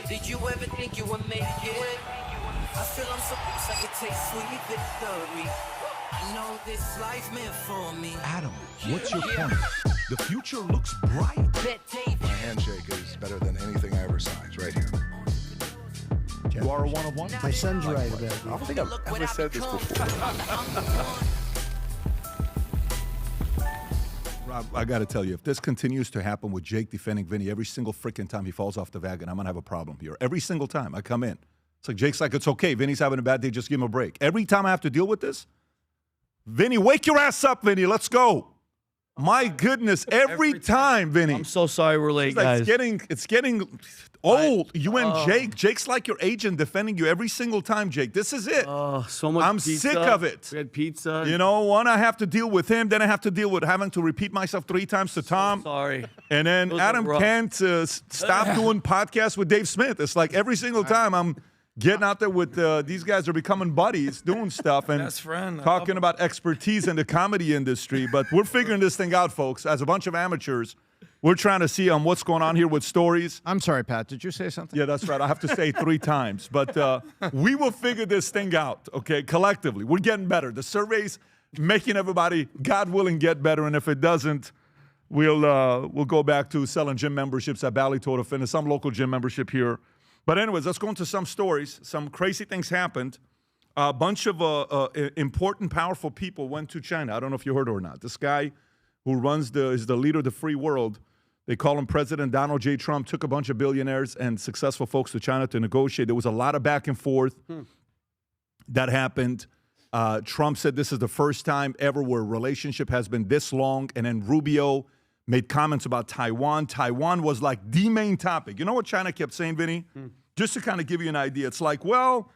Did you ever think you would make it? I feel I'm so close I could taste sweet victory. I know this life meant for me. Adam, what's your point? The future looks bright. My handshake is better than anything I ever signed. It's right here. You are a one-of-one? My son's right about I it. don't think I've ever said this before. Rob, I got to tell you, if this continues to happen with Jake defending Vinny every single freaking time he falls off the wagon, I'm going to have a problem here. Every single time I come in. It's like Jake's like, it's okay. Vinny's having a bad day. Just give him a break. Every time I have to deal with this, Vinny, wake your ass up, Vinny. Let's go. My goodness, every time, Vinny. I'm so sorry we're late, guys. It's getting old. You and Jake. Jake's like your agent defending you every single time, Jake. This is it. Oh, so much I'm pizza. sick of it. We had pizza. You know, one, I have to deal with him. Then I have to deal with having to repeat myself 3 times to Tom. Sorry. And then Those Adam are rough. can't stop doing podcasts with Dave Smith. It's like every single time I'm getting out there with these guys are becoming buddies, doing stuff and Best friend. talking about expertise in the comedy industry. But we're figuring this thing out, folks. As a bunch of amateurs, we're trying to see what's going on here with stories. I'm sorry, Pat. Did you say something? Yeah, that's right. I have to say it 3 times. But we will figure this thing out, okay, collectively. We're getting better. The survey's making everybody, God willing, get better. And if it doesn't, we'll go back to selling gym memberships at Bally Total Fitness, some local gym membership here. But anyways, let's go into some stories. Some crazy things happened. A bunch of important, powerful people went to China. I don't know if you heard or not. This guy who is the leader of the free world. They call him President Donald J. Trump, took a bunch of billionaires and successful folks to China to negotiate. There was a lot of back and forth that happened. Trump said this is the first time ever where a relationship has been this long. And then Rubio made comments about Taiwan. Taiwan was like the main topic. You know what China kept saying, Vinny? Just to kind of give you an idea. It's like, well,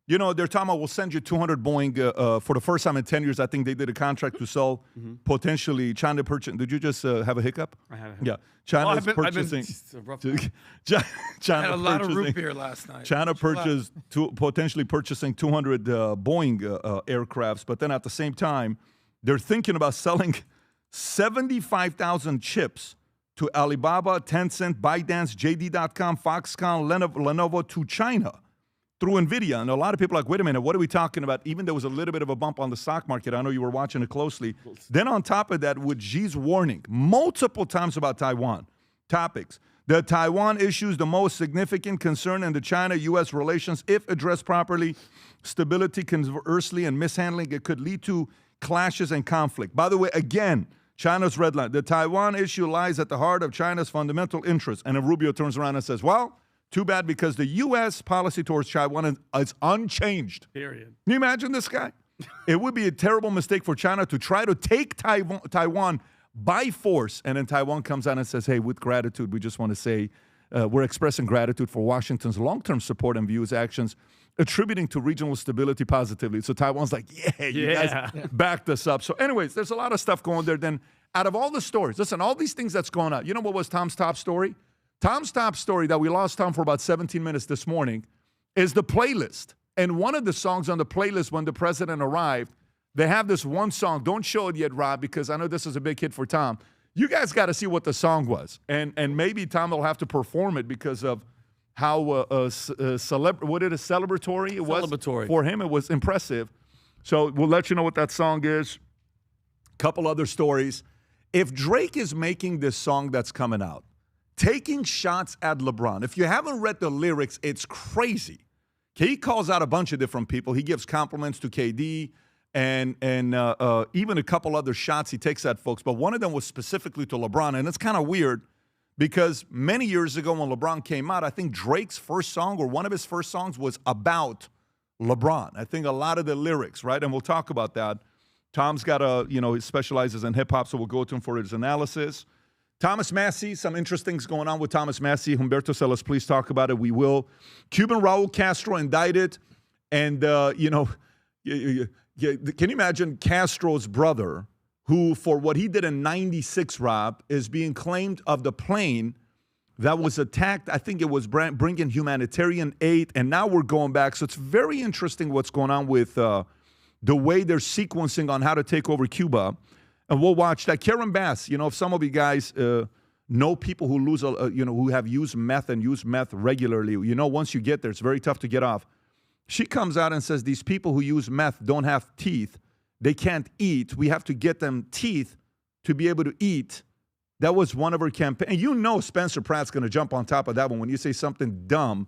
you know, they're talking about we'll send you 200 Boeing for the first time in 10 years. I think they did a contract to sell potentially China purchasing. Did you just have a hiccup? I had a Yeah. China's I've been- purchasing. it's a rough China I had a lot of root purchasing- beer last night. China Chill out. purchased potentially purchasing 200 Boeing aircrafts, but then at the same time, they're thinking about selling 75,000 chips to Alibaba, Tencent, ByteDance, JD.com, Foxconn, Lenovo to China through NVIDIA. And a lot of people are like, wait a minute, what are we talking about? Even there was a little bit of a bump on the stock market. I know you were watching it closely. Then on top of that, with Xi's warning multiple times about Taiwan topics. The Taiwan issue is the most significant concern in the China-U.S. relations. If addressed properly, stability, conversely, and mishandling, it could lead to clashes and conflict. By the way, again, China's red line. The Taiwan issue lies at the heart of China's fundamental interests. And then Rubio turns around and says, well, too bad because the U.S. policy towards Taiwan is unchanged. Period. Can you imagine this guy? It would be a terrible mistake for China to try to take Taiwan by force. And then Taiwan comes out and says, hey, with gratitude, we just want to say we're expressing gratitude for Washington's long-term support and views, actions, attributing to regional stability positively. So Taiwan's like, yeah, you guys backed us up. So anyways, there's a lot of stuff going there. Then out of all the stories, listen, all these things that's going on, you know what was Tom's top story? Tom's top story that we lost Tom for about 17 minutes this morning is the playlist. And one of the songs on the playlist when the president arrived, they have this one song. Don't show it yet, Rob, because I know this is a big hit for Tom. You guys got to see what the song was. And maybe Tom will have to perform it because of how celebratory it was. Celebratory. For him, it was impressive. So we'll let you know what that song is. Couple other stories. If Drake is making this song that's coming out, taking shots at LeBron, if you haven't read the lyrics, it's crazy. He calls out a bunch of different people. He gives compliments to KD and even a couple other shots he takes at folks. But one of them was specifically to LeBron. And it's kind of weird because many years ago when LeBron came out, I think Drake's first song or one of his first songs was about LeBron. I think a lot of the lyrics, right? And we'll talk about that. Tom's got he specializes in hip hop, so we'll go to him for his analysis. Thomas Massie, some interesting things going on with Thomas Massie. Humberto Celis, please talk about it. We will. Cuban Raul Castro indicted. And, can you imagine Castro's brother, who for what he did in 96, Rob, is being claimed of the plane that was attacked. I think it was bringing humanitarian aid. And now we're going back. So it's very interesting what's going on with the way they're sequencing on how to take over Cuba. And we'll watch that. Karen Bass, if some of you guys know people who who have used meth and use meth regularly. You know, once you get there, it's very tough to get off. She comes out and says these people who use meth don't have teeth. They can't eat. We have to get them teeth to be able to eat. That was one of her campaigns. And you know Spencer Pratt's going to jump on top of that one when you say something dumb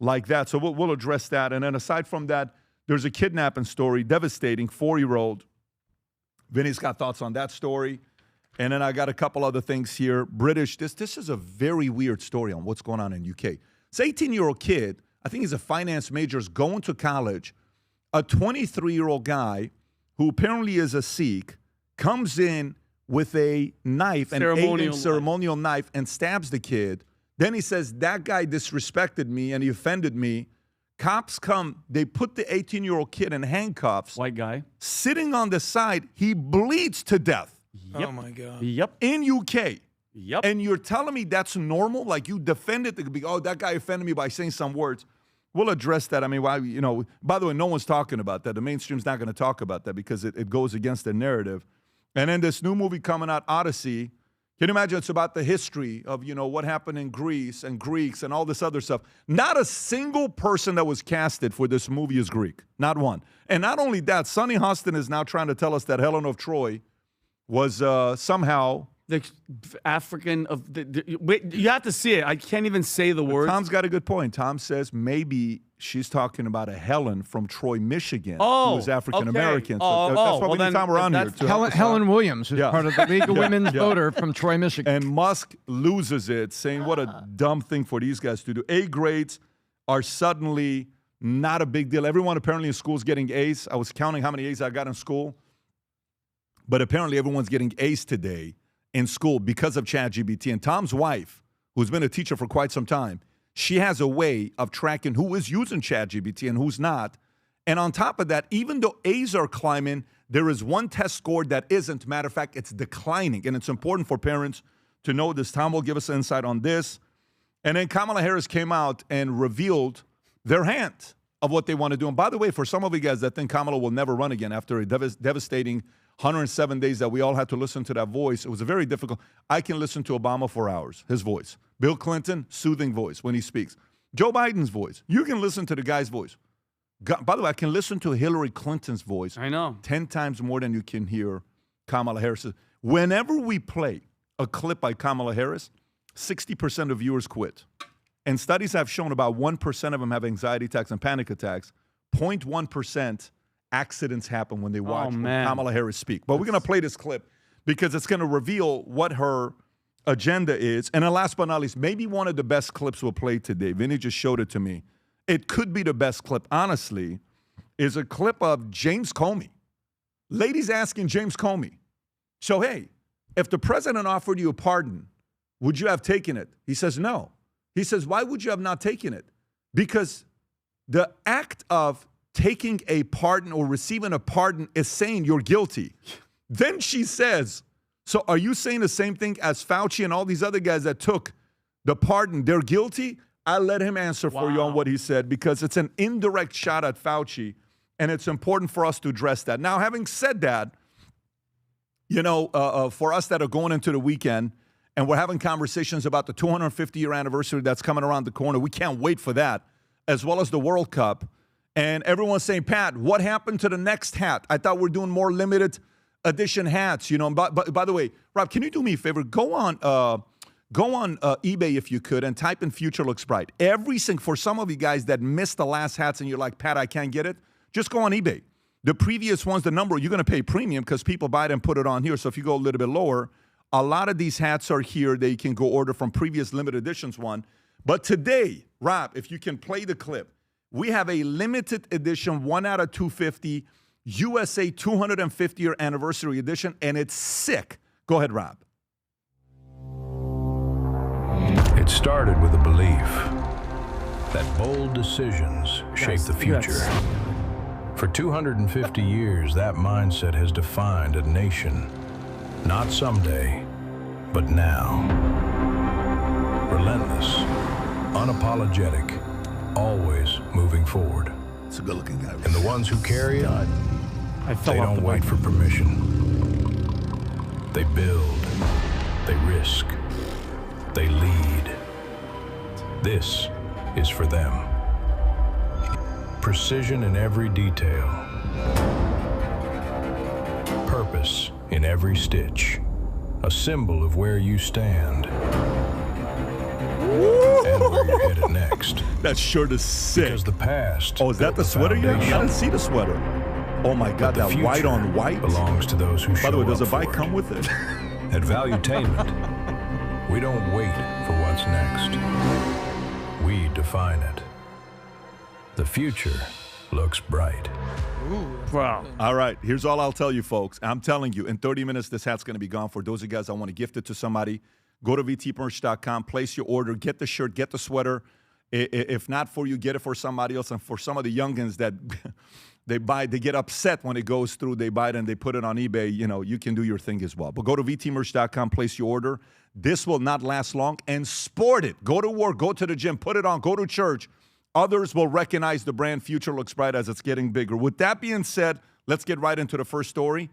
like that. So we'll address that. And then aside from that, there's a kidnapping story, devastating, 4-year-old. Vinny's got thoughts on that story. And then I got a couple other things here. British, this is a very weird story on what's going on in UK. This 18-year-old kid, I think he's a finance major, is going to college. A 23-year-old guy who apparently is a Sikh comes in with a knife, an ceremonial knife, and stabs the kid. Then he says, that guy disrespected me and he offended me. Cops come, they put the 18-year-old kid in handcuffs. White guy. Sitting on the side, he bleeds to death. Yep. Oh, my God. Yep. In UK. Yep. And you're telling me that's normal? Like you defended that guy offended me by saying some words. We'll address that. I mean, by the way, no one's talking about that. The mainstream's not going to talk about that because it goes against the narrative. And then this new movie coming out, Odyssey. Can you imagine? It's about the history of, what happened in Greece and Greeks and all this other stuff. Not a single person that was casted for this movie is Greek. Not one. And not only that, Sonny Hostin is now trying to tell us that Helen of Troy was somehow... The African of wait, you have to see it. I can't even say the word. Tom's got a good point. Tom says maybe she's talking about a Helen from Troy, Michigan, who was African American. Okay. So that's why we need Tom around here. Helen Williams, who's part of the League of Women's Voter from Troy, Michigan. And Musk loses it, saying what a dumb thing for these guys to do. A grades are suddenly not a big deal. Everyone apparently in school is getting A's. I was counting how many A's I got in school. But apparently everyone's getting A's today in school because of ChatGPT. And Tom's wife, who's been a teacher for quite some time, she has a way of tracking who is using ChatGPT and who's not. And on top of that, even though A's are climbing, there is one test score that isn't. Matter of fact, it's declining. And it's important for parents to know this. Tom will give us insight on this. And then Kamala Harris came out and revealed their hand of what they want to do. And by the way, for some of you guys that think Kamala will never run again after a devastating 107 days that we all had to listen to that voice, it was a very difficult. I can listen to Obama for hours, his voice. Bill Clinton, soothing voice when he speaks. Joe Biden's voice. You can listen to the guy's voice. By the way, I can listen to Hillary Clinton's voice. I know. 10 times more than you can hear Kamala Harris. Whenever we play a clip by Kamala Harris, 60% of viewers quit. And studies have shown about 1% of them have anxiety attacks and panic attacks. 0.1% accidents happen when they watch Kamala Harris speak. But we're going to play this clip because it's going to reveal what her agenda is. And then last but not least, maybe one of the best clips we'll play today. Vinny just showed it to me. It could be the best clip, honestly, is a clip of James Comey. Ladies asking James Comey, so hey, if the president offered you a pardon, would you have taken it? He says no. He says, why would you have not taken it? Because the act of taking a pardon or receiving a pardon is saying you're guilty. Then she says, so are you saying the same thing as Fauci and all these other guys that took the pardon? They're guilty? I'll let him answer for you on what he said because it's an indirect shot at Fauci, and it's important for us to address that. Now, having said that, for us that are going into the weekend and we're having conversations about the 250-year anniversary that's coming around the corner, we can't wait for that, as well as the World Cup. And everyone's saying, Pat, what happened to the next hat? I thought we're doing more limited edition hats. By the way, Rob, can you do me a favor? Go on eBay if you could and type in "Future Looks Bright." For some of you guys that missed the last hats and you're like, Pat, I can't get it. Just go on eBay. The previous ones, the number, you're going to pay premium because people buy it and put it on here. So if you go a little bit lower, a lot of these hats are here. They can go order from previous limited editions one. But today, Rob, if you can play the clip, we have a limited edition 1 out of 250 USA 250-year anniversary edition, and it's sick. Go ahead, Rob. It started with a belief that bold decisions shape the future. For 250 years, that mindset has defined a nation. Not someday, but now. Relentless, unapologetic, always moving forward. It's a good-looking guy. And the ones who carry it, they don't wait for permission. They build, they risk, they lead. This is for them. Precision in every detail. Purpose in every stitch. A symbol of where you stand. And where you're headed next. That shirt is sick. Because the past. Oh, is that the sweater you have? I didn't see the sweater. Oh my God, that white on white belongs to those who show up. By the way, does a for bike it. come with it? At Valuetainment, we don't wait for what's next. We define it. The future looks bright. Wow. All right, here's all I'll tell you, folks. I'm telling you, in 30 minutes, this hat's going to be gone. For those of you guys that want to gift it to somebody, go to vtmerch.com, place your order, get the shirt, get the sweater. If not for you, get it for somebody else. And for some of the youngins that they get upset when it goes through, they buy it and they put it on eBay, you can do your thing as well. But go to vtmerch.com, place your order. This will not last long, and sport it. Go to work, go to the gym, put it on, go to church. Others will recognize the brand. Future looks bright as it's getting bigger. With that being said, let's get right into the first story.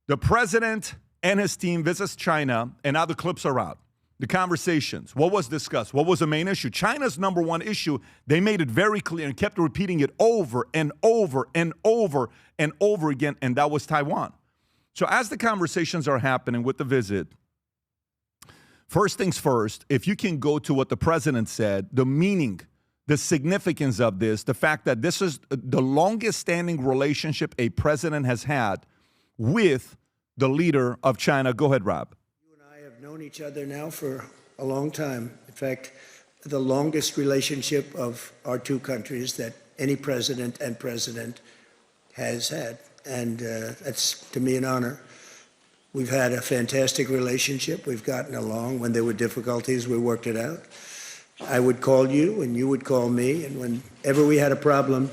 The president and his team visits China, and now the clips are out. The conversations, what was discussed, what was the main issue? China's number one issue, they made it very clear and kept repeating it over and over and over and over again, and that was Taiwan. So as the conversations are happening with the visit, first things first, if you can go to what the president said, the meaning, the significance of this, the fact that this is the longest standing relationship a president has had with the leader of China. Go ahead, Rob. You and I have known each other now for a long time. In fact, the longest relationship of our two countries that any president and president has had. And that's, to me, an honor. We've had a fantastic relationship. We've gotten along. When there were difficulties, we worked it out. I would call you and you would call me. And whenever we had a problem,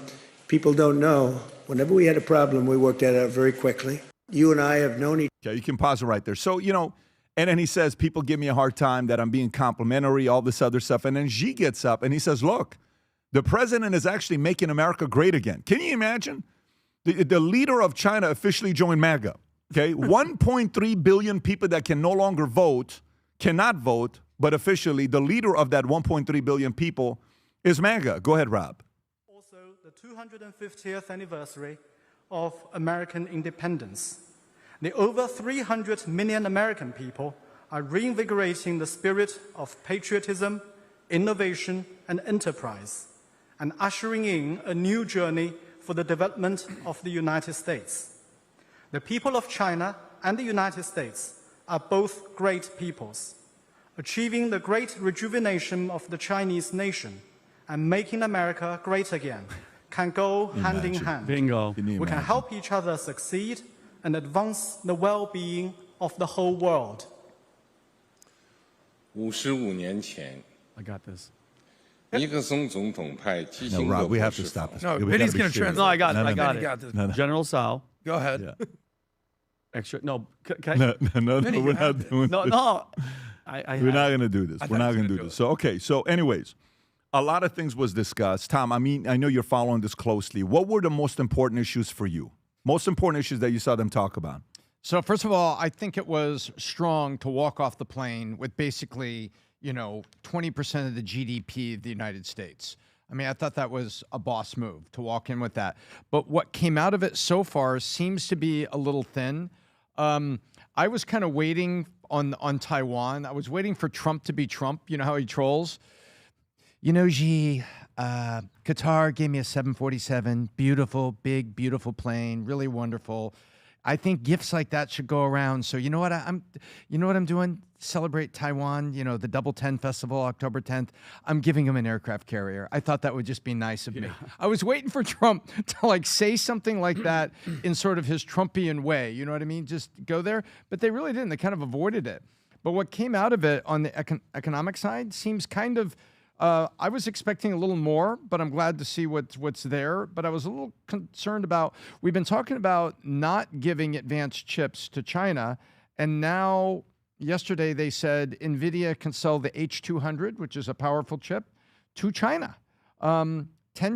people don't know, whenever we had a problem, we worked it out very quickly. You and I have known each other. Okay, you can pause it right there. So, and then he says, people give me a hard time that I'm being complimentary, all this other stuff. And then Xi gets up and he says, look, the president is actually making America great again. Can you imagine? The leader of China officially joined MAGA. Okay, 1.3 billion people that can no longer vote, cannot vote, but officially the leader of that 1.3 billion people is MAGA. Go ahead, Rob. Also, the 250th anniversary of American independence. The over 300 million American people are reinvigorating the spirit of patriotism, innovation, and enterprise, and ushering in a new journey for the development of the United States. The people of China and the United States are both great peoples. Achieving the great rejuvenation of the Chinese nation and making America great again can go hand in hand. Bingo. We can help each other succeed and advance the well-being of the whole world. 55年前 I got this. 尼克松总统派基 No, 辛 Rob, 格 we 博 have 士 to stop this. No, We Vinny's gotta be going to serious. translate. No, I got it. No, I no, got Vinny it. got this. No, no. General Sal. Go ahead. Yeah. Extra. No. Can I, No, Vinny, we're you not have doing no, this. no. We're not going to do this. I We're thought not he was going to gonna do do this. it. So, okay. So, anyways, a lot of things was discussed. Tom, I mean, I know you're following this closely. What were the most important issues for you? Most important issues that you saw them talk about? So first of all, I think it was strong to walk off the plane with basically, 20% of the GDP of the United States. I mean, I thought that was a boss move to walk in with that. But what came out of it so far seems to be a little thin. I was kind of waiting on Taiwan. I was waiting for Trump to be Trump. You know how he trolls? Xi, Qatar gave me a 747, beautiful, big, beautiful plane, really wonderful. I think gifts like that should go around. So you know what I'm doing? Celebrate Taiwan, the Double 10 Festival, October 10th. I'm giving him an aircraft carrier. I thought that would just be nice of me. I was waiting for Trump to say something like that in sort of his Trumpian way. You know what I mean? Just go there. But they really didn't. They kind of avoided it. But what came out of it on the economic side seems kind of, I was expecting a little more, but I'm glad to see what's there. But I was a little concerned about, we've been talking about not giving advanced chips to China, and now yesterday they said NVIDIA can sell the H200, which is a powerful chip, to China. 10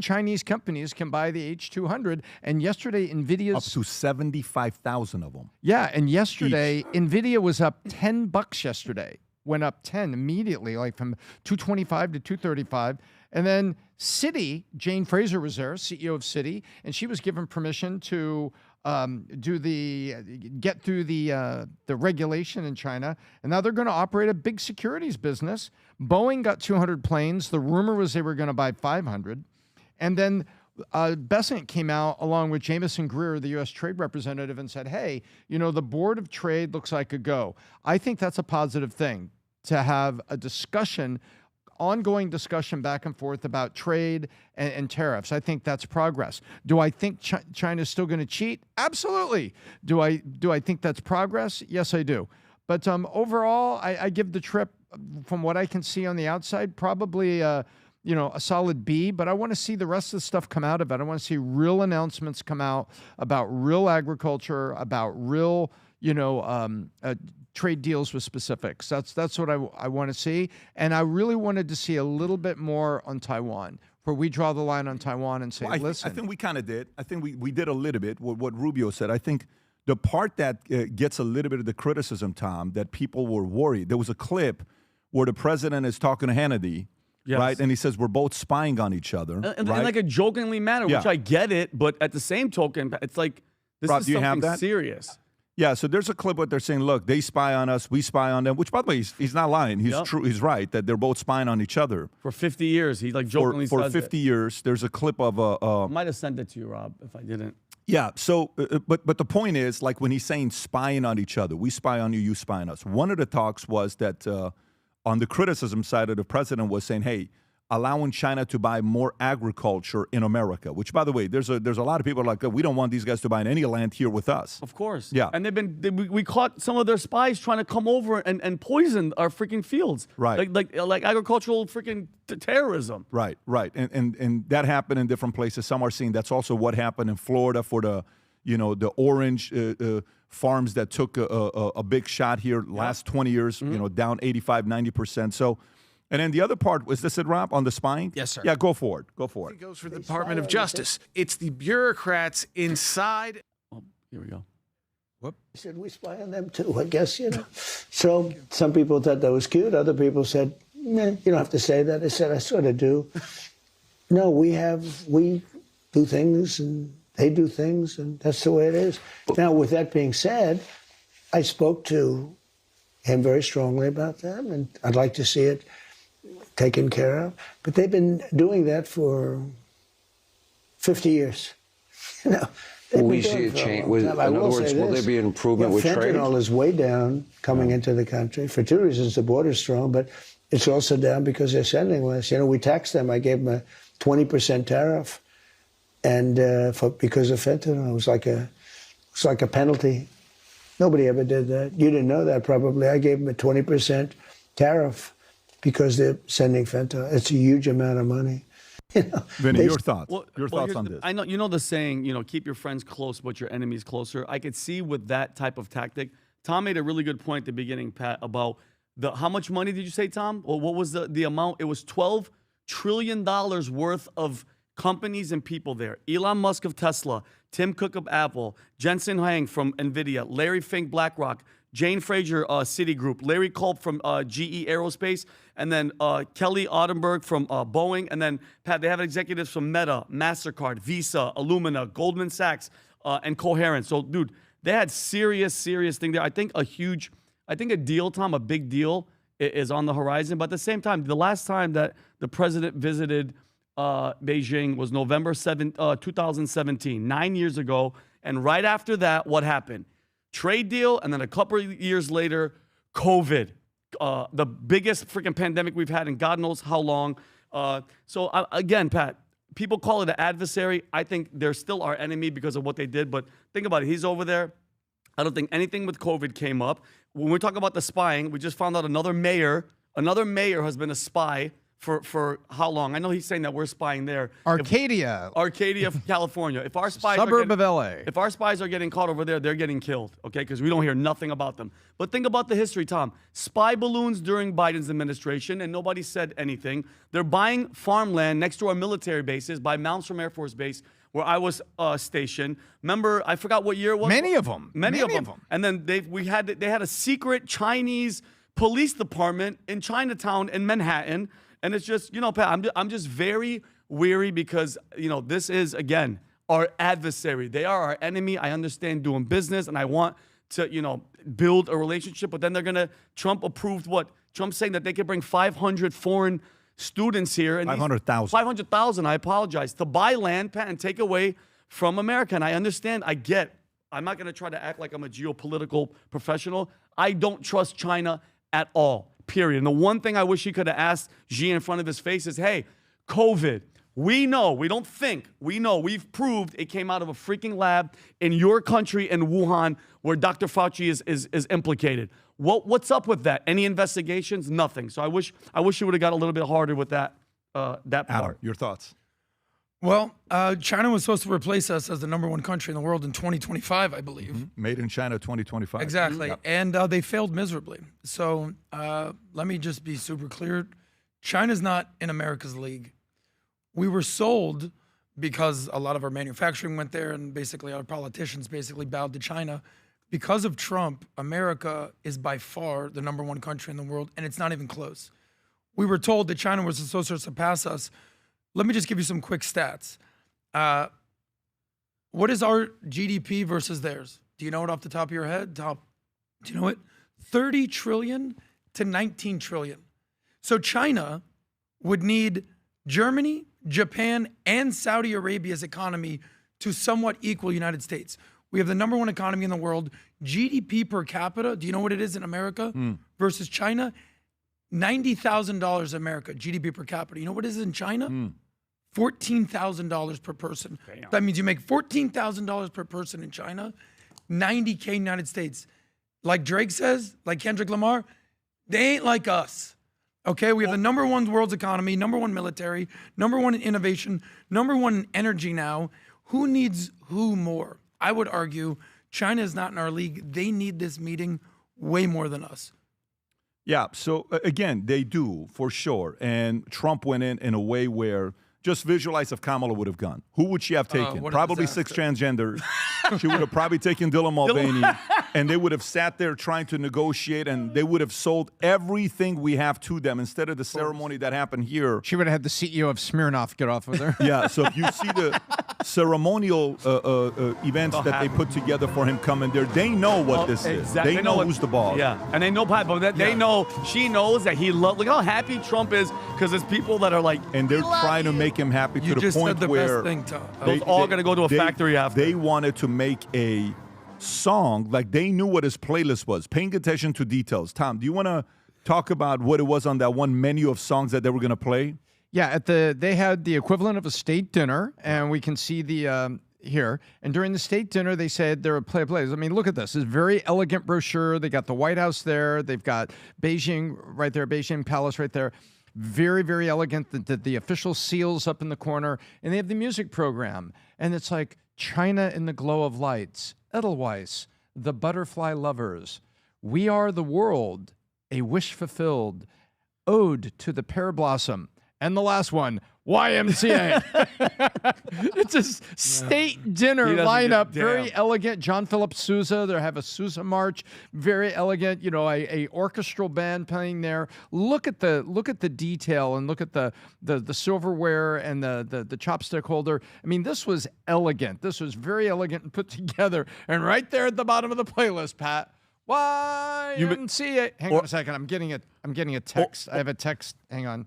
Chinese companies can buy the H200, and yesterday NVIDIA's... Up to 75,000 of them. Yeah, and yesterday NVIDIA was up $10 yesterday. went up 10 immediately, like from 225 to 235. And then Citi, Jane Fraser was there, CEO of Citi, and she was given permission to get through the regulation in China, and now they're going to operate a big securities business. Boeing got 200 planes. The rumor was they were going to buy 500, and then Besant came out along with Jameson Greer, the U.S. Trade Representative, and said, "Hey, the Board of Trade looks like a go." I think that's a positive thing to have a discussion. Ongoing discussion back and forth about trade and tariffs. I think that's progress. Do I think China's still going to cheat? Absolutely. Do I think that's progress? Yes, I do. But overall, I give the trip, from what I can see on the outside, probably a solid B. But I want to see the rest of the stuff come out of it. I want to see real announcements come out about real agriculture, about real trade deals with specifics. That's what I want to see. And I really wanted to see a little bit more on Taiwan, where we draw the line on Taiwan and say, listen. I think we kind of did. I think we did a little bit what Rubio said. I think the part that gets a little bit of the criticism, Tom, that people were worried. There was a clip where the president is talking to Hannity, right? And he says, we're both spying on each other. And right? in like a jokingly manner, which I get it, but at the same token, it's like, this Rob, is do you have something that? serious. Yeah, so there's a clip where they're saying, look, they spy on us, we spy on them, which, by the way, he's not lying. He's true. He's right that they're both spying on each other. For 50 years, he like jokingly for says 50 it. years, there's a clip of I might have sent it to you, Rob, if I didn't. Yeah, so, but the point is, like when he's saying spying on each other, we spy on you, you spy on us. One of the talks was that on the criticism side of the president was saying, hey, allowing China to buy more agriculture in America, which, by the way, there's a lot of people like, we don't want these guys to buy any land here with us. Of course. Yeah. And we caught some of their spies trying to come over and poison our freaking fields. Right. Like agricultural freaking terrorism. Right. And that happened in different places. Some are saying that's also what happened in Florida for the orange farms that took a big shot here last 20 years, down 85, 90%. So, and then the other part, was this it, Rob, on the spying? Yes, sir. Yeah, go for it. It goes for the Department of Justice. It's the bureaucrats inside. Oh, here we go. He said, we spy on them too, I guess, So some people thought that was cute. Other people said, nah, you don't have to say that. I said, I sort of do. No, we do things and they do things, and that's the way it is. Now, with that being said, I spoke to him very strongly about that, and I'd like to see it taken care of. But they've been doing that for 50 years. Will we see a change? In other words, will there be an improvement with trade? Fentanyl is way down coming into the country for two reasons. The border's strong, but it's also down because they're sending less. We taxed them. I gave them a 20% tariff, and because of fentanyl, it was like a penalty. Nobody ever did that. You didn't know that probably. I gave them a 20% tariff because they're sending fentanyl. It's a huge amount of money. Vinny, your thoughts? Your Well, thoughts on this? I know the saying, keep your friends close, but your enemies closer. I could see with that type of tactic. Tom made a really good point at the beginning, Pat, about how much money did you say, Tom? Well, what was the amount? It was $12 trillion worth of companies and people there. Elon Musk of Tesla, Tim Cook of Apple, Jensen Huang from NVIDIA, Larry Fink, BlackRock, Jane Fraser, Citigroup, Larry Culp from GE Aerospace, and then Kelly Ottenberg from Boeing, and then, Pat, they have executives from Meta, MasterCard, Visa, Illumina, Goldman Sachs, and Coherent. So, dude, they had serious thing there. I think a deal, Tom, a big deal is on the horizon. But at the same time, the last time that the president visited Beijing was November 2017, 9 years ago. And right after that, what happened? Trade deal, and then a couple of years later, COVID, the biggest freaking pandemic we've had in God knows how long. Again, Pat, people call it an adversary. I think they're still our enemy because of what they did. But think about it. He's over there. I don't think anything with COVID came up. When we're talking about the spying, we just found out another mayor has been a spy for how long? I know he's saying that we're spying there. Arcadia, California. If our spies suburb of LA. If our spies are getting caught over there, they're getting killed, okay? Because we don't hear nothing about them. But think about the history, Tom. Spy balloons during Biden's administration, and nobody said anything. They're buying farmland next to our military bases by Malmstrom Air Force Base, where I was stationed. Remember, I forgot what year it was. Many of them. Many of them. And then they had a secret Chinese police department in Chinatown in Manhattan. And it's just, Pat, I'm just very weary because, this is, again, our adversary. They are our enemy. I understand doing business, and I want to, build a relationship. But then Trump approved what? Trump's saying that they could bring 500 foreign students here. 500,000. 500,000, I apologize, to buy land, Pat, and take away from America. And I understand, I'm not going to try to act like I'm a geopolitical professional. I don't trust China at all, period. And the one thing I wish he could have asked Xi in front of his face is, hey, COVID, we know, we don't think, we know, we've proved it came out of a freaking lab in your country in Wuhan where Dr. Fauci is implicated. What's up with that? Any investigations? Nothing. So I wish he would have got a little bit harder with that part. Adam, your thoughts? Well, China was supposed to replace us as the #1 country in the world in 2025, I believe. Mm-hmm. Made in China 2025. Exactly. Yep. And they failed miserably. So let me just be super clear. China's not in America's league. We were sold because a lot of our manufacturing went there and basically our politicians basically bowed to China. Because of Trump, America is by far the #1 country in the world, and it's not even close. We were told that China was supposed to surpass us. Let me just give you some quick stats. What is our GDP versus theirs? Do you know it off the top of your head? Do you know it? 30 trillion to 19 trillion. So China would need Germany, Japan, and Saudi Arabia's economy to somewhat equal United States. We have the #1 economy in the world. GDP per capita, do you know what it is in America versus China? $90,000 in America, GDP per capita. You know what it is in China? $14,000 per person. Damn. That means you make $14,000 per person in China, $90K United States. Like Drake says, like Kendrick Lamar, they ain't like us. Okay, we have the #1 world's economy, #1 military, #1 in innovation, #1 in energy now. Who needs who more? I would argue China is not in our league. They need this meeting way more than us. Yeah, so again, they do, for sure. And Trump went in a way where, just visualize if Kamala would have gone. Who would she have taken? Probably 6 transgenders. She would have probably taken Dylan Mulvaney, and they would have sat there trying to negotiate, and they would have sold everything we have to them instead of the ceremony that happened here. She would have had the CEO of Smirnoff get off with her. Yeah, so if you see the ceremonial events that they put together for him coming there, they know what this is. They know who's the boss. Yeah, and they know Pat, but they know, she knows that he loves, look how happy Trump is, because there's people that are like, and they're trying to make him happy to the point where they're all going to go to a factory after. They wanted to make a song, like they knew what his playlist was, paying attention to details. Tom, do you want to talk about what it was on that one menu of songs that they were going to play? Yeah, they had the equivalent of a state dinner, and we can see the here. And during the state dinner, they said there would play plays. I mean, look at this. It's a very elegant brochure. They got the White House there. They've got Beijing right there, Beijing Palace right there. Very, very elegant. The official seals up in the corner, and they have the music program. And it's like China in the glow of lights, Edelweiss, the butterfly lovers, We Are the World, A Wish Fulfilled, Ode to the Pear Blossom, and the last one, YMCA. It's a state dinner lineup, very elegant. John Philip Sousa, they have a Sousa march, very elegant. You know, a orchestral band playing there. Look at the detail and look at the silverware and the chopstick holder. I mean, this was elegant. This was very elegant and put together. And right there at the bottom of the playlist, Pat, YMCA. Hang on a second. I'm getting a text. I have a text. Hang on.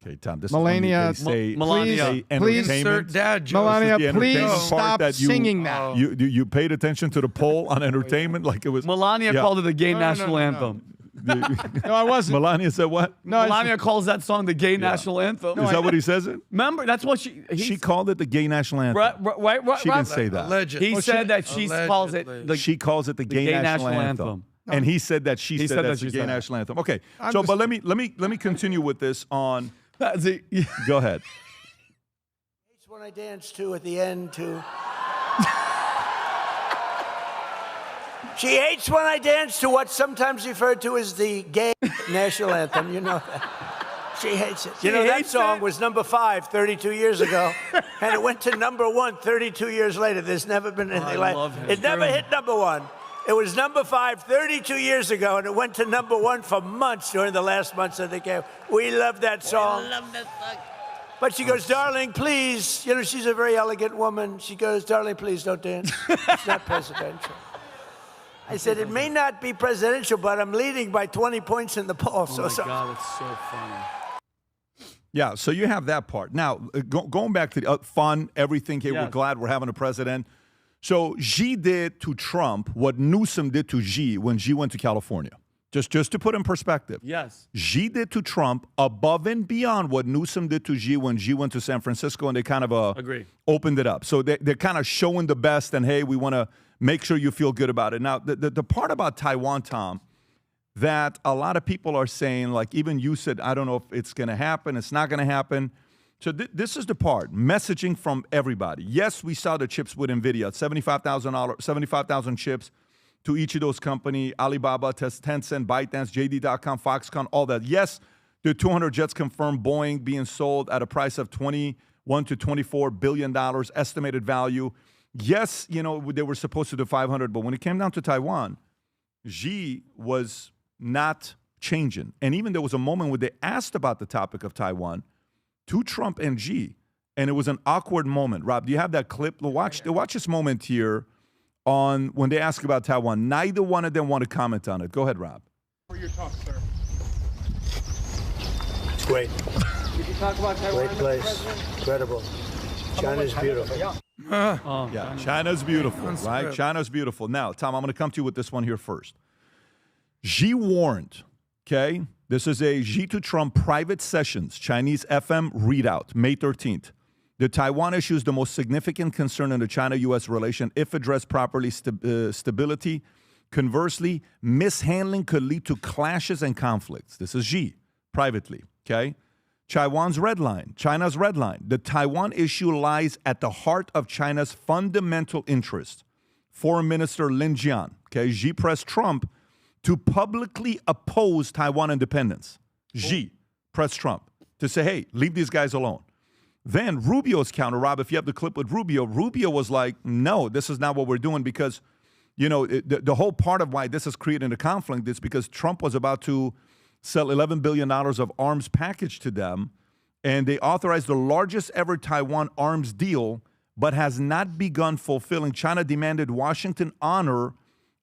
Okay, Tom, this Melania, is Melania, please, sir, Dad jokes. Melania, please stop singing that. You paid attention to the poll on entertainment like it was. Melania called it the gay national anthem. No, I wasn't. Melania said what? No, Melania calls that song the gay national anthem. Is that what he says it? Remember, that's what she called it the gay national anthem. Right, she didn't say that. He said that she calls it she calls it the gay national anthem. And he said that she said that's the gay national anthem. Okay, but let me continue with this on. Go aheade. It's when I dance to at the end to. She hates when I dance to what's sometimes referred to as the gay national anthem. You know that. She hates it. You know, that song was number 5 32 years ago, and it went to number 1 32 years later. There's never been anything like it. It never hit number 1. It was number 5 32 years ago, and it went to number 1 for months during the last months of the game. We love that song. But she goes, darling, please. You know, she's a very elegant woman. She goes, darling, please don't dance. It's not presidential. I said, it may not be presidential, but I'm leading by 20 points in the poll. Oh, my God, it's so funny. Yeah, so you have that part. Now, going back to the fun, everything here, Yes. we're glad we're having a president. So Xi did to Trump what Newsom did to Xi when Xi went to California. Just to put in perspective. Yes. Xi did to Trump above and beyond what Newsom did to Xi when Xi went to San Francisco, and they kind of Agree. opened it up. So they're kind of showing the best, and hey, we want to make sure you feel good about it. Now, the part about Taiwan, Tom, that a lot of people are saying, like even you said, I don't know if it's going to happen, it's not going to happen. So this is the part, messaging from everybody. Yes, we saw the chips with NVIDIA, $75,000 chips to each of those companies, Alibaba, Tencent, ByteDance, JD.com, Foxconn, all that. Yes, the 200 jets confirmed, Boeing being sold at a price of $21 to $24 billion estimated value. Yes, you know, they were supposed to do 500, but when it came down to Taiwan, Xi was not changing. And even there was a moment where they asked about the topic of Taiwan to Trump and Xi, and it was an awkward moment. Rob, do you have that clip? Watch this moment here on when they ask about Taiwan. Neither one of them want to comment on it. Go ahead, Rob. For your talk, sir. It's great. Did you talk about Taiwan? Great place. Incredible. China's beautiful. Yeah, China's beautiful, right? Unscripted. China's beautiful. Now, Tom, I'm going to come to you with this one here first. Xi warned, okay? This is a Xi to Trump private sessions, Chinese FM readout, May 13th. The Taiwan issue is the most significant concern in the China-U.S. relation if addressed properly. Stability. Conversely, mishandling could lead to clashes and conflicts. This is Xi, privately, okay? China's red line. The Taiwan issue lies at the heart of China's fundamental interest. Foreign Minister Lin Jian, okay? Xi pressed Trump to publicly oppose Taiwan independence. Xi pressed Trump to say, hey, leave these guys alone. Then Rubio's counter, Rob, if you have the clip with Rubio was like, no, this is not what we're doing because, you know, the whole part of why this is creating a conflict is because Trump was about to sell $11 billion of arms package to them, and they authorized the largest ever Taiwan arms deal, but has not begun fulfilling. China demanded Washington honor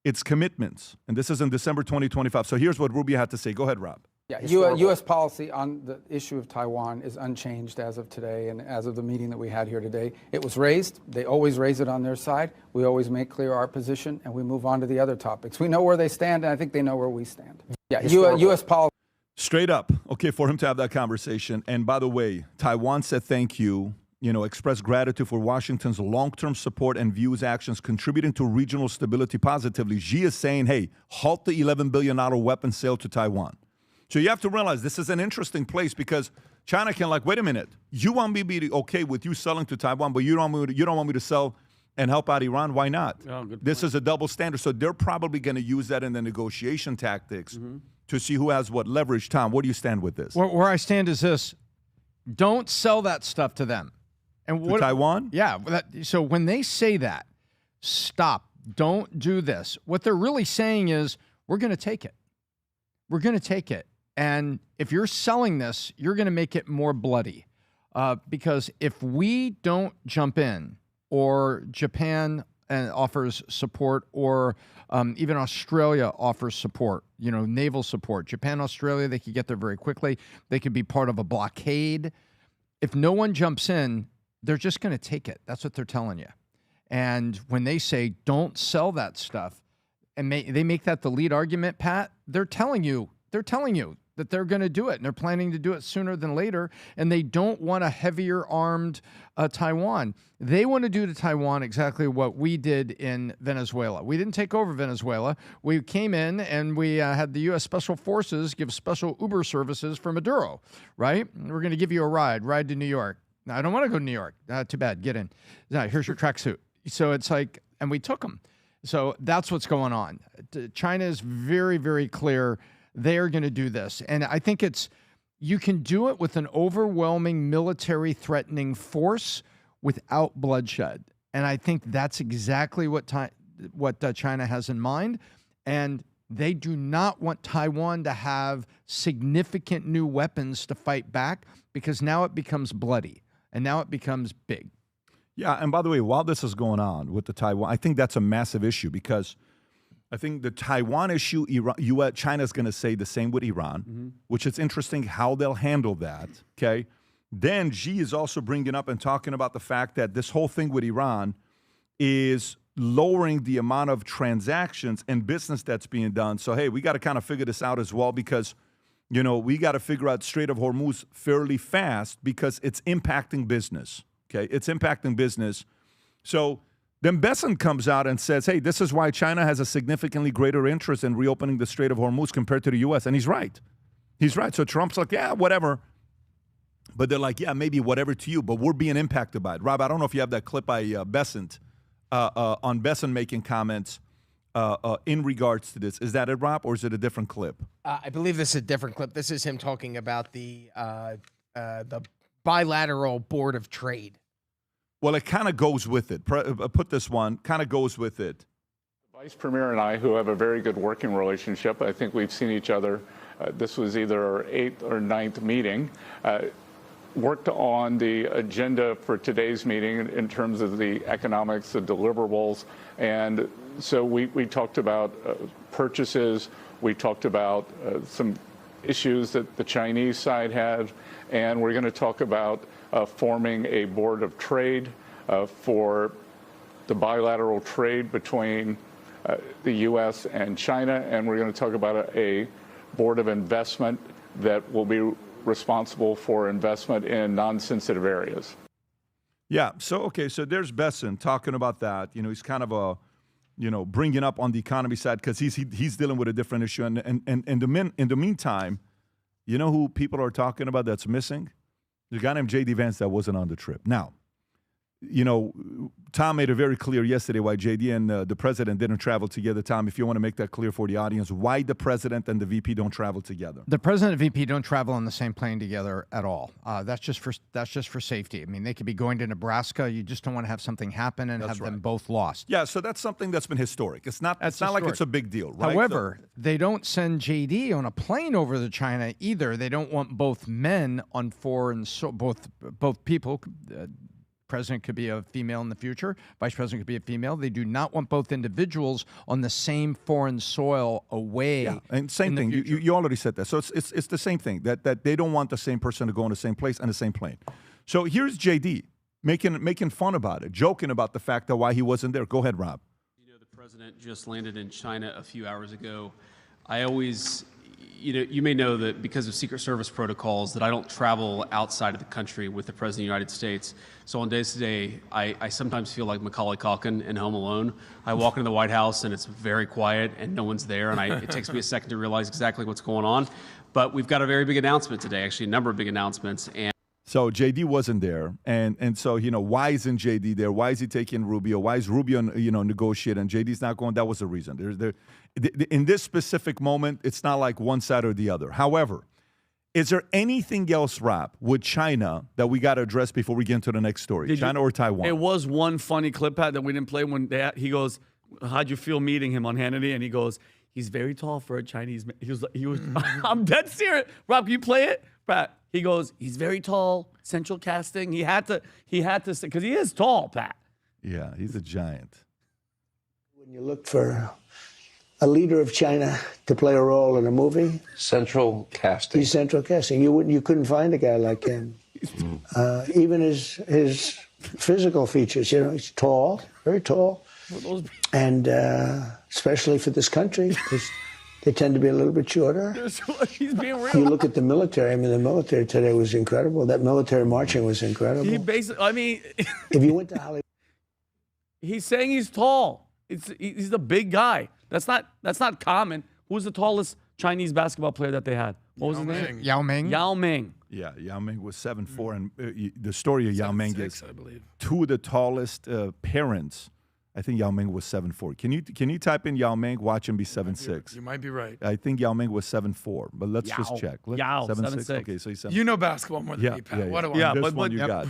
its commitments. And this is in December 2025. So here's what Rubio had to say. Go ahead, Rob. Yeah, U.S. policy on the issue of Taiwan is unchanged as of today and as of the meeting that we had here today. It was raised. They always raise it on their side. We always make clear our position, and we move on to the other topics. We know where they stand, and I think they know where we stand. Yeah, U.S. policy. Straight up, okay, for him to have that conversation. And by the way, Taiwan said thank you, expressed gratitude for Washington's long-term support and views actions contributing to regional stability positively. Xi is saying, hey, halt the $11 billion weapon sale to Taiwan. So you have to realize this is an interesting place because China can wait a minute, you want me to be okay with you selling to Taiwan, but you don't want me to sell and help out Iran? Why not? Oh, good this point. is a double standard. So they're probably going to use that in the negotiation tactics to see who has what leverage. Tom, where do you stand with this? Where I stand is this: don't sell that stuff to them. And To Taiwan? Yeah. So when they say that, stop. Don't do this. What they're really saying is, we're going to take it. We're going to take it. And if you're selling this, you're going to make it more bloody. Because if we don't jump in, or Japan offers support, or even Australia offers support, naval support. Japan, Australia, they could get there very quickly. They could be part of a blockade. If no one jumps in, they're just going to take it. That's what they're telling you. And when they say don't sell that stuff, and they make that the lead argument, Pat, they're telling you that they're going to do it, and they're planning to do it sooner than later, and they don't want a heavier armed Taiwan. They want to do to Taiwan exactly what we did in Venezuela. We didn't take over Venezuela. We came in and we had the U.S. Special Forces give special Uber services for Maduro, right? We're going to give you a ride to New York. No, I don't want to go to New York. Too bad. Get in. No, here's your tracksuit. So it's like, and we took them. So that's what's going on. China is very, very clear. They're going to do this. And I think you can do it with an overwhelming military threatening force without bloodshed. And I think that's exactly what China has in mind, and they do not want Taiwan to have significant new weapons to fight back, because now it becomes bloody and now it becomes big. Yeah, and by the way, while this is going on with the Taiwan, I think that's a massive issue, because I think the Taiwan issue, China's going to say the same with Iran, which is interesting how they'll handle that, okay? Then Xi is also bringing up and talking about the fact that this whole thing with Iran is lowering the amount of transactions and business that's being done. So, hey, we got to kind of figure this out as well, because, you know, we got to figure out Strait of Hormuz fairly fast, because it's impacting business, okay? It's impacting business. So then Besson comes out and says, hey, this is why China has a significantly greater interest in reopening the Strait of Hormuz compared to the U.S., and he's right. He's right. So Trump's like, yeah, whatever. But they're like, yeah, maybe whatever to you, but we're being impacted by it. Rob, I don't know if you have that clip by Besson, on Besson making comments in regards to this. Is that it, Rob, or is it a different clip? I believe this is a different clip. This is him talking about the bilateral board of trade. Well, it kind of goes with it. Put this one, kind of goes with it. The Vice Premier and I, who have a very good working relationship, I think we've seen each other. This was either our 8th or 9th meeting. Worked on the agenda for today's meeting in terms of the economics, the deliverables. And so we talked about purchases. We talked about some issues that the Chinese side had. And we're going to talk about forming a board of trade for the bilateral trade between the U.S. and China. And we're going to talk about a board of investment that will be responsible for investment in non-sensitive areas. Yeah. So, okay. So there's Besson talking about that. You know, he's kind of bringing up on the economy side, because he's dealing with a different issue. And in the meantime, you know who people are talking about that's missing? The guy named J.D. Vance that wasn't on the trip. Now, you know, Tom made it very clear yesterday why J.D. and the president didn't travel together. Tom, if you want to make that clear for the audience, why the president and the VP don't travel together? The president and VP don't travel on the same plane together at all. That's just for safety. I mean, they could be going to Nebraska. You just don't want to have something happen and have them both lost. Yeah, so that's something that's been historic. It's not like it's a big deal, right? However, they don't send JD on a plane over to China either. They don't want both men on foreign, both people. President could be a female in the future. Vice president could be a female. They do not want both individuals on the same foreign soil away. Yeah, and same thing. You already said that. So it's the same thing, that they don't want the same person to go in the same place and the same plane. So here's JD making fun about it, joking about the fact that why he wasn't there. Go ahead, Rob. You know, the president just landed in China a few hours ago. I always, you may know that because of Secret Service protocols that I don't travel outside of the country with the President of the United States. So on days today, I sometimes feel like Macaulay Culkin in Home Alone. I walk into the White House and it's very quiet and no one's there, and it takes me a second to realize exactly what's going on. But we've got a very big announcement today, actually a number of big announcements. And so JD wasn't there, and so why isn't JD there? Why is he taking Rubio? Why is Rubio negotiating and JD's not going? That was the reason. In this specific moment, it's not like one side or the other. However, is there anything else, Rob, with China that we got to address before we get into the next story? China or Taiwan? It was one funny clip, Pat, that we didn't play when he goes, "How'd you feel meeting him on Hannity?" And he goes, "He's very tall for a Chinese man." He was. I'm dead serious. Rob, can you play it, Pat? He goes, "He's very tall, central casting." He had to, because he is tall, Pat. Yeah, he's a giant. When you look for a leader of China to play a role in a movie, central casting. He's central casting. You couldn't find a guy like him. Even his physical features. He's tall, very tall, and especially for this country, because they tend to be a little bit shorter. He's being real. You look at the military. I mean, the military today was incredible. That military marching was incredible. He basically, I mean, if you went to Hollywood, he's saying he's tall. He's the big guy. That's not common. Who's the tallest Chinese basketball player that they had? What was his name? Yao Ming. Yao Ming. Yeah, Yao Ming was 7'4", and the story of Yao Ming is I believe. two of the tallest parents. I think Yao Ming was 7'4". Can you type in Yao Ming? Watch him be 7'6". You might be right. I think Yao Ming was 7'4", but let's just check. Yao, 7'6". Okay, so he's 7'6". You know basketball more than me, Pat. What do I know? This one you got.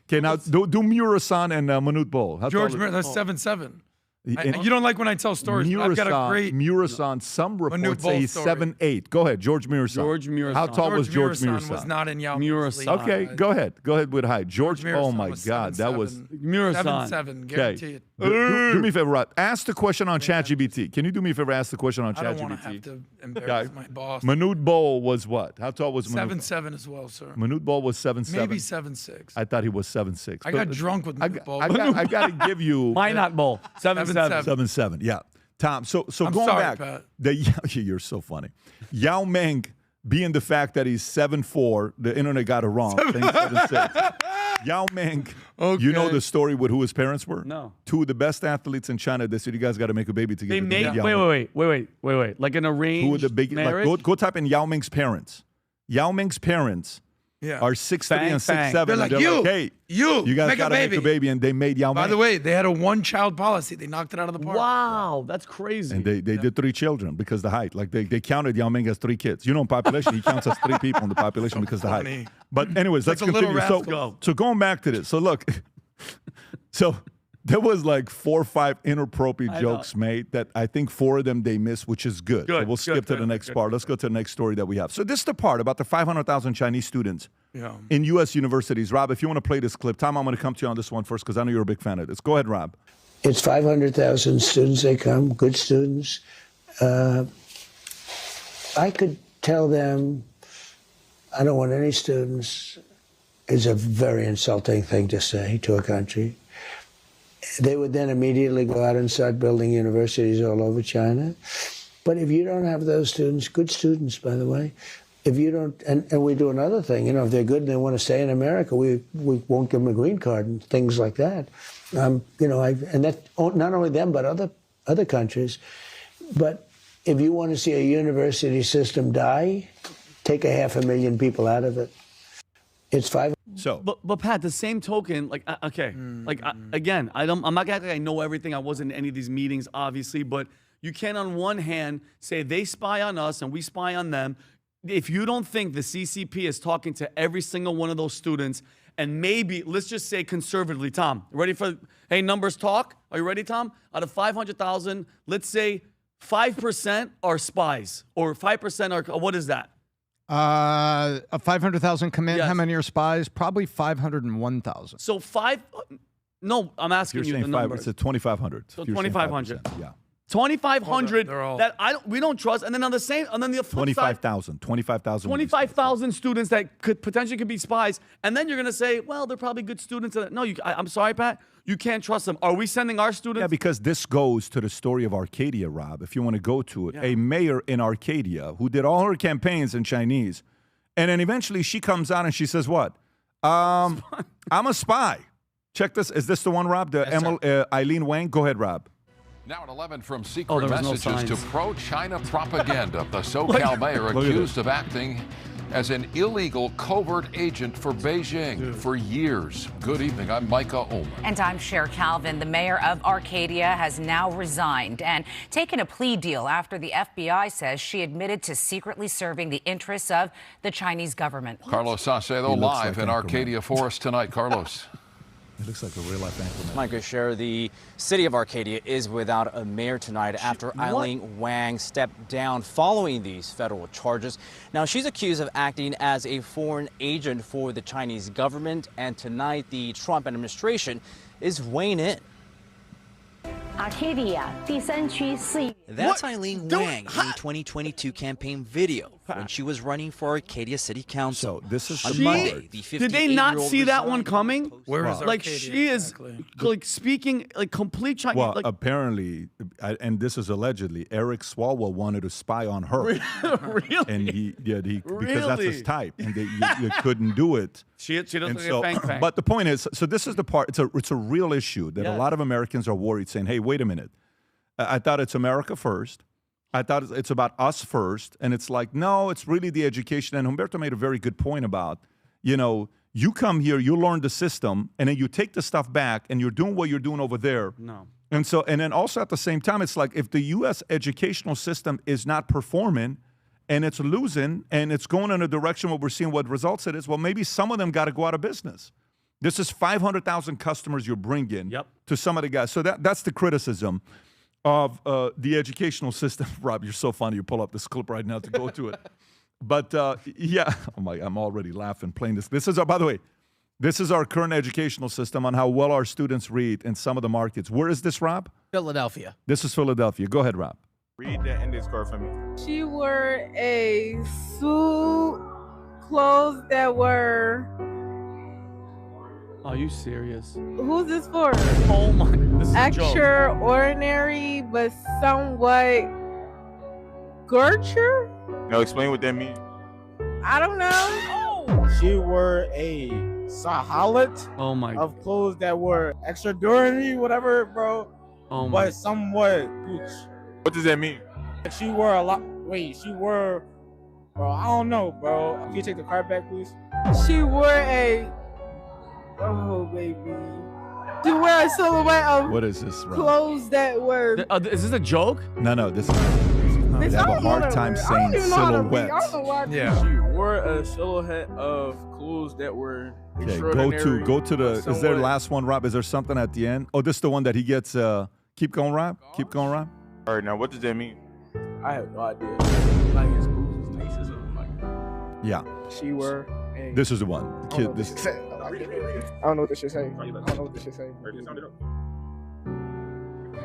Okay, now do Murasan and Manute Bol. George Murray, that's 7'7". You don't like when I tell stories. But I've got a great Murasan, some reports Manute say he's Bol story. 7'8". Go ahead, George Murasan. George Murasan. How tall was George Murasan? was not in Yao Ming's league. Okay, go ahead. Go ahead with height. George, Murasan oh my was God, that was 7'7", 7'7", guarantee it. Do me a favor, Rod. Ask the question on ChatGPT. Can you do me a favor? Ask the question on I don't want to ChatGPT. have to embarrass my boss. Manute Bol was what? How tall was Manute? 7'7" as well, sir. Manute Bol was 7'7". Maybe 7'6". I thought he was 7'6". I got drunk with Manute Bol. I got to give you. Why not Bol? 7'7". 7'7". Yeah. Tom, so I'm going sorry, back, Pat. You're so funny. Yao Ming, being the fact that he's 7'4", the internet got it wrong. saying 7'6". Yao Ming, you know the story with who his parents were? No. Two of the best athletes in China. They said, you guys got to make a baby together. They made wait. Like an arranged Two of the big, marriage? like, go type in Yao Ming's parents. Yao Ming's parents are 6'3" and 6'7". They're like, hey, you guys got to make a baby, and they made Yao Ming. By the way, they had a one-child policy. They knocked it out of the park. Wow, that's crazy. And they did 3 children because of the height. Like they counted Yao Ming as 3 kids. You know, in population, he counts as 3 people in the population because of the height. But anyways, let's continue. So going back to this. So look, so there was like 4 or 5 inappropriate jokes made that I think 4 of them they missed, which is good. So we'll skip to the next part. Let's go to the next story that we have. So this is the part about the 500,000 Chinese students in U.S. universities. Rob, if you want to play this clip, Tom, I'm going to come to you on this one first because I know you're a big fan of this. Go ahead, Rob. It's 500,000 students. They come, good students. I could tell them, I don't want any students. It's a very insulting thing to say to a country. They would then immediately go out and start building universities all over China. But if you don't have those students, good students, by the way, if you don't, and we do another thing, you know, if they're good and they want to stay in America, we won't give them a green card and things like that. You know, and that not only them, but other countries. But if you want to see a university system die, take 500,000 people out of it. It's 5. So, but Pat, the same token, like again, I'm not gonna act like I know everything. I wasn't in any of these meetings, obviously, but you can on one hand say they spy on us and we spy on them. If you don't think the CCP is talking to every single one of those students, and maybe let's just say conservatively, Tom, ready for numbers talk? Are you ready, Tom? Out of 500,000, let's say 5% are spies, or 5% are what is that? 500,000 come in. Yes. How many are spies? Probably 501,000. So no, I'm asking you the number. It's 2,500. So 2,500. Yeah. 2,500 that we don't trust, and then on the same, and then the flip 25,000. 25,000 students that could potentially be spies, and then you're gonna say, well, they're probably good students. No, I'm sorry, Pat, you can't trust them. Are we sending our students? Yeah, because this goes to the story of Arcadia, Rob. If you want to go to it, a mayor in Arcadia who did all her campaigns in Chinese, and then eventually she comes out and she says, "What? I'm a spy." Check this. Is this the one, Rob? Eileen Wang. Go ahead, Rob. Now at 11 from secret messages to pro-China propaganda. The SoCal mayor accused of acting as an illegal covert agent for Beijing for years. Good evening, I'm Micah Omer. And I'm Cher Calvin. The mayor of Arcadia has now resigned and taken a plea deal after the FBI says she admitted to secretly serving the interests of the Chinese government. Carlos Saucedo live in Arcadia for us tonight. Carlos. It looks like a real-life anchorman. Micah, Cher, the city of Arcadia is without a mayor tonight after Eileen Wang stepped down following these federal charges. Now, she's accused of acting as a foreign agent for the Chinese government, and tonight the Trump administration is weighing in. Arcadia, That's Eileen Wang in the 2022 campaign video when she was running for Arcadia City Council. So this is on Monday. Did they not see that one coming? Where is like Arcadia she is like speaking like complete Chinese. Well, like, apparently, and this is allegedly, Eric Swalwell wanted to spy on her. Really? And because that's his type, and you couldn't do it. She doesn't get bang. But the point is, so this is the part. It's a real issue that a lot of Americans are worried, saying, "Hey, wait a minute. I thought it's America first. I thought it's about us first." And it's like, no, it's really the education. And Humberto made a very good point about, you come here, you learn the system, and then you take the stuff back, and you're doing what you're doing over there. No. And then also at the same time, it's like if the U.S. educational system is not performing, and it's losing, and it's going in a direction where we're seeing what results it is, well, maybe some of them got to go out of business. This is 500,000 customers you're bringing to some of the guys. So that's the criticism of the educational system. Rob, you're so funny. You pull up this clip right now to go to it. But yeah, oh my, I'm already laughing playing this. This is, by the way, this is our current educational system on how well our students read in some of the markets. Where is this, Rob? Philadelphia. This is Philadelphia. Go ahead, Rob. Read the index card for me. She wore a suit, clothes that were. Are you serious? Who's this for? Oh my! This is a joke. Extraordinary, but somewhat Gertrude? No, explain what that means. I don't know. She wore a sahalat of clothes that were extraordinary, whatever, bro. Oh my. But somewhat gooch. What does that mean? She wore a lot. Wait, she wore. Bro, I don't know, bro. Can you take the card back, please? She wore a. Oh, baby. She wore a silhouette of What is this, Rob? clothes that were. Is this a joke? No, this is. They have a hard time saying silhouette. She wore a silhouette of clothes that were. Okay, go to the. Is there last one, Rob? Is there something at the end? Oh, this is the one that he gets. Keep going, Rob. Keep going, Rob. All right, now what does that mean? I have no idea. Like his boots, his laces, like. Yeah. She wore. This is the one. The kid. This. I don't know what this shit say. I don't know what this shit say.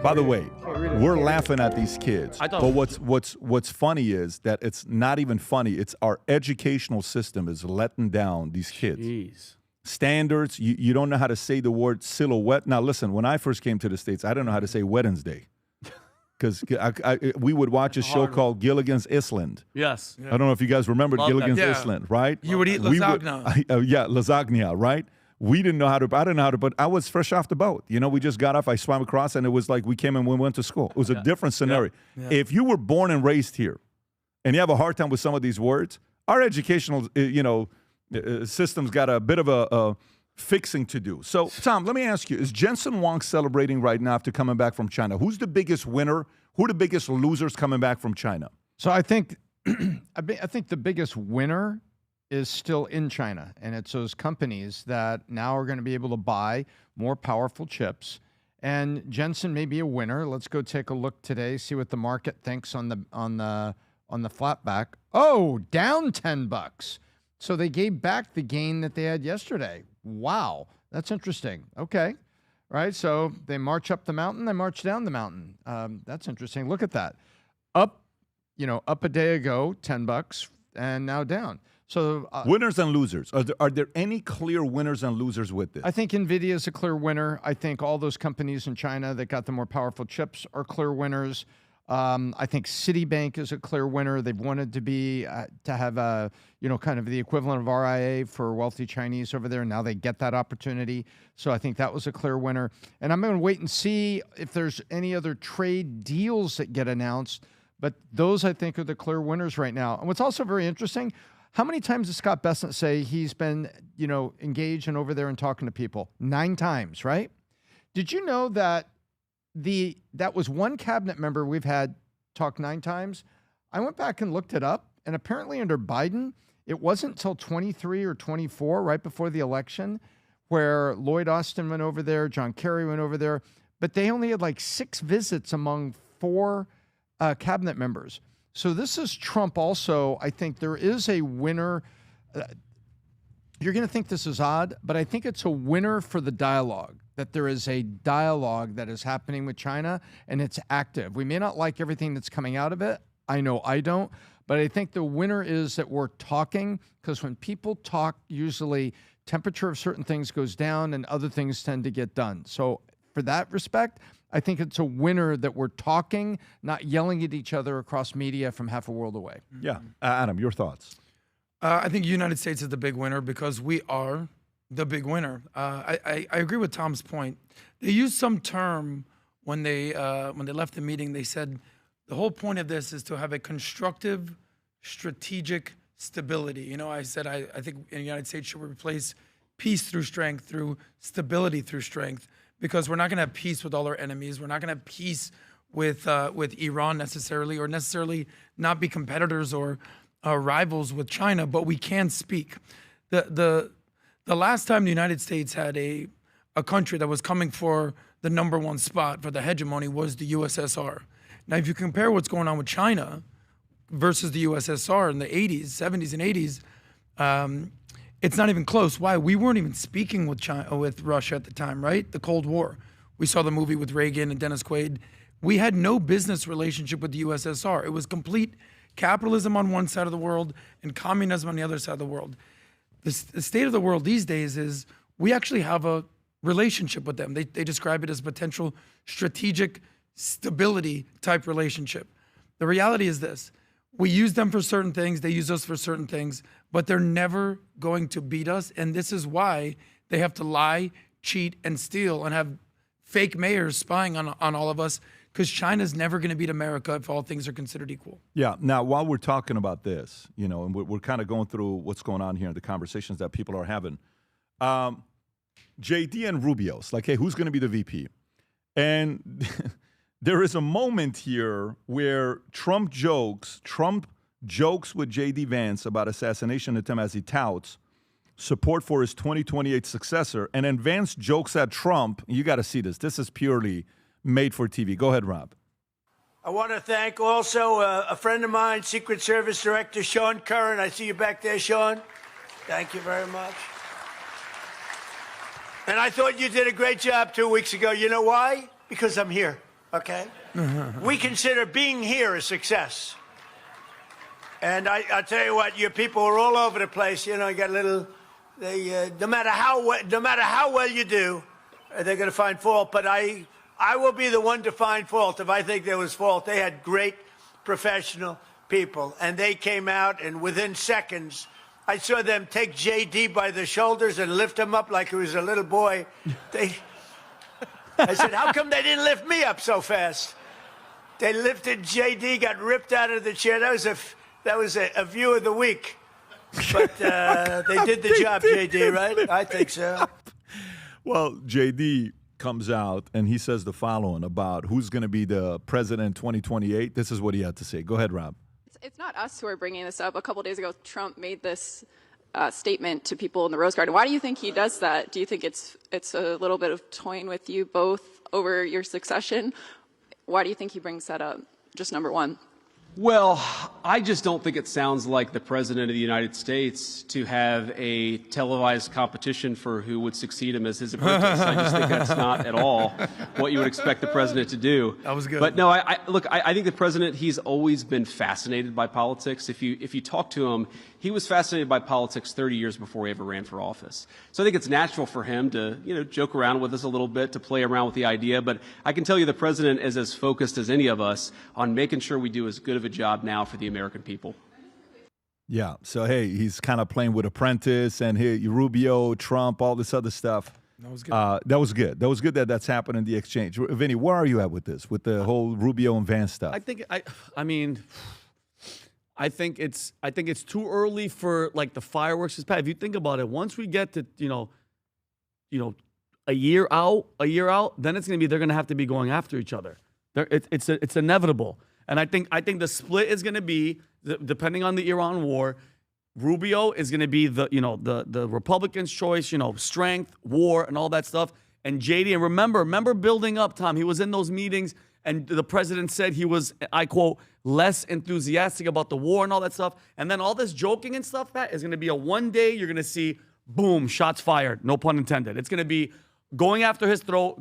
By the way, we're laughing at these kids. I thought- But what's funny is that it's not even funny. It's our educational system is letting down these kids. Jeez. Standards. You don't know how to say the word silhouette. Now listen, when I first came to the States, I didn't know how to say Wednesday. Because we would watch a show called Gilligan's Island. Yes. I don't know if you guys remember Love Gilligan's that. Island, right? You would eat lasagna. Lasagna, right? We didn't know how to, I didn't know how to, but I was fresh off the boat. You know, we just got off, I swam across, and it was like we came and we went to school. It was a different scenario. Yeah. If you were born and raised here, and you have a hard time with some of these words, our educational, system's got a bit of a fixing to do. So, Tom, let me ask you, is Jensen Huang celebrating right now after coming back from China? Who's the biggest winner? Who are the biggest losers coming back from China? So I think I think the biggest winner is still in China, and it's those companies that now are going to be able to buy more powerful chips. And Jensen may be a winner. Let's go take a look today, see what the market thinks on the flatback. Oh, down $10. So they gave back the gain that they had yesterday. Wow, that's interesting. Okay. Right, so they march up the mountain, they march down the mountain. That's interesting. Look at that. Up a day ago, $10, and now down. So winners and losers. Are there any clear winners and losers with this? I think NVIDIA is a clear winner. I think all those companies in China that got the more powerful chips are clear winners. I think Citibank is a clear winner. They've wanted to be to have a kind of the equivalent of RIA for wealthy Chinese over there. Now they get that opportunity. So I think that was a clear winner. And I'm going to wait and see if there's any other trade deals that get announced. But those I think are the clear winners right now. And what's also very interesting, how many times does Scott Bessent say he's been engaged and over there and talking to people? 9 times, right? Did you know that? That was one cabinet member we've had talk 9 times. I went back and looked it up, and apparently under Biden, it wasn't until 23 or 24, right before the election, where Lloyd Austin went over there, John Kerry went over there, but they only had like 6 visits among 4 cabinet members. So this is Trump also. I think there is a winner. You're going to think this is odd, but I think it's a winner for the dialogue, that there is a dialogue that is happening with China, and it's active. We may not like everything that's coming out of it. I know I don't. But I think the winner is that we're talking, because when people talk, usually temperature of certain things goes down and other things tend to get done. So for that respect, I think it's a winner that we're talking, not yelling at each other across media from half a world away. Yeah. Adam, your thoughts? I think the United States is the big winner because we are the big winner. I agree with Tom's point. They used some term when they left the meeting. They said the whole point of this is to have a constructive, strategic stability. I said I think in the United States should replace peace through strength through stability through strength, because we're not going to have peace with all our enemies. We're not going to have peace with Iran necessarily, or necessarily not be competitors or rivals with China, but we can speak. The The last time the United States had a country that was coming for the #1 spot for the hegemony was the USSR. Now, if you compare what's going on with China versus the USSR in the 80s, 70s, and 80s, it's not even close. Why? We weren't even speaking with Russia at the time, right? The Cold War. We saw the movie with Reagan and Dennis Quaid. We had no business relationship with the USSR. It was complete capitalism on one side of the world and communism on the other side of the world. The state of the world these days is we actually have a relationship with them. They describe it as potential strategic stability type relationship. The reality is this. We use them for certain things. They use us for certain things, but they're never going to beat us. And this is why they have to lie, cheat, and steal and have fake mayors spying on all of us, because China's never going to beat America if all things are considered equal. Yeah. Now, while we're talking about this, you know, and we're kind of going through what's going on here, the conversations that people are having, JD and Rubio's like, hey, who's going to be the VP? And there is a moment here where Trump jokes with JD Vance about assassination attempt as he touts support for his 2028 successor. And then Vance jokes at Trump. You got to see this. This is purely made for TV. Go ahead, Rob. I want to thank also a friend of mine, Secret Service Director Sean Curran. I see you back there, Sean. Thank you very much. And I thought you did a great job 2 weeks ago. You know why? Because I'm here, okay? We consider being here a success. And I tell you what, your people are all over the place. You know, you got a little, no matter how well you do, they're going to find fault. But I will be the one to find fault if I think there was fault. They had great professional people, and they came out, and within seconds, I saw them take JD by the shoulders and lift him up like he was a little boy. I said, how come they didn't lift me up so fast? They lifted JD, got ripped out of the chair. That was a view of the week. But they did the job, JD, right? I think so. Well, JD comes out and he says the following about who's going to be the president in 2028. This is what he had to say. Go ahead, Rob. It's not us who are bringing this up. A couple days ago, Trump made this statement to people in the Rose Garden. Why do you think he does that? Do you think it's a little bit of toying with you both over your succession? Why do you think he brings that up? Just number one. Well, I just don't think it sounds like the President of the United States to have a televised competition for who would succeed him as his apprentice. I just think that's not at all what you would expect the President to do. That was good. But no, I think the President, he's always been fascinated by politics. If you talk to him, he was fascinated by politics 30 years before he ever ran for office. So I think it's natural for him to, joke around with us a little bit, to play around with the idea. But I can tell you the President is as focused as any of us on making sure we do as good of a job now for the American people. Yeah. So, hey, he's kind of playing with Apprentice and Rubio, Trump, all this other stuff. That was good. That was good. That was good that that's happened in the exchange. Vinny, where are you at with this, with the whole Rubio and Vance stuff? I think it's too early for like the fireworks. If you think about it, once we get to a year out, then it's they're gonna have to be going after each other. It's inevitable. And I think the split is gonna be depending on the Iran war. Rubio is gonna be the Republicans' choice. Strength, war, and all that stuff. And JD, and remember building up, Tom. He was in those meetings. And the president said he was, I quote, less enthusiastic about the war and all that stuff. And then all this joking and stuff, that is going to be a one day you're going to see, boom, shots fired. No pun intended. It's going to be going after his throat,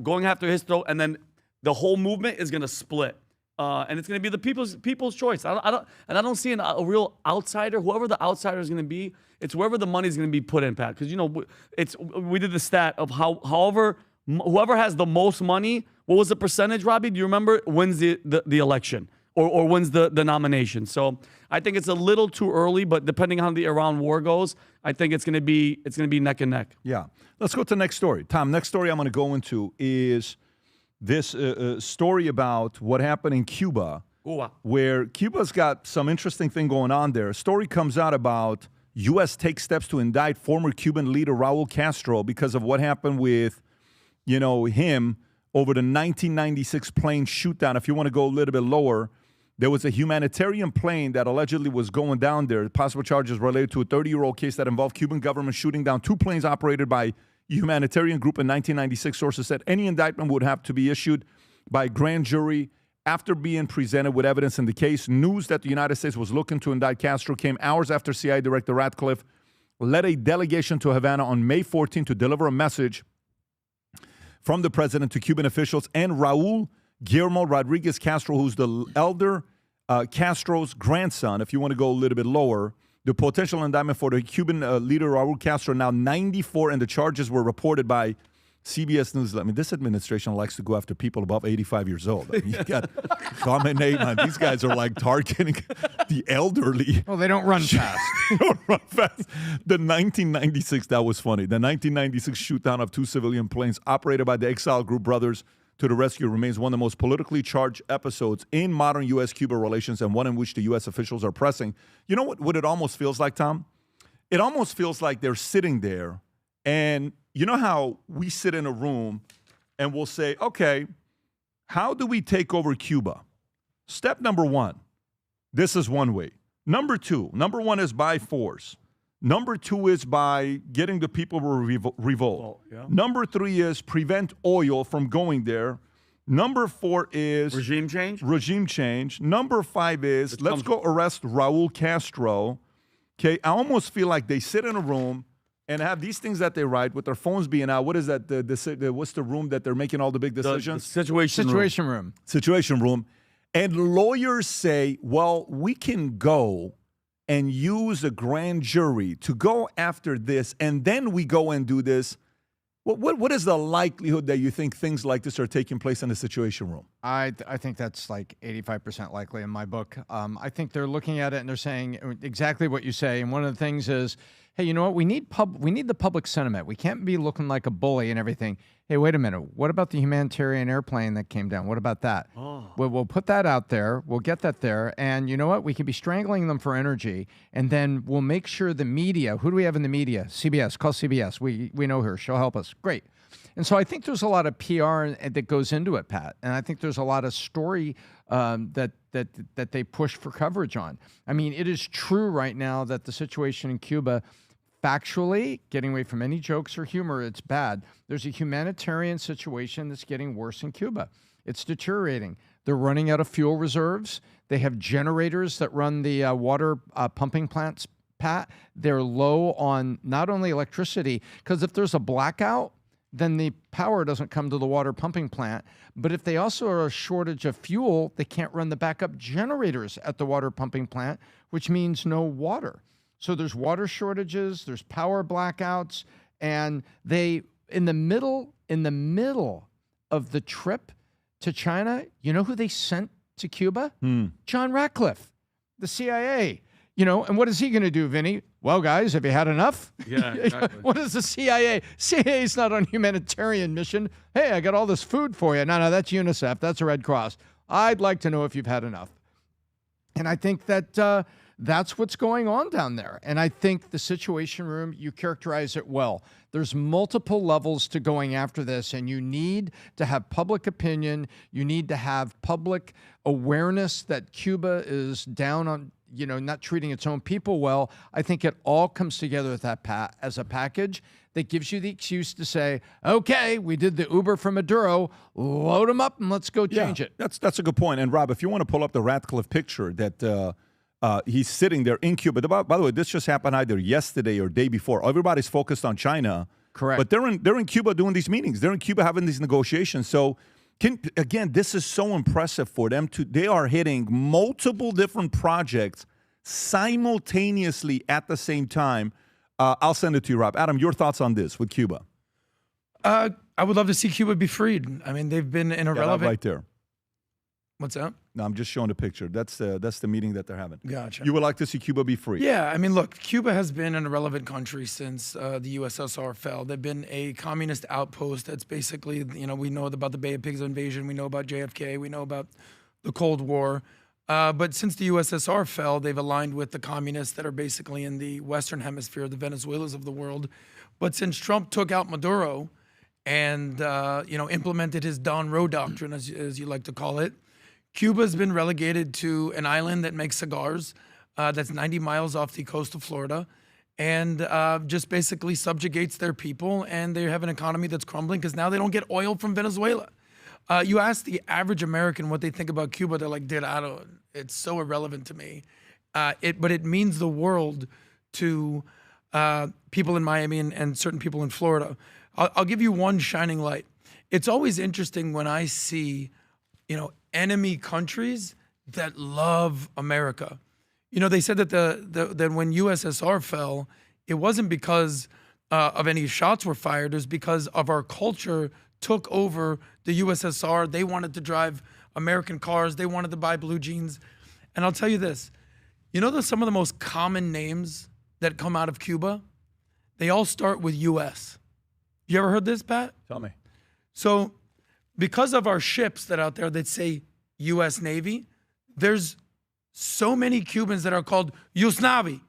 and then the whole movement is going to split. And it's going to be the people's choice. I don't see a real outsider. Whoever the outsider is going to be, it's wherever the money's going to be put in, Pat. Because, we did the stat of whoever has the most money. What was the percentage, Robbie? Do you remember? Wins the election or wins the nomination. So I think it's a little too early, but depending on how the Iran war goes, I think it's gonna be neck and neck. Yeah. Let's go to the next story. Tom, next story I'm gonna go into is this story about what happened in Cuba, where Cuba's got some interesting thing going on there. A story comes out about U.S. takes steps to indict former Cuban leader Raul Castro because of what happened with, him over the 1996 plane shoot down. If you want to go a little bit lower, There was a humanitarian plane that allegedly was going down there. Possible charges related to a 30-year-old case that involved Cuban government shooting down 2 planes operated by a humanitarian group in 1996. Sources said any indictment would have to be issued by a grand jury after being presented with evidence in the case. News that the United States was looking to indict Castro came hours after CIA Director Ratcliffe led a delegation to Havana on May 14 to deliver a message from the president to Cuban officials and Raul Guillermo Rodriguez Castro, who's the elder Castro's grandson. If you want to go a little bit lower, the potential indictment for the Cuban leader Raul Castro, now 94, and the charges were reported by CBS News. I mean, this administration likes to go after people above 85 years old. I mean, you got Khamenei, these guys are like targeting the elderly. Well, they don't run fast. They don't run fast. The 1996, that was funny. The 1996 shoot down of 2 civilian planes operated by the Exile Group brothers to the rescue remains one of the most politically charged episodes in modern U.S.-Cuba relations, and one in which the U.S. officials are pressing. You know what it almost feels like, Tom? It almost feels like they're sitting there, and you know how we sit in a room and we'll say, okay, how do we take over Cuba? Step number 1, this is one way. Number 1 is by force. Number 2 is by getting the people to revolt. Yeah. Number 3 is prevent oil from going there. Number 4 is regime change. Regime change. Number 5 is let's go arrest Raul Castro. Okay, I almost feel like they sit in a room and have these things that they write with their phones being out. What is that? What's the room that they're making all the big decisions? The situation room. Situation room. And lawyers say, well, we can go and use a grand jury to go after this, and then we go and do this. What is the likelihood that you think things like this are taking place in the Situation Room? I think that's like 85% likely in my book. I think they're looking at it and they're saying exactly what you say. And one of the things is, hey, you know what? We need the public sentiment. We can't be looking like a bully and everything. Hey, wait a minute. What about the humanitarian airplane that came down? What about that? Oh. We'll put that out there. We'll get that there. And you know what? We could be strangling them for energy. And then we'll make sure the media, who do we have in the media? CBS. Call CBS. We know her. She'll help us. Great. And so I think there's a lot of PR that goes into it, Pat. And I think there's a lot of story that they push for coverage on. I mean, it is true right now that the situation in Cuba, factually, getting away from any jokes or humor, it's bad. There's a humanitarian situation that's getting worse in Cuba. It's deteriorating. They're running out of fuel reserves. They have generators that run the water pumping plants, Pat. They're low on not only electricity, because if there's a blackout, then the power doesn't come to the water pumping plant. But if they also are a shortage of fuel, they can't run the backup generators at the water pumping plant, which means no water. So there's water shortages, there's power blackouts, and they, in the middle of the trip to China, you know who they sent to Cuba? John Ratcliffe, the CIA. You know, and what is he going to do, Vinny? Well, guys, have you had enough? Yeah, exactly. What is the CIA? CIA's not on humanitarian mission. Hey, I got all this food for you. No, that's UNICEF. That's a Red Cross. I'd like to know if you've had enough. And I think that that's what's going on down there. And I think the Situation Room, you characterize it well. There's multiple levels to going after this, and you need to have public opinion. You need to have public awareness that Cuba is down on, you know, not treating its own people well. I think it all comes together with that as a package that gives you the excuse to say, okay, we did the Uber from Maduro, load them up and let's go change it. That's a good point. And Rob, if you want to pull up the Ratcliffe picture that he's sitting there in Cuba. By the way, this just happened either yesterday or day before. Everybody's focused on China. Correct. But they're in Cuba doing these meetings. They're in Cuba having these negotiations. So again, this is so impressive for them. They are hitting multiple different projects simultaneously at the same time. I'll send it to you, Rob. Adam, your thoughts on this with Cuba? I would love to see Cuba be freed. I mean, they've been in a relevant. Right there. What's that? No, I'm just showing a picture. That's the meeting that they're having. Gotcha. You would like to see Cuba be free? Yeah, I mean, look, Cuba has been an irrelevant country since the USSR fell. They've been a communist outpost that's basically, you know, we know about the Bay of Pigs invasion, we know about JFK, we know about the Cold War. But since the USSR fell, they've aligned with the communists that are basically in the Western Hemisphere, the Venezuelas of the world. But since Trump took out Maduro and, you know, implemented his Don Roe doctrine, as you like to call it, Cuba's been relegated to an island that makes cigars that's 90 miles off the coast of Florida and just basically subjugates their people, and they have an economy that's crumbling because now they don't get oil from Venezuela. You ask the average American what they think about Cuba, they're like, dude, it's so irrelevant to me. But it means the world to people in Miami and certain people in Florida. I'll give you one shining light. It's always interesting when I see, enemy countries that love America. They said that that when USSR fell, it wasn't because of any shots were fired. It was because of our culture took over the USSR. They wanted to drive American cars. They wanted to buy blue jeans. And I'll tell you this, some of the most common names that come out of Cuba, they all start with US. You ever heard this, Pat? Tell me. So because of our ships that are out there that say US Navy, there's so many Cubans that are called USNAVI,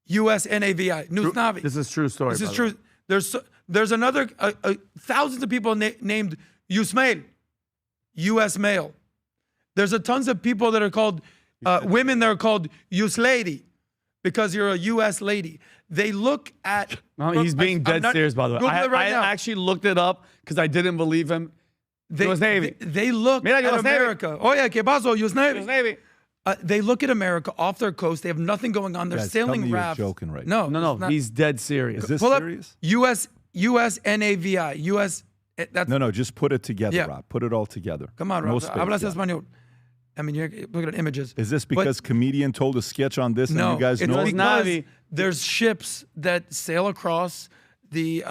USNAVI, NUSNAVI. This is true story. This is true. There's another thousands of people named USMAIL, US male. There's tons of people that are called women that are called US lady because you're a US lady. They look at. No, he's being dead serious, by the way. I actually looked it up because I didn't believe him. US Navy. They look at America. Oh yeah, ¿qué pasó? US Navy. US Navy. They look at America off their coast. They have nothing going on. They're sailing rafts. You're joking right now. No. He's dead serious. Is this serious? USNAVI. US. No. Just put it together, Yeah. Rob. Put it all together. Come on, No Rob. space, Hablas yeah. español. I mean, you're looking at images. Is this because comedian told a sketch on this and you guys know? It's because there's ships that sail across the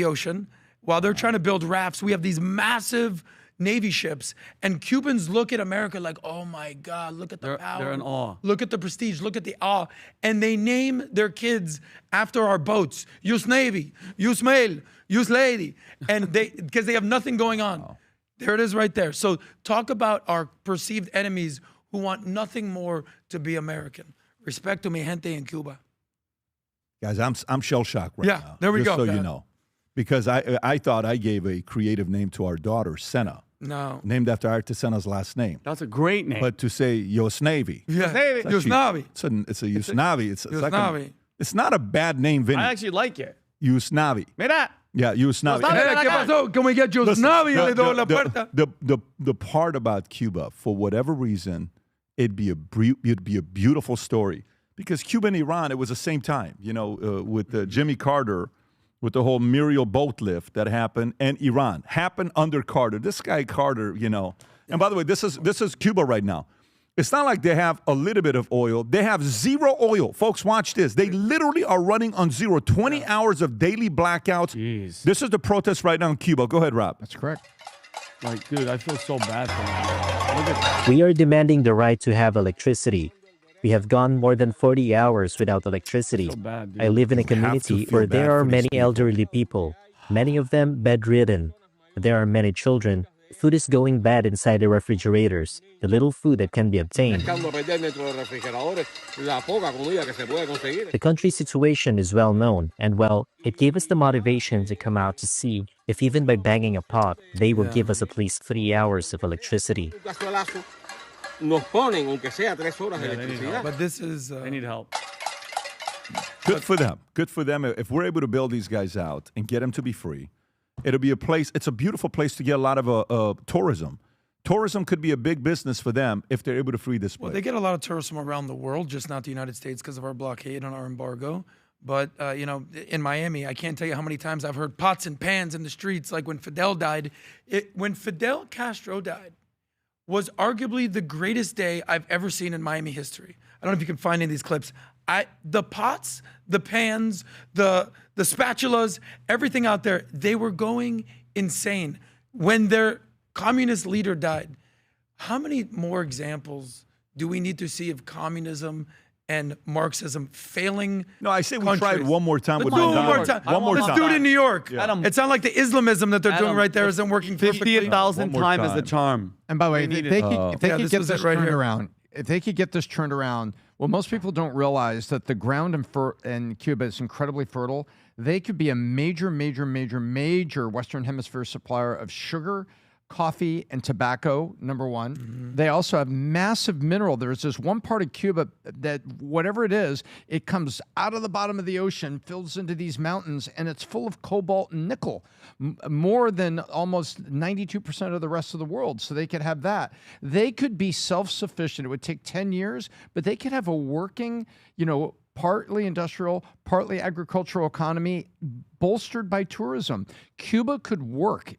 ocean while they're trying to build rafts. We have these massive Navy ships, and Cubans look at America like, oh my God, look at the power. They're in awe. Look at the prestige, look at the awe. And they name their kids after our boats. US Navy, US Mail, US Lady. And because they have nothing going on. Wow. There it is right there. So talk about our perceived enemies who want nothing more to be American. Respect to mi gente in Cuba. Guys, I'm shell-shocked right now. Yeah, there we just go. So you know. Because I thought I gave a creative name to our daughter, Senna. No. Named after Ayrton Senna's last name. That's a great name. But to say US Navy. Yeah. US Navy. It's a US Navy. It's US like Navy. It's not a bad name, Vinny. I actually like it. US Navy. Mira. Yeah, US Navy. ¿Qué pasó? Can we get US Navy? Le doy la puerta. The part about Cuba, for whatever reason, it'd be a beautiful story. Because Cuba and Iran, it was the same time, with Jimmy Carter, with the whole Muriel boat lift that happened, and Iran happened under Carter. This guy Carter, And by the way, this is Cuba right now. It's not like they have a little bit of oil. They have zero oil. Folks, watch this. They literally are running on zero. 20 hours of daily blackouts. Jeez. This is the protest right now in Cuba. Go ahead, Rob. That's correct. Like, dude, I feel so bad for them. Look at We are demanding the right to have electricity. We have gone more than 40 hours without electricity. So bad, dude. I live in a You have to community feel where bad there are for these many people. elderly people, many of them bedridden. There are many children. Food is going bad inside the refrigerators, the little food that can be obtained. The country's situation is well known, and well, it gave us the motivation to come out to see if even by banging a pot, they will give us at least 3 hours of electricity. But this is... They need help. Good for them. Good for them. If we're able to bail these guys out and get them to be free, it'll be a place. It's a beautiful place to get a lot of tourism. Tourism could be a big business for them if they're able to free this place. Well, they get a lot of tourism around the world, just not the United States because of our blockade and our embargo. But, in Miami, I can't tell you how many times I've heard pots and pans in the streets, like when Fidel died. When Fidel Castro died was arguably the greatest day I've ever seen in Miami history. I don't know if you can find any of these clips. The pots, the pans, the spatulas, everything out there, they were going insane. When their communist leader died, how many more examples do we need to see of communism and Marxism failing? No, I say we countries? try it one more time. Let's with do it one Mandela. more time. One more Let's time. do it in New York. Adam, It's not like the Islamism that they're doing right there isn't working perfectly. 50,000 One more times is the time. charm. And by the way, if they could get this this right turned here. around, if they could get this turned around, well, most people don't realize that the ground in Cuba is incredibly fertile. They could be a major Western Hemisphere supplier of sugar, coffee and tobacco, number one. They also have massive mineral. There's this one part of Cuba that whatever it is, it comes out of the bottom of the ocean, fills into these mountains, and it's full of cobalt and nickel, more than almost 92% of the rest of the world. So they could have that. They could be self-sufficient. It would take 10 years, but they could have a working, partly industrial, partly agricultural economy bolstered by tourism. Cuba could work.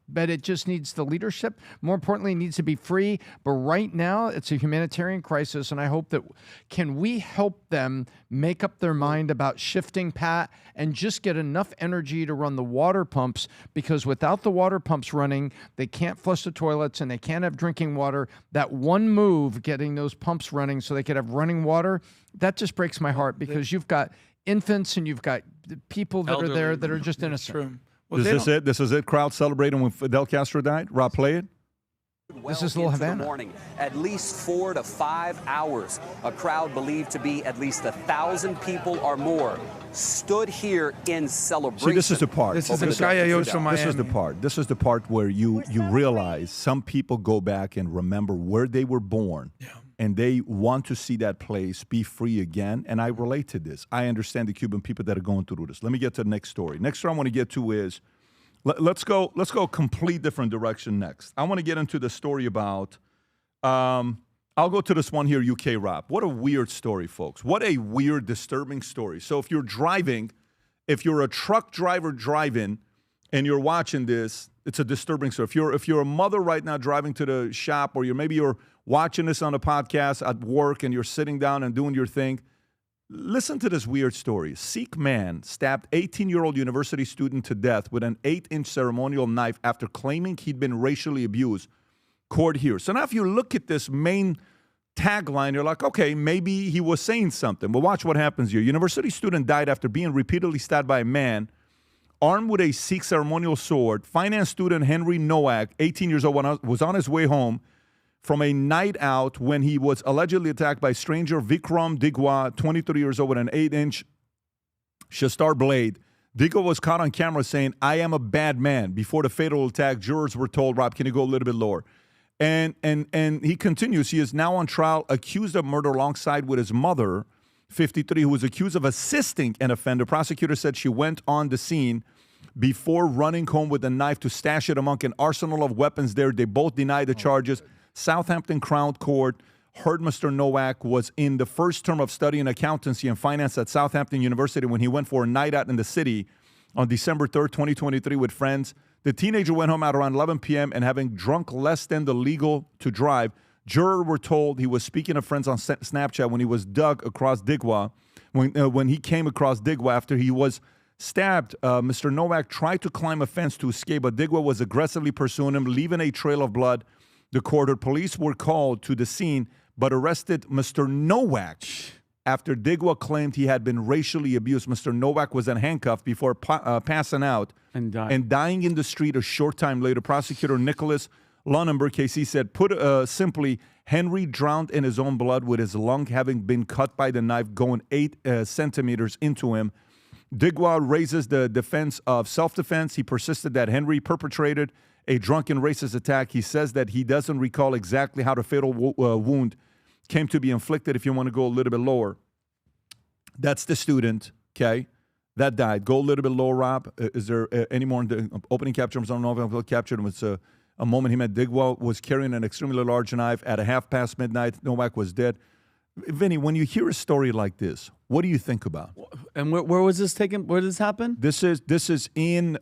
But it just needs the leadership. More importantly, it needs to be free. But right now, it's a humanitarian crisis, and I hope that can we help them make up their mind about shifting, Pat, and just get enough energy to run the water pumps, because without the water pumps running, they can't flush the toilets and they can't have drinking water. That one move, getting those pumps running so they could have running water, that just breaks my heart, because you've got infants and you've got people that are there that are just innocent. Well, This is it. Crowd celebrating when Fidel Castro died. Rob, play it. This is Little Havana. Morning, at least 4 to 5 hours. A crowd believed to be at least 1,000 people or more stood here in celebration. See, this is the part. This is Miami. This is the part. This is the part where you realize some people go back and remember where they were born. Yeah. And they want to see that place be free again. And I relate to this. I understand the Cuban people that are going through this. Let me get to the next story. Next story I want to get to is, let's go a complete different direction next. I want to get into the story about, I'll go to this one here, UK rap. What a weird story, folks. What a weird, disturbing story. So if you're driving, if you're a truck driver driving and you're watching this, it's a disturbing story. If you're a mother right now driving to the shop, or maybe you're watching this on a podcast at work and you're sitting down and doing your thing, listen to this weird story. Sikh man stabbed 18-year-old university student to death with an 8-inch ceremonial knife after claiming he'd been racially abused. Court here. So now if you look at this main tagline, you're like, okay, maybe he was saying something. But watch what happens here. University student died after being repeatedly stabbed by a man armed with a Sikh ceremonial sword. Finance student Henry Nowak, 18 years old, was on his way home from a night out when he was allegedly attacked by stranger Vikram Digwa, 23 years old, with an 8-inch Schuster blade. Digwa was caught on camera saying, "I am a bad man." Before the fatal attack, jurors were told, Rob, can you go a little bit lower? And he continues. He is now on trial, accused of murder alongside with his mother, 53, who was accused of assisting an offender. Prosecutor said she went on the scene before running home with a knife to stash it among an arsenal of weapons there. They both denied the charges. Southampton Crown Court heard Mr. Nowak was in the first term of studying accountancy and finance at Southampton University when he went for a night out in the city on December 3rd, 2023 with friends. The teenager went home at around 11 p.m. and having drunk less than the legal to drive. Jurors were told he was speaking to friends on Snapchat when he was dug across Digwa. When he came across Digwa after he was stabbed, Mr. Nowak tried to climb a fence to escape, but Digwa was aggressively pursuing him, leaving a trail of blood. The quarter police were called to the scene, but arrested Mr. Nowak after Digwa claimed he had been racially abused. Mr. Nowak was then handcuffed before passing out and dying in the street a short time later. Prosecutor Nicholas Lunenburg, KC, said, put simply, Henry drowned in his own blood with his lung having been cut by the knife going 8 centimeters into him. Digwa raises the defense of self-defense. He persisted that Henry perpetrated a drunken racist attack. He says that he doesn't recall exactly how the fatal wound came to be inflicted. If you want to go a little bit lower, that's the student, okay, that died. Go a little bit lower, Rob. Is there any more in the opening capture? I don't know if I captured him. It's a moment he met. Digwa was carrying an extremely large knife at midnight. Midnight. Nowak was dead. Vinny, when you hear a story like this, what do you think about? And where was this taken? Where did this happen? This is in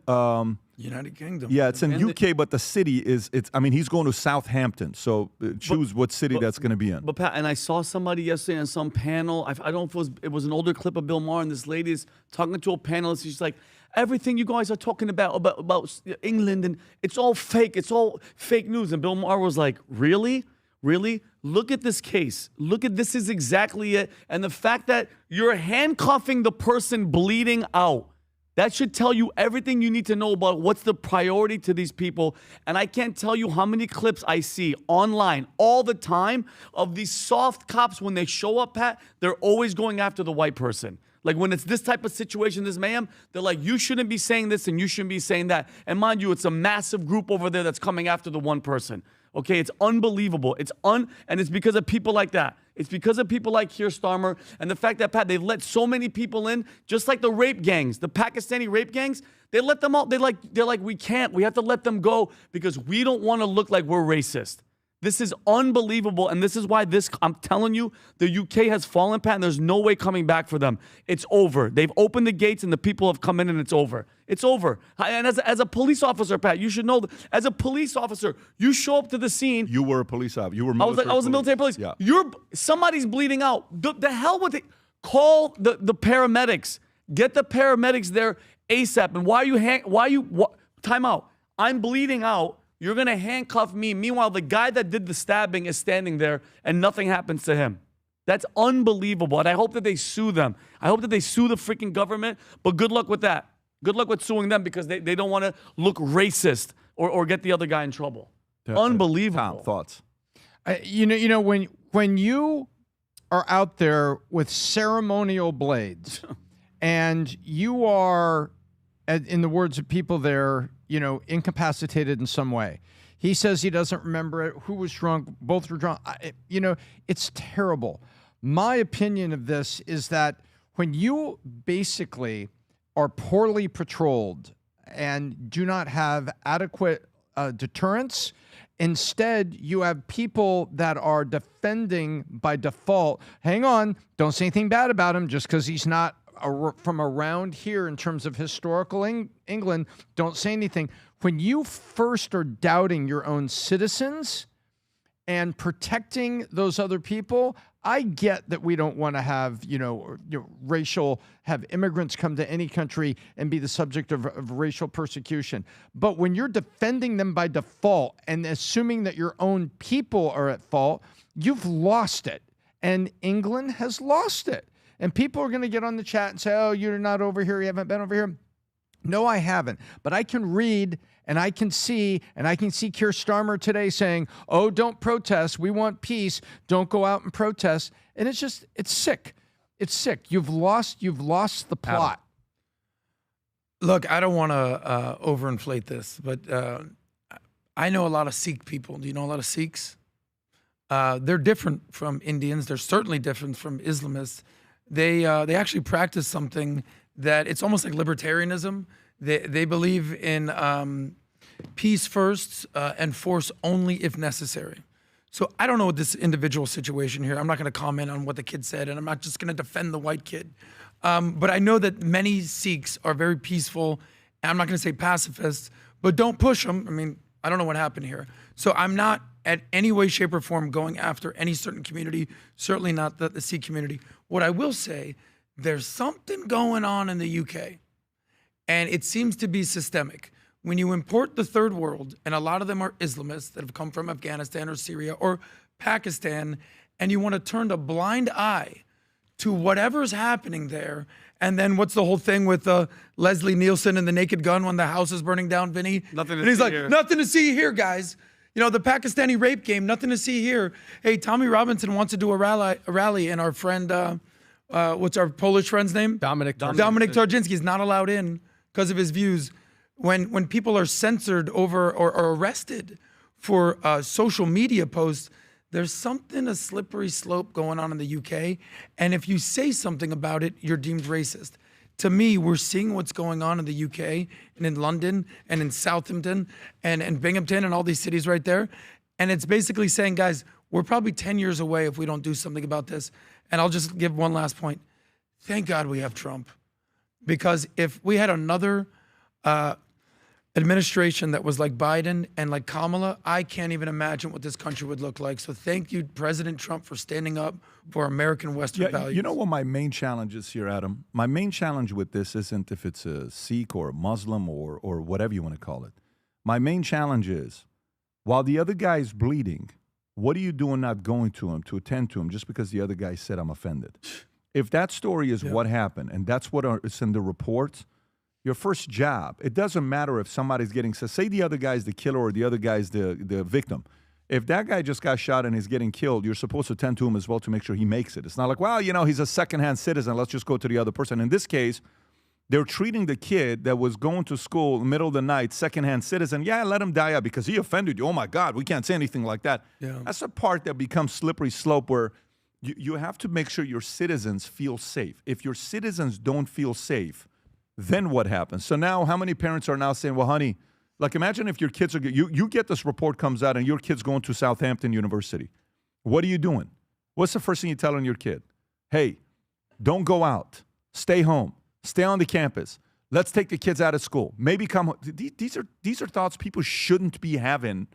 United Kingdom. Yeah, it's in UK, but the city is. I mean, he's going to Southampton, so choose what city that's going to be in. But Pat, and I saw somebody yesterday on some panel. I don't know if it was an older clip of Bill Maher, and this lady is talking to a panelist. She's like, everything you guys are talking about England, and it's all fake. It's all fake news. And Bill Maher was like, really? Really? Look at this case. Look at this is exactly it. And the fact that you're handcuffing the person bleeding out, that should tell you everything you need to know about what's the priority to these people. And I can't tell you how many clips I see online all the time of these soft cops when they show up, Pat, they're always going after the white person. Like when it's this type of situation, this mayhem, they're like, you shouldn't be saying this and you shouldn't be saying that. And mind you, it's a massive group over there that's coming after the one person. Okay, it's unbelievable. And it's because of people like that. It's because of people like Keir Starmer and the fact that, Pat, they've let so many people in, just like the rape gangs, the Pakistani rape gangs. They let them out. They're like, we can't. We have to let them go because we don't want to look like we're racist. This is unbelievable, and this is why I'm telling you, the UK has fallen, Pat, and there's no way coming back for them. It's over. They've opened the gates, and the people have come in, and it's over. It's over. And as a police officer, Pat, you should know that as a police officer, you show up to the scene. You were a police officer. You were military I was a military police. Yeah. Somebody's bleeding out. The hell with it. Call the paramedics. Get the paramedics there ASAP. And time out. I'm bleeding out. You're going to handcuff me. Meanwhile, the guy that did the stabbing is standing there and nothing happens to him. That's unbelievable. And I hope that they sue them. I hope that they sue the freaking government. But good luck with that. Good luck with suing them because they don't want to look racist or get the other guy in trouble. Unbelievable. Tom, thoughts? When you are out there with ceremonial blades and you are, in the words of people there, incapacitated in some way. He says he doesn't remember it. Who was drunk? Both were drunk. It's terrible. My opinion of this is that when you basically are poorly patrolled and do not have adequate deterrence, instead you have people that are defending by default. Hang on, don't say anything bad about him just because he's not from around here in terms of historical England. Don't say anything. When you first are doubting your own citizens and protecting those other people, I get that we don't want to have, have immigrants come to any country and be the subject of racial persecution. But when you're defending them by default and assuming that your own people are at fault, you've lost it. And England has lost it. And people are going to get on the chat and say, oh, you're not over here. You haven't been over here. No, I haven't. But I can read and I can see Keir Starmer today saying, oh, don't protest. We want peace. Don't go out and protest. And it's sick. It's sick. You've lost the plot. Look, I don't want to overinflate this, but I know a lot of Sikh people. Do you know a lot of Sikhs? They're different from Indians. They're certainly different from Islamists. They actually practice something that it's almost like libertarianism. They believe in peace first and force only if necessary. So I don't know what this individual situation here. I'm not going to comment on what the kid said, and I'm not just going to defend the white kid. But I know that many Sikhs are very peaceful. And I'm not going to say pacifists, but don't push them. I mean, I don't know what happened here. So I'm not at any way, shape, or form going after any certain community, certainly not the Sikh community. What I will say, there's something going on in the UK, and it seems to be systemic. When you import the third world, and a lot of them are Islamists that have come from Afghanistan or Syria or Pakistan, and you want to turn a blind eye to whatever's happening there, and then what's the whole thing with Leslie Nielsen and the Naked Gun when the house is burning down, Vinny? Nothing to and he's see like, here. Nothing to see here, guys. The Pakistani rape game, nothing to see here. Hey, Tommy Robinson wants to do a rally, and our friend, what's our Polish friend's name? Dominic Tarczynski is not allowed in because of his views. When people are censored over or arrested for social media posts, there's a slippery slope going on in the UK. And if you say something about it, you're deemed racist. To me, we're seeing what's going on in the UK and in London and in Southampton and Binghamton and all these cities right there. And it's basically saying, guys, we're probably 10 years away if we don't do something about this. And I'll just give one last point. Thank God we have Trump. Because if we had another administration that was like Biden and like Kamala, I can't even imagine what this country would look like. So thank you, President Trump, for standing up for American Western values. You know what my main challenge is here, Adam? My main challenge with this isn't if it's a Sikh or a Muslim or whatever you want to call it. My main challenge is, while the other guy is bleeding, what are you doing not going to him to attend to him just because the other guy said I'm offended? If that story is what happened, and that's what is in the reports, your first job, it doesn't matter if somebody's getting, say the other guy's the killer or the other guy's the victim. If that guy just got shot and he's getting killed, you're supposed to tend to him as well to make sure he makes it. It's not like, well, he's a secondhand citizen. Let's just go to the other person. In this case, they're treating the kid that was going to school in the middle of the night, secondhand citizen. Yeah, let him die out because he offended you. Oh, my God, we can't say anything like that. Yeah. That's a part that becomes slippery slope where you have to make sure your citizens feel safe. If your citizens don't feel safe, then what happens? So now how many parents are now saying, well, honey, like imagine if your kids are, you get this report comes out and your kid's going to Southampton University. What are you doing? What's the first thing you're telling your kid? Hey, don't go out. Stay home. Stay on the campus. Let's take the kids out of school. Maybe come home. These are thoughts people shouldn't be having,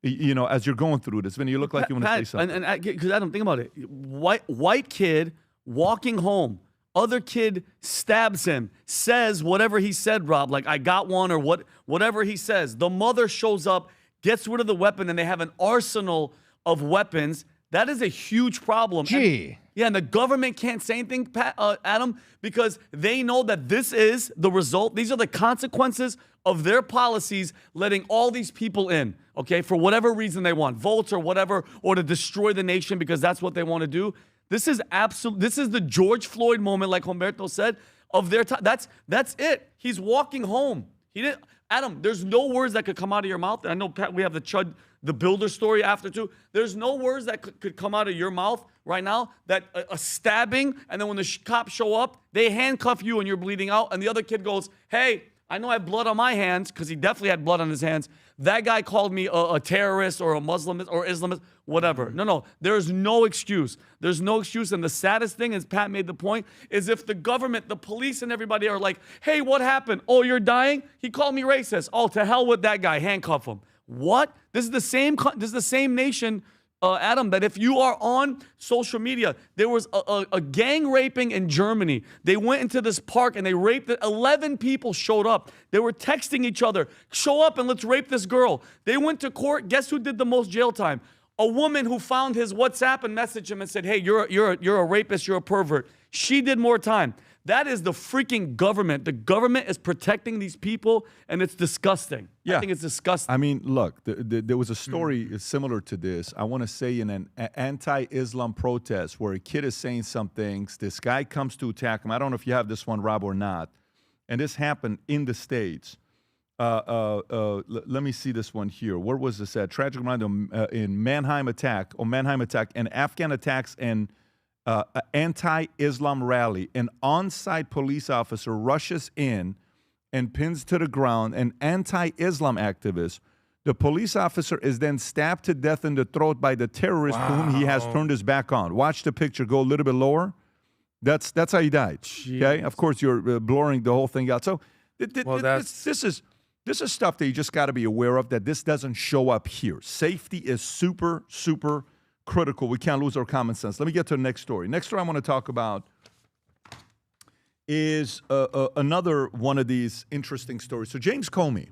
as you're going through this. When you look like you want to say something. And because Adam, think about it. White kid walking home. Other kid stabs him, says whatever he said, Rob, like I got one or whatever he says. The mother shows up, gets rid of the weapon, and they have an arsenal of weapons. That is a huge problem. Gee. And the government can't say anything, Adam, because they know that this is the result. These are the consequences of their policies letting all these people in, okay, for whatever reason they want, votes or whatever, or to destroy the nation because that's what they want to do. This is the George Floyd moment, like Humberto said, of their time. That's it. He's walking home. Adam, there's no words that could come out of your mouth. And I know, Pat, we have the Builder story after too. There's no words that could come out of your mouth right now that a stabbing, and then when the cops show up, they handcuff you and you're bleeding out, and the other kid goes, hey, I know I have blood on my hands, because he definitely had blood on his hands. That guy called me a terrorist or a Muslim or Islamist, whatever. No, there's no excuse. There's no excuse. And the saddest thing, as Pat made the point, is if the government, the police and everybody are like, hey, what happened? Oh, you're dying? He called me racist. Oh, to hell with that guy. Handcuff him. What? This is the same nation, Adam, that if you are on social media, there was a gang raping in Germany. They went into this park and they raped it. 11 people showed up. They were texting each other, show up and let's rape this girl. They went to court. Guess who did the most jail time? A woman who found his WhatsApp and messaged him and said, hey, you're a rapist, you're a pervert. She did more time. That is the freaking government. The government is protecting these people, and it's disgusting. Yeah. I think it's disgusting. I mean, look, there was a story similar to this. I want to say in an anti-Islam protest where a kid is saying some things. This guy comes to attack him. I don't know if you have this one, Rob, or not. And this happened in the States. Let me see this one here. Where was this at? Tragic reminder in Mannheim attack, and Afghan attacks and anti-Islam rally. An on-site police officer rushes in and pins to the ground an anti-Islam activist. The police officer is then stabbed to death in the throat by the terrorist whom he has turned his back on. Watch the picture. Go a little bit lower. That's how he died. Jeez. Okay. Of course, you're blurring the whole thing out. So this is stuff that you just got to be aware of. That this doesn't show up here. Safety is super, super critical. We can't lose our common sense. Let me get to the next story. Next story I want to talk about is another one of these interesting stories. So James Comey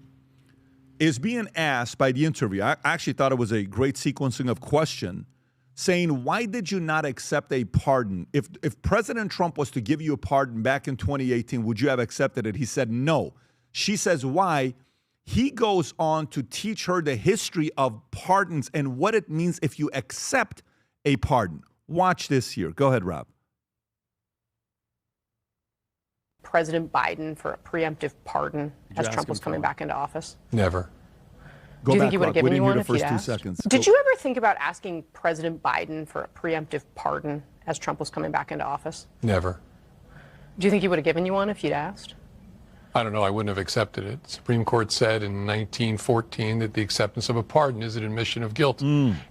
is being asked by the interview. I actually thought it was a great sequencing of question, saying, why did you not accept a pardon? If President Trump was to give you a pardon back in 2018, would you have accepted it? He said no. She says, why? He goes on to teach her the history of pardons and what it means if you accept a pardon. Watch this here. Go ahead, Rob. President Biden for a preemptive pardon as Trump was coming back into office? Never. Do you think he would have given you one if you'd asked? 2 seconds. Did you ever think about asking President Biden for a preemptive pardon as Trump was coming back into office? Never. Do you think he would have given you one if you'd asked? I don't know. I wouldn't have accepted it. The Supreme Court said in 1914 that the acceptance of a pardon is an admission of guilt.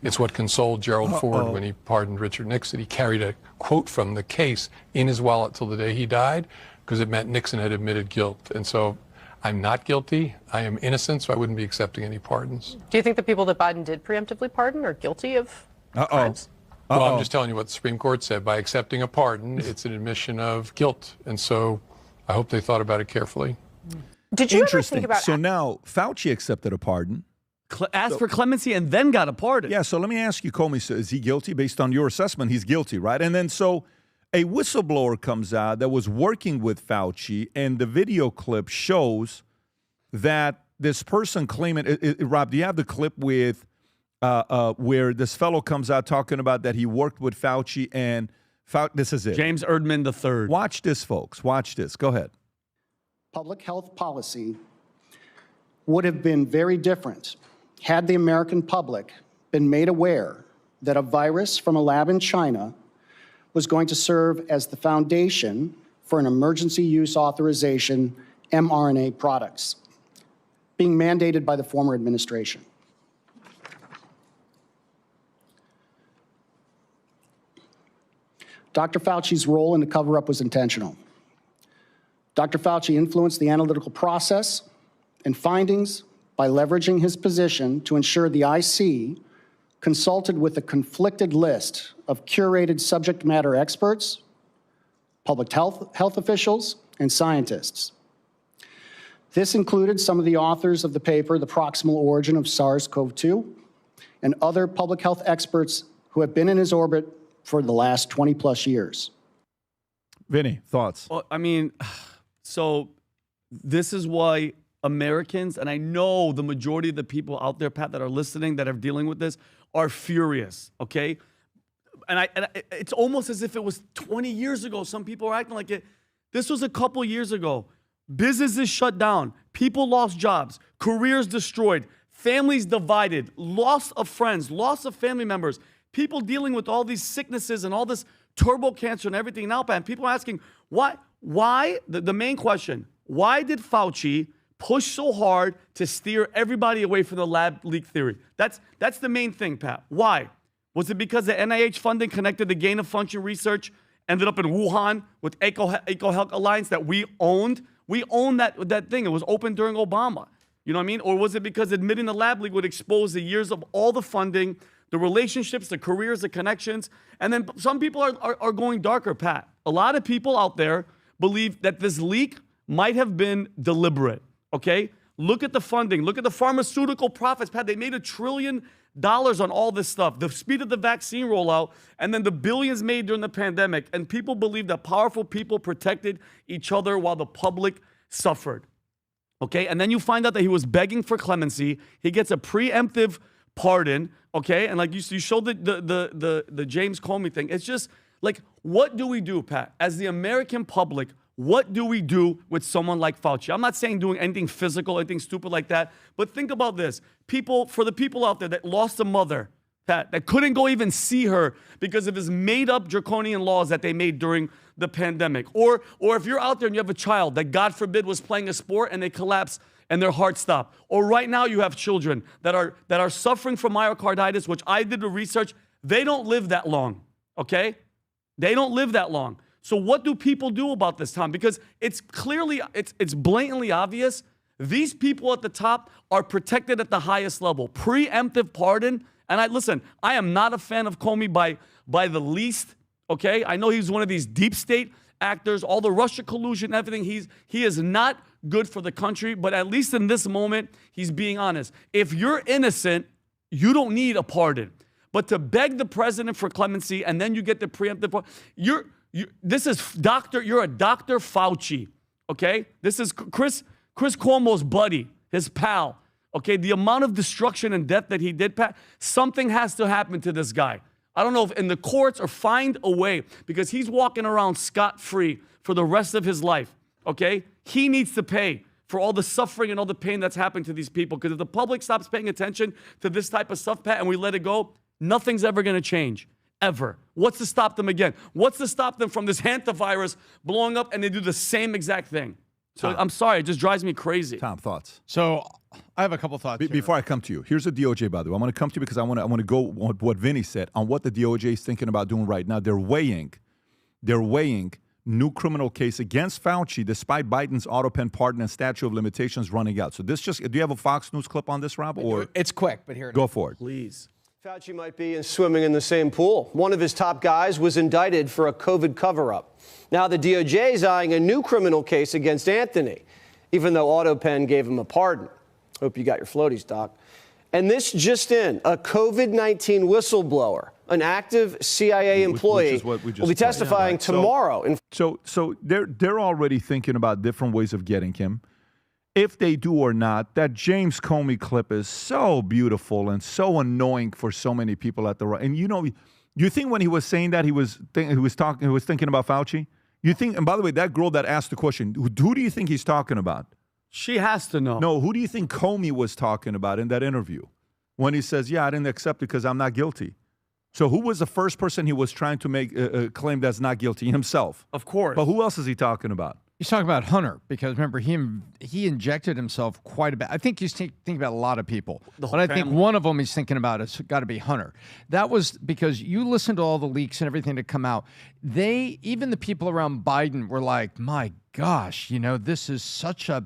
It's what consoled Gerald Ford when he pardoned Richard Nixon. He carried a quote from the case in his wallet till the day he died because it meant Nixon had admitted guilt. And so I'm not guilty. I am innocent, so I wouldn't be accepting any pardons. Do you think the people that Biden did preemptively pardon are guilty of crimes? Well, I'm just telling you what the Supreme Court said. By accepting a pardon, it's an admission of guilt. And so I hope they thought about it carefully. Did you ever think about... So now Fauci accepted a pardon. Asked for clemency and then got a pardon. Yeah, so let me ask you, Comey, so is he guilty? Based on your assessment, he's guilty, right? And then so a whistleblower comes out that was working with Fauci, and the video clip shows that this person claiming... Rob, do you have the clip with where this fellow comes out talking about that he worked with Fauci and this is it. James Erdman III. Watch this, folks. Watch this. Go ahead. Public health policy would have been very different had the American public been made aware that a virus from a lab in China was going to serve as the foundation for an emergency use authorization mRNA products being mandated by the former administration. Dr. Fauci's role in the cover-up was intentional. Dr. Fauci influenced the analytical process and findings by leveraging his position to ensure the IC consulted with a conflicted list of curated subject matter experts, public health officials, and scientists. This included some of the authors of the paper, The Proximal Origin of SARS-CoV-2, and other public health experts who have been in his orbit for the last 20 plus years. Vinny, thoughts? Well, I mean, so this is why Americans, and I know the majority of the people out there, Pat, that are listening, that are dealing with this, are furious, okay? And it's almost as if it was 20 years ago. Some people are acting like it. This was a couple years ago. Businesses shut down. People lost jobs. Careers destroyed. Families divided. Loss of friends. Loss of family members. People dealing with all these sicknesses and all this turbo cancer and everything now, and people are asking, why? The main question, why did Fauci push so hard to steer everybody away from the lab leak theory? That's the main thing, Pat. Why? Was it because the NIH funding connected to gain-of-function research ended up in Wuhan with EcoHealth Alliance that we owned? We owned that thing. It was open during Obama. You know what I mean? Or was it because admitting the lab leak would expose the years of all the funding, the relationships, the careers, the connections? And then some people are going darker, Pat. A lot of people out there believe that this leak might have been deliberate, okay? Look at the funding. Look at the pharmaceutical profits, Pat. They made $1 trillion on all this stuff. The speed of the vaccine rollout, and then the billions made during the pandemic. And people believe that powerful people protected each other while the public suffered, okay? And then you find out that he was begging for clemency. He gets a preemptive pardon, okay? And like you showed the James Comey thing. It's just like, what do we do, Pat? As the American public, what do we do with someone like Fauci? I'm not saying doing anything physical, anything stupid like that, but think about this. For the people out there that lost a mother, Pat, that couldn't go even see her because of his made-up draconian laws that they made during the pandemic. Or if you're out there and you have a child that, God forbid, was playing a sport and they collapse and their heart stopped. Or right now you have children that are suffering from myocarditis, which I did the research. They don't live that long, okay? They don't live that long. So what do people do about this, Tom? Because it's blatantly obvious. These people at the top are protected at the highest level. Preemptive pardon. And I am not a fan of Comey by the least, okay? I know he's one of these deep state actors, all the Russia collusion, everything. He is not good for the country, but at least in this moment, he's being honest. If you're innocent, you don't need a pardon. But to beg the president for clemency and then you get the preemptive pardon, you're a Dr. Fauci, okay? This is Chris Cuomo's buddy, his pal, okay? The amount of destruction and death that he did, Pat, something has to happen to this guy. I don't know if in the courts or find a way, because he's walking around scot-free for the rest of his life, okay? He needs to pay for all the suffering and all the pain that's happened to these people, because if the public stops paying attention to this type of stuff, Pat, and we let it go, nothing's ever going to change. Ever. What's to stop them again? What's to stop them from this hantavirus blowing up and they do the same exact thing? So I'm sorry, it just drives me crazy. Tom, thoughts? So I have a couple thoughts. Before I come to you, here's the DOJ, by the way. I want to come to you because I want to go on what Vinny said on what the DOJ is thinking about doing right now. They're weighing new criminal case against Fauci despite Biden's auto pen pardon and statute of limitations running out. So do you have a Fox News clip on this, Rob? Or it's quick, but here it go is. for it. Please. Fauci might be swimming in the same pool. One of his top guys was indicted for a COVID cover-up. Now the DOJ is eyeing a new criminal case against Anthony, even though AutoPen gave him a pardon. Hope you got your floaties, Doc. And this just in, a COVID-19 whistleblower, an active CIA employee, will be testifying tomorrow. So they're already thinking about different ways of getting him. if they do or not, that James Comey clip is so beautiful and so annoying for so many people at the right. And you think when he was saying that he was thinking about Fauci? You think? And by the way, that girl that asked the question, who do you think he's talking about? She has to know. No, who do you think Comey was talking about in that interview when he says, "Yeah, I didn't accept it because I'm not guilty"? So who was the first person he was trying to make a claim that's not guilty? Himself. Of course. But who else is he talking about? He's talking about Hunter, because remember, he injected himself quite a bit. I think he's thinking about a lot of people. But I think one of them he's thinking about has got to be Hunter. That was because you listen to all the leaks and everything that come out. Even the people around Biden were like, my gosh, this is such a,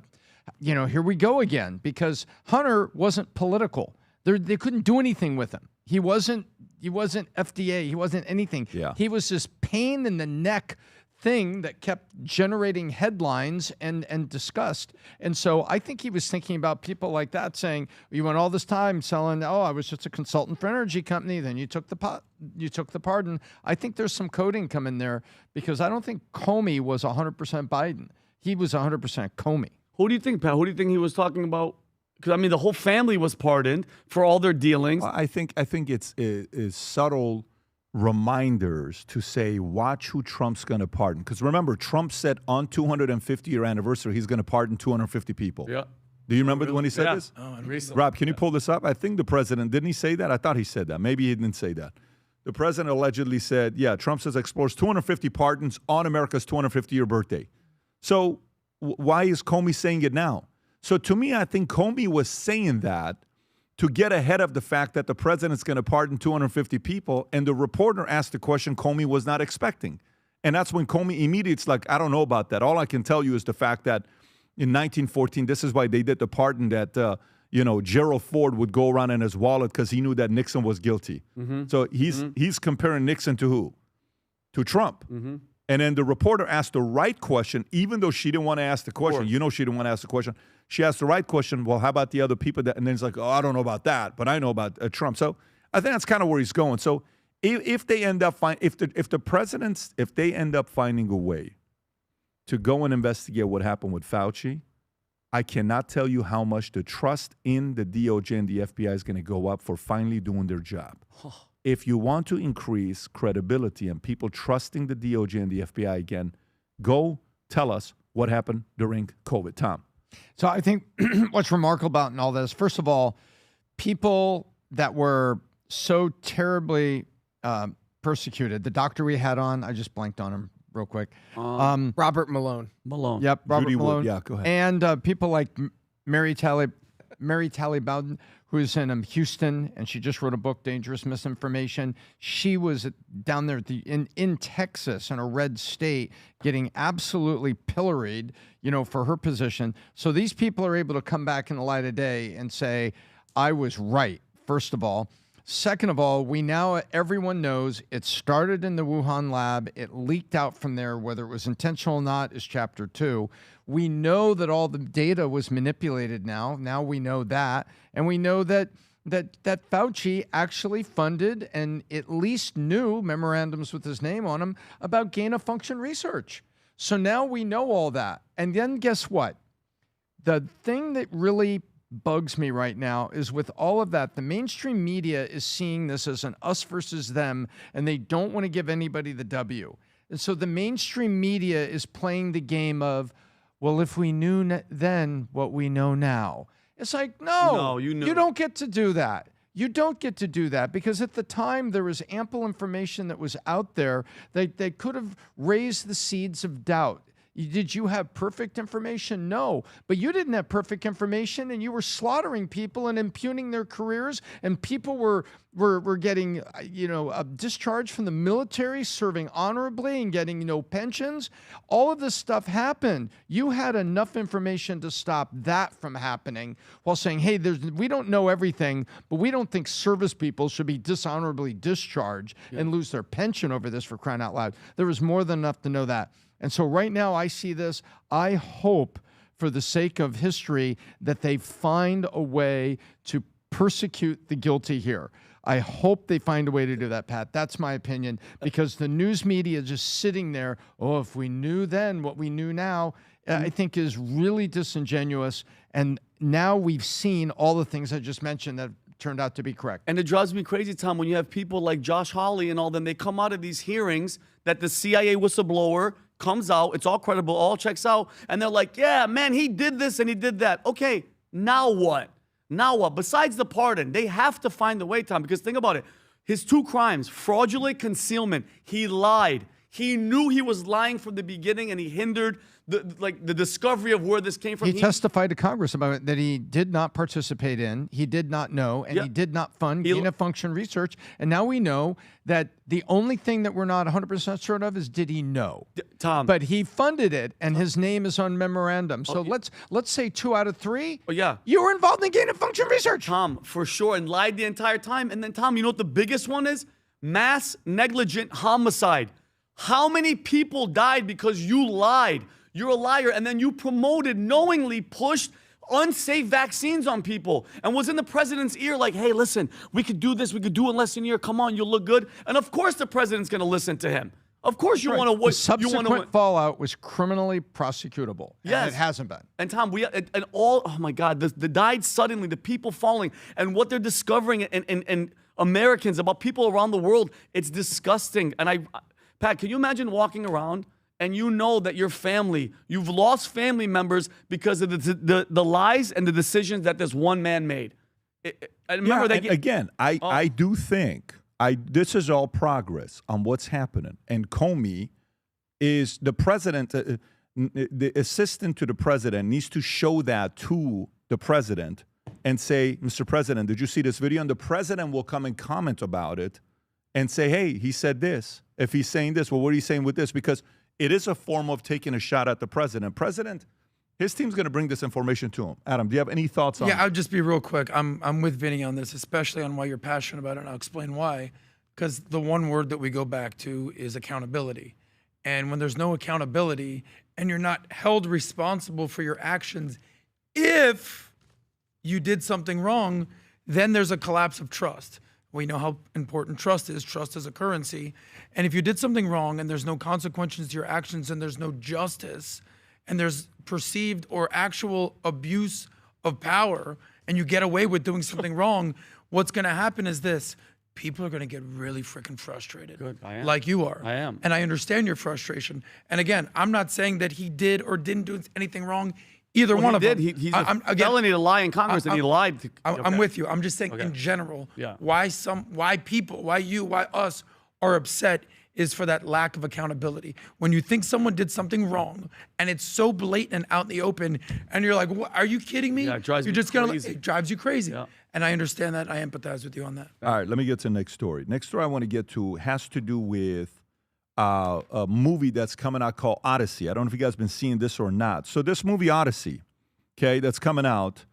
here we go again. Because Hunter wasn't political. They couldn't do anything with him. He wasn't FDA. He wasn't anything. Yeah. He was this pain in the neck thing that kept generating headlines and disgust. And so I think he was thinking about people like that saying, you went all this time selling, I was just a consultant for an energy company, then you took the pardon. I think there's some coding coming there, because I don't think Comey was 100% Biden. He was 100% Comey. Who do you think, Pat? Who do you think he was talking about? Because, I mean, the whole family was pardoned for all their dealings. I think it's subtle reminders to say, watch who Trump's going to pardon. Because remember, Trump said on 250-year anniversary, he's going to pardon 250 people. Yeah. Do you remember when he said this? Oh, and recently. Rob, can you pull this up? I think the president, didn't he say that? I thought he said that. Maybe he didn't say that. The president allegedly said, Trump says explores 250 pardons on America's 250-year birthday. So why is Comey saying it now? So to me, I think Comey was saying that to get ahead of the fact that the president's going to pardon 250 people, and the reporter asked the question Comey was not expecting. And that's when Comey immediately, like, I don't know about that. All I can tell you is the fact that in 1914, this is why they did the pardon that, Gerald Ford would go around in his wallet because he knew that Nixon was guilty. Mm-hmm. So he's comparing Nixon to who? To Trump. Mm-hmm. And then the reporter asked the right question, even though she didn't want to ask the question. She didn't want to ask the question. She asked the right question. Well, how about the other people? And then it's like, I don't know about that, but I know about Trump. So I think that's kind of where he's going. So if they end up if they end up finding a way to go and investigate what happened with Fauci, I cannot tell you how much the trust in the DOJ and the FBI is going to go up for finally doing their job. If you want to increase credibility and people trusting the DOJ and the FBI again, go tell us what happened during COVID. Tom. So I think what's remarkable about in all this, first of all, people that were so terribly persecuted, the doctor we had on, I just blanked on him real quick. Robert Malone. Yep, Robert Judy Malone. Wood. Yeah, go ahead. And people like Mary Talley Bowden, who's in Houston, and she just wrote a book, Dangerous Misinformation. She was down there in Texas, in a red state, getting absolutely pilloried, for her position. So these people are able to come back in the light of day and say, I was right, first of all. Second of all, everyone knows it started in the Wuhan lab. It leaked out from there. Whether it was intentional or not is chapter 2. We know that all the data was manipulated now. Now we know that. And we know that Fauci actually funded and at least knew memorandums with his name on them about gain-of-function research. So now we know all that. And then guess what? The thing that really bugs me right now is with all of that, the mainstream media is seeing this as an us versus them, and they don't want to give anybody the W. And so the mainstream media is playing the game of, well, if we knew then what we know now. It's like, no, you don't get to do that. You don't get to do that, because at the time there was ample information that was out there. They could have raised the seeds of doubt. Did you have perfect information? No. But you didn't have perfect information, and you were slaughtering people and impugning their careers, and people were getting, discharged from the military, serving honorably and getting no pensions. All of this stuff happened. You had enough information to stop that from happening while saying, hey, we don't know everything, but we don't think service people should be dishonorably discharged and lose their pension over this, for crying out loud. There was more than enough to know that. And so right now I see this. I hope, for the sake of history, that they find a way to persecute the guilty here. I hope they find a way to do that, Pat. That's my opinion, because the news media is just sitting there. Oh, if we knew then what we knew now, I think is really disingenuous. And now we've seen all the things I just mentioned that turned out to be correct. And it drives me crazy, Tom, when you have people like Josh Hawley and all them, they come out of these hearings that the CIA whistleblower comes out, it's all credible, all checks out, and they're like, yeah, man, he did this and he did that. Okay, now what? Now what? Besides the pardon, they have to find a way, Tom, because think about it. His 2 crimes, fraudulent concealment, he lied. He knew he was lying from the beginning, and he hindered the discovery of where this came from. He testified to Congress about it, that he did not participate in, he did not know, and he did not fund gain-of-function research. And now we know that the only thing that we're not 100% sure of is, did he know? Tom. But he funded it, and his name is on memorandum. So let's say 2 out of 3. Oh, yeah. You were involved in gain-of-function research. Tom, for sure, and lied the entire time. And then, Tom, you know what the biggest one is? Mass negligent homicide. How many people died because you lied? You're a liar, and then you promoted, knowingly pushed unsafe vaccines on people and was in the president's ear like, hey, listen, we could do this. We could do it in less than a year. Come on, you'll look good. And of course the president's going to listen to him. Of course you want to. The subsequent fallout was criminally prosecutable. Yes. And it hasn't been. And Tom, oh my God, the died suddenly, the people falling, and what they're discovering in Americans about people around the world, it's disgusting. And Pat, can you imagine walking around and you know that your family, you've lost family members because of the lies and the decisions that this one man made? I remember that. Again, I do think this is all progress on what's happening. And Comey is the president, the assistant to the president needs to show that to the president and say, Mr. President, did you see this video? And the president will come and comment about it and say, hey, he said this. If he's saying this, well, what are you saying with this? Because it is a form of taking a shot at the president. His team's going to bring this information to him. Adam, do you have any thoughts on it? Yeah, I'll just be real quick. I'm with Vinny on this, especially on why you're passionate about it, and I'll explain why. Because the one word that we go back to is accountability. And when there's no accountability and you're not held responsible for your actions, if you did something wrong, then there's a collapse of trust. We know how important trust is. Trust is a currency. And if you did something wrong and there's no consequences to your actions and there's no justice and there's perceived or actual abuse of power and you get away with doing something wrong, what's going to happen is this. People are going to get really freaking frustrated. Good, I am. Like you are. I am. And I understand your frustration. And again, I'm not saying that he did or didn't do anything wrong. Either one of them. He's a felony to lie in Congress, and he lied. I'm with you. I'm just saying in general, why people, why you, why us are upset is for that lack of accountability. When you think someone did something wrong and it's so blatant and out in the open, and you're like, are you kidding me? Yeah, it drives you're me just crazy. It drives you crazy. Yeah. And I understand that. I empathize with you on that. All right, let me get to the next story. Next story I want to get to has to do with a movie that's coming out called Odyssey. I don't know if you guys have been seeing this or not. So this movie Odyssey, okay, that's coming out,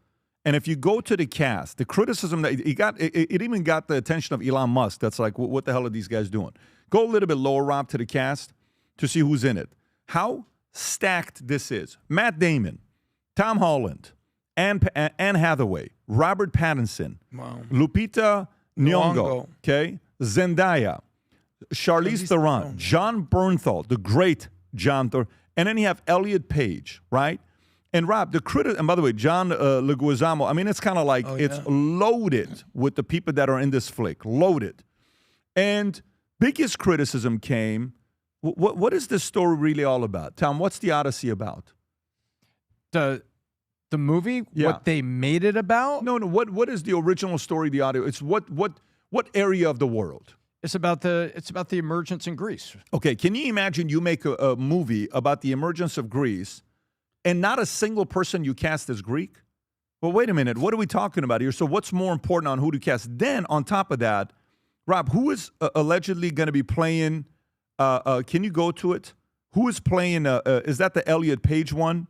and if you go to the cast, the criticism that it even got the attention of Elon Musk. That's like, what the hell are these guys doing? Go a little bit lower, Rob, to the cast to see who's in it. How stacked this is. Matt Damon, Tom Holland, Anne Hathaway, Robert Pattinson, Lupita Nyong'o, okay, Zendaya, Charlize Theron, John Bernthal, the great John Thor, and then you have Elliot Page, right? And Rob, and by the way, John Leguizamo, I mean, it's kind of like it's loaded with the people that are in this flick, loaded. And biggest criticism came, what is this story really all about? Tom, what's the Odyssey about? The movie? What they made it about? No. What is the original story, the audio? It's what area of the world? It's about the emergence in Greece. Okay, can you imagine you make a movie about the emergence of Greece and not a single person you cast as Greek? Well, wait a minute. What are we talking about here? So what's more important on who to cast? Then on top of that, Rob, who is allegedly going to be playing, can you go to it? Who is playing, is that the Elliot Page one?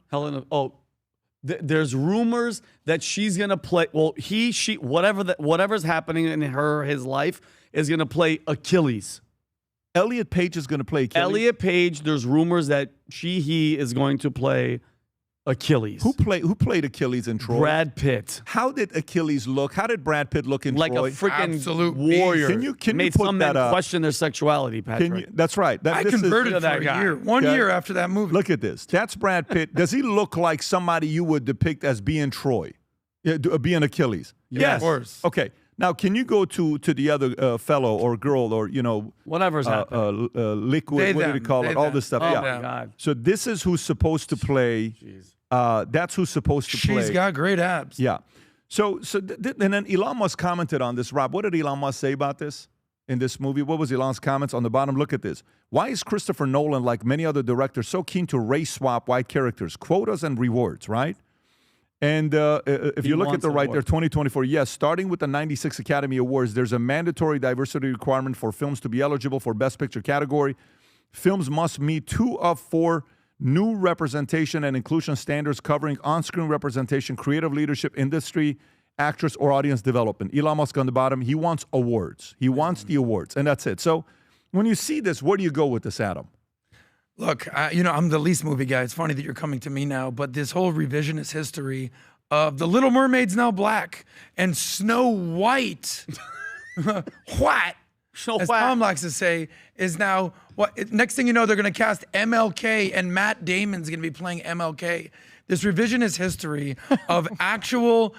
There's rumors that she's going to play, well, she, whatever's happening in his life is going to play Achilles. Elliot Page is going to play Achilles? Elliot Page, there's rumors that he is going to play Achilles. Who played Achilles in Troy? Brad Pitt. How did Achilles look? How did Brad Pitt look in Like Troy? a freaking Absolute warrior. Can Made you put some that men up? question their sexuality, Patrick. That's right. I converted for that a guy. year. One year after that movie. Look at this. That's Brad Pitt. Does he look like somebody you would depict as being Troy? Being Achilles? Yes. Of course. Okay. Now, can you go to the other fellow or girl or, whatever's happening. liquid, what do they call it? All this stuff. Oh, yeah. my God. So this is who's supposed to play. That's who's supposed to play. She's got great abs. Yeah. So and then Elon Musk commented on this. Rob, what did Elon Musk say about this in this movie? What was Elon's comments on the bottom? Look at this. Why is Christopher Nolan, like many other directors, so keen to race swap white characters? Quotas and rewards, right? And if you look at the right there, 2024, yes, starting with the 96 Academy Awards, there's a mandatory diversity requirement for films to be eligible for Best Picture category. Films must meet 2 of 4 new representation and inclusion standards covering on-screen representation, creative leadership, industry, actress, or audience development. Elon Musk on the bottom, he wants awards. He wants the awards, and that's it. So when you see this, where do you go with this, Adam? Look, I'm the least movie guy. It's funny that you're coming to me now, but this whole revisionist history of The Little Mermaid's now black and Snow White, what? As Tom likes to say, is now what? Next thing you know, they're going to cast MLK, and Matt Damon's going to be playing MLK. This revisionist history of actual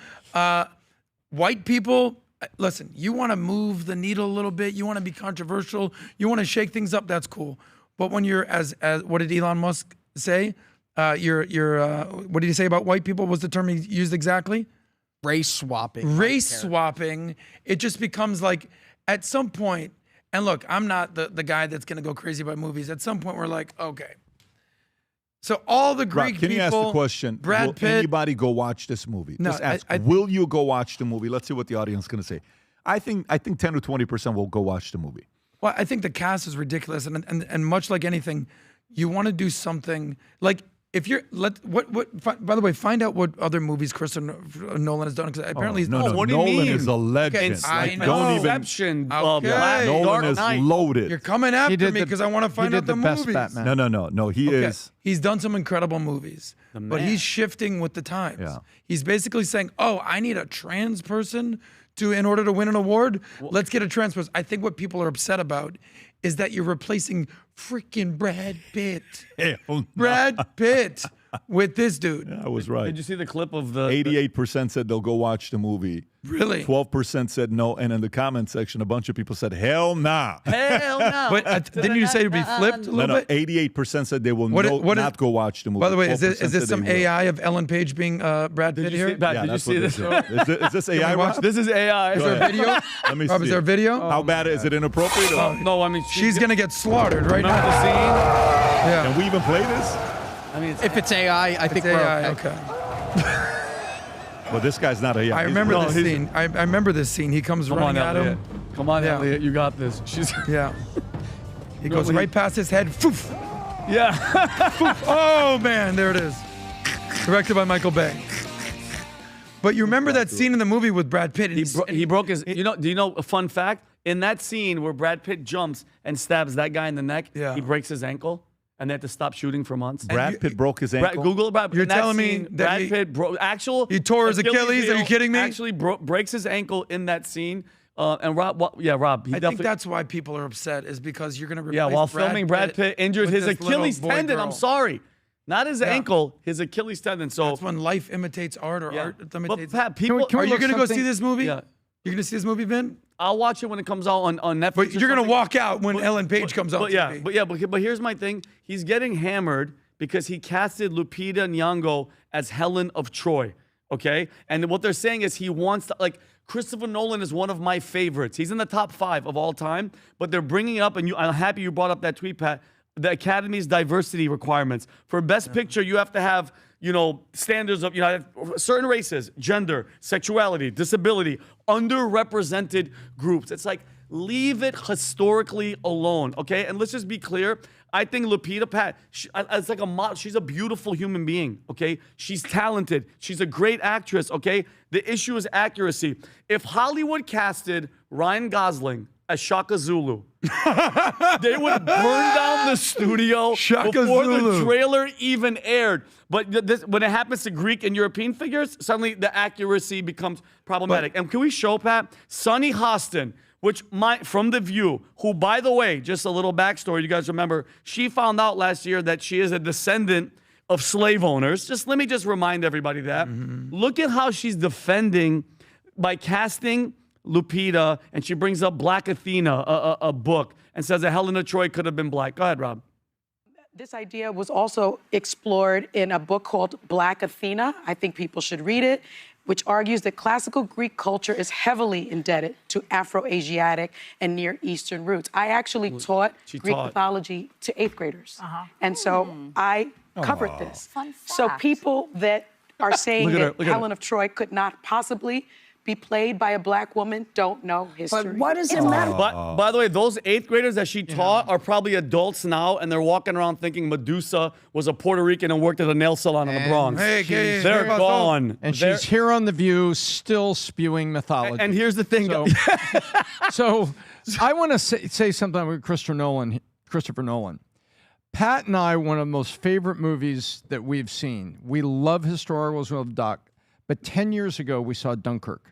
white people. Listen, you want to move the needle a little bit. You want to be controversial. You want to shake things up. That's cool. But when you're as what did Elon Musk say? What did he say about white people? What was the term he used exactly? Race swapping. Race swapping. It just becomes like at some point, and look, I'm not the guy that's going to go crazy about movies. At some point, we're like, okay. So all the Greek Can people. you ask the question? Brad will Pitt. anybody go watch this movie? No, Just ask. I Will you go watch the movie? Let's see what the audience is going to say. I think 10 to 20% will go watch the movie. Well, I think the cast is ridiculous, and much like anything, you want to do something like if you're by the way, find out what other movies Christopher Nolan has done because apparently he's what do you Nolan mean? is a legend. I know. Don't even. Inception. Okay. Nolan is loaded. You're coming after me because I want to find out the movies. Batman. No. He is. He's done some incredible movies, but he's shifting with the times. Yeah. He's basically saying, "Oh, I need a trans person in order to win an award. Let's get a trans person." I think what people are upset about is that you're replacing freaking Brad Pitt. Brad Pitt with this dude. I was right. Did you see the clip of the 88% said they'll go watch the movie. Really? 12% said no, and in the comment section, a bunch of people said hell nah. Hell no. But didn't you say it'd be flipped a little bit? 88% said they will not go watch the movie. By the way, is 12% this said some they will. AI of Ellen Page being Brad Pitt here? Did you see this? Is this AI? Rob? This is AI. Is there a video? Let me Rob, see is there a it. video? How bad is it? Inappropriate? Or? No, I mean She's gonna get slaughtered right now. the scene. Yeah. Can we even play this? I mean, If it's AI, I think we're AI, okay. Well, this guy's not AI. I remember this scene. I remember this scene. He comes Come on, running at Elliot. him. Come on, Yeah. Elliot. You got this. She's Yeah. He goes right past his head. Foof. yeah. Foof. Oh man, there it is. Directed by Michael Bay. But you remember that scene in the movie with Brad Pitt? He broke his. Do you know a fun fact? In that scene where Brad Pitt jumps and stabs that guy in the neck, he breaks his ankle, and they had to stop shooting for months. Brad Pitt broke his ankle. Google Brad. You're in that telling me scene, that Brad he- Pitt he tore his Achilles? Are you kidding me? Actually, breaks his ankle in that scene. And Rob, Rob. He I think definitely. that's why people are upset is because you're going to replace Yeah, while filming, Brad Pitt injured with his this little Achilles boy tendon. girl. I'm sorry. Not his Yeah. ankle, his Achilles tendon. So That's when life imitates art or art imitates. But Pat, people, Are you going to go see this movie? Yeah. You're going to see this movie, Vin? I'll watch it when it comes out on Netflix. But or you're going to something. walk out when Ellen Page comes on TV. But here's my thing. He's getting hammered because he casted Lupita Nyong'o as Helen of Troy. Okay, and what they're saying is he wants to, like, Christopher Nolan is one of my favorites. He's in the top 5 of all time. But they're bringing up, and I'm happy you brought up that tweet, Pat. The Academy's diversity requirements for Best Picture. You have to have, standards of, certain races, gender, sexuality, disability, underrepresented groups. It's like, leave it historically alone, okay? And let's just be clear. I think Lupita, Pat, it's like a model. She's a beautiful human being, okay? She's talented. She's a great actress, okay? The issue is accuracy. If Hollywood casted Ryan Gosling as Shaka Zulu. They would burn down the studio before the trailer even aired. But when it happens to Greek and European figures, suddenly the accuracy becomes problematic. And can we show, Pat? Sunny Hostin, from The View, who, by the way, just a little backstory, you guys remember, she found out last year that she is a descendant of slave owners. Let me remind everybody that. Look at how she's defending by casting Lupita, and she brings up Black Athena, a book, and says that Helena Troy could have been black. Go ahead, Rob. This idea was also explored in a book called Black Athena. I think people should read it, which argues that classical Greek culture is heavily indebted to Afro-Asiatic and Near Eastern roots. I actually taught Greek mythology to 8th graders. And so I covered this. So people that are saying that Helen of Troy could not possibly be played by a black woman don't know history. But what does it matter? By the way, those 8th graders that she taught are probably adults now, and they're walking around thinking Medusa was a Puerto Rican and worked at a nail salon in the Bronx. They're gone. And she's here on The View, still spewing mythology. And here's the thing. So I want to say something with Christopher Nolan. Pat and I, one of the most favorite movies that we've seen. We love historicals, we love doc. But 10 years ago, we saw Dunkirk.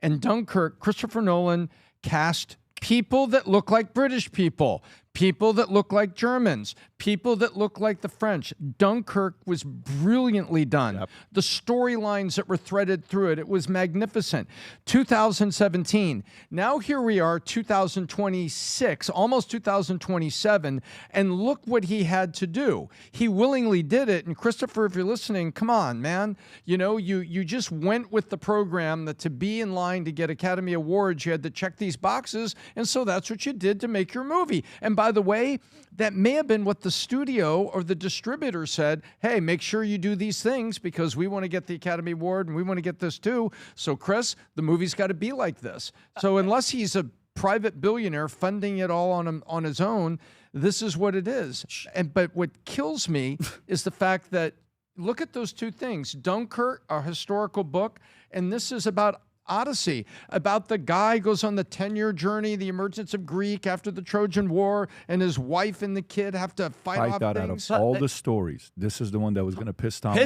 And Dunkirk, Christopher Nolan cast people that look like British people, people that look like Germans, people that look like the French. Dunkirk was brilliantly done. Yep. The storylines that were threaded through it, it was magnificent. 2017. Now here we are, 2026, almost 2027, and look what he had to do. He willingly did it. And Christopher, if you're listening, come on, man. You know, you just went with the program that to be in line to get Academy Awards, you had to check these boxes, and so that's what you did to make your movie. And by the way, that may have been what the studio or the distributor said, hey, make sure you do these things because we want to get the Academy Award and we want to get this too. So, Chris, the movie's got to be like this. So unless he's a private billionaire funding it all on his own, this is what it is. But what kills me is the fact that, look at those two things. Dunkirk, a historical book, and this is about Odyssey, about the guy goes on the 10-year journey, the emergence of Greek after the Trojan War, and his wife and the kid have to fight off things. Out of all the stories, this is the one that was going to piss Tom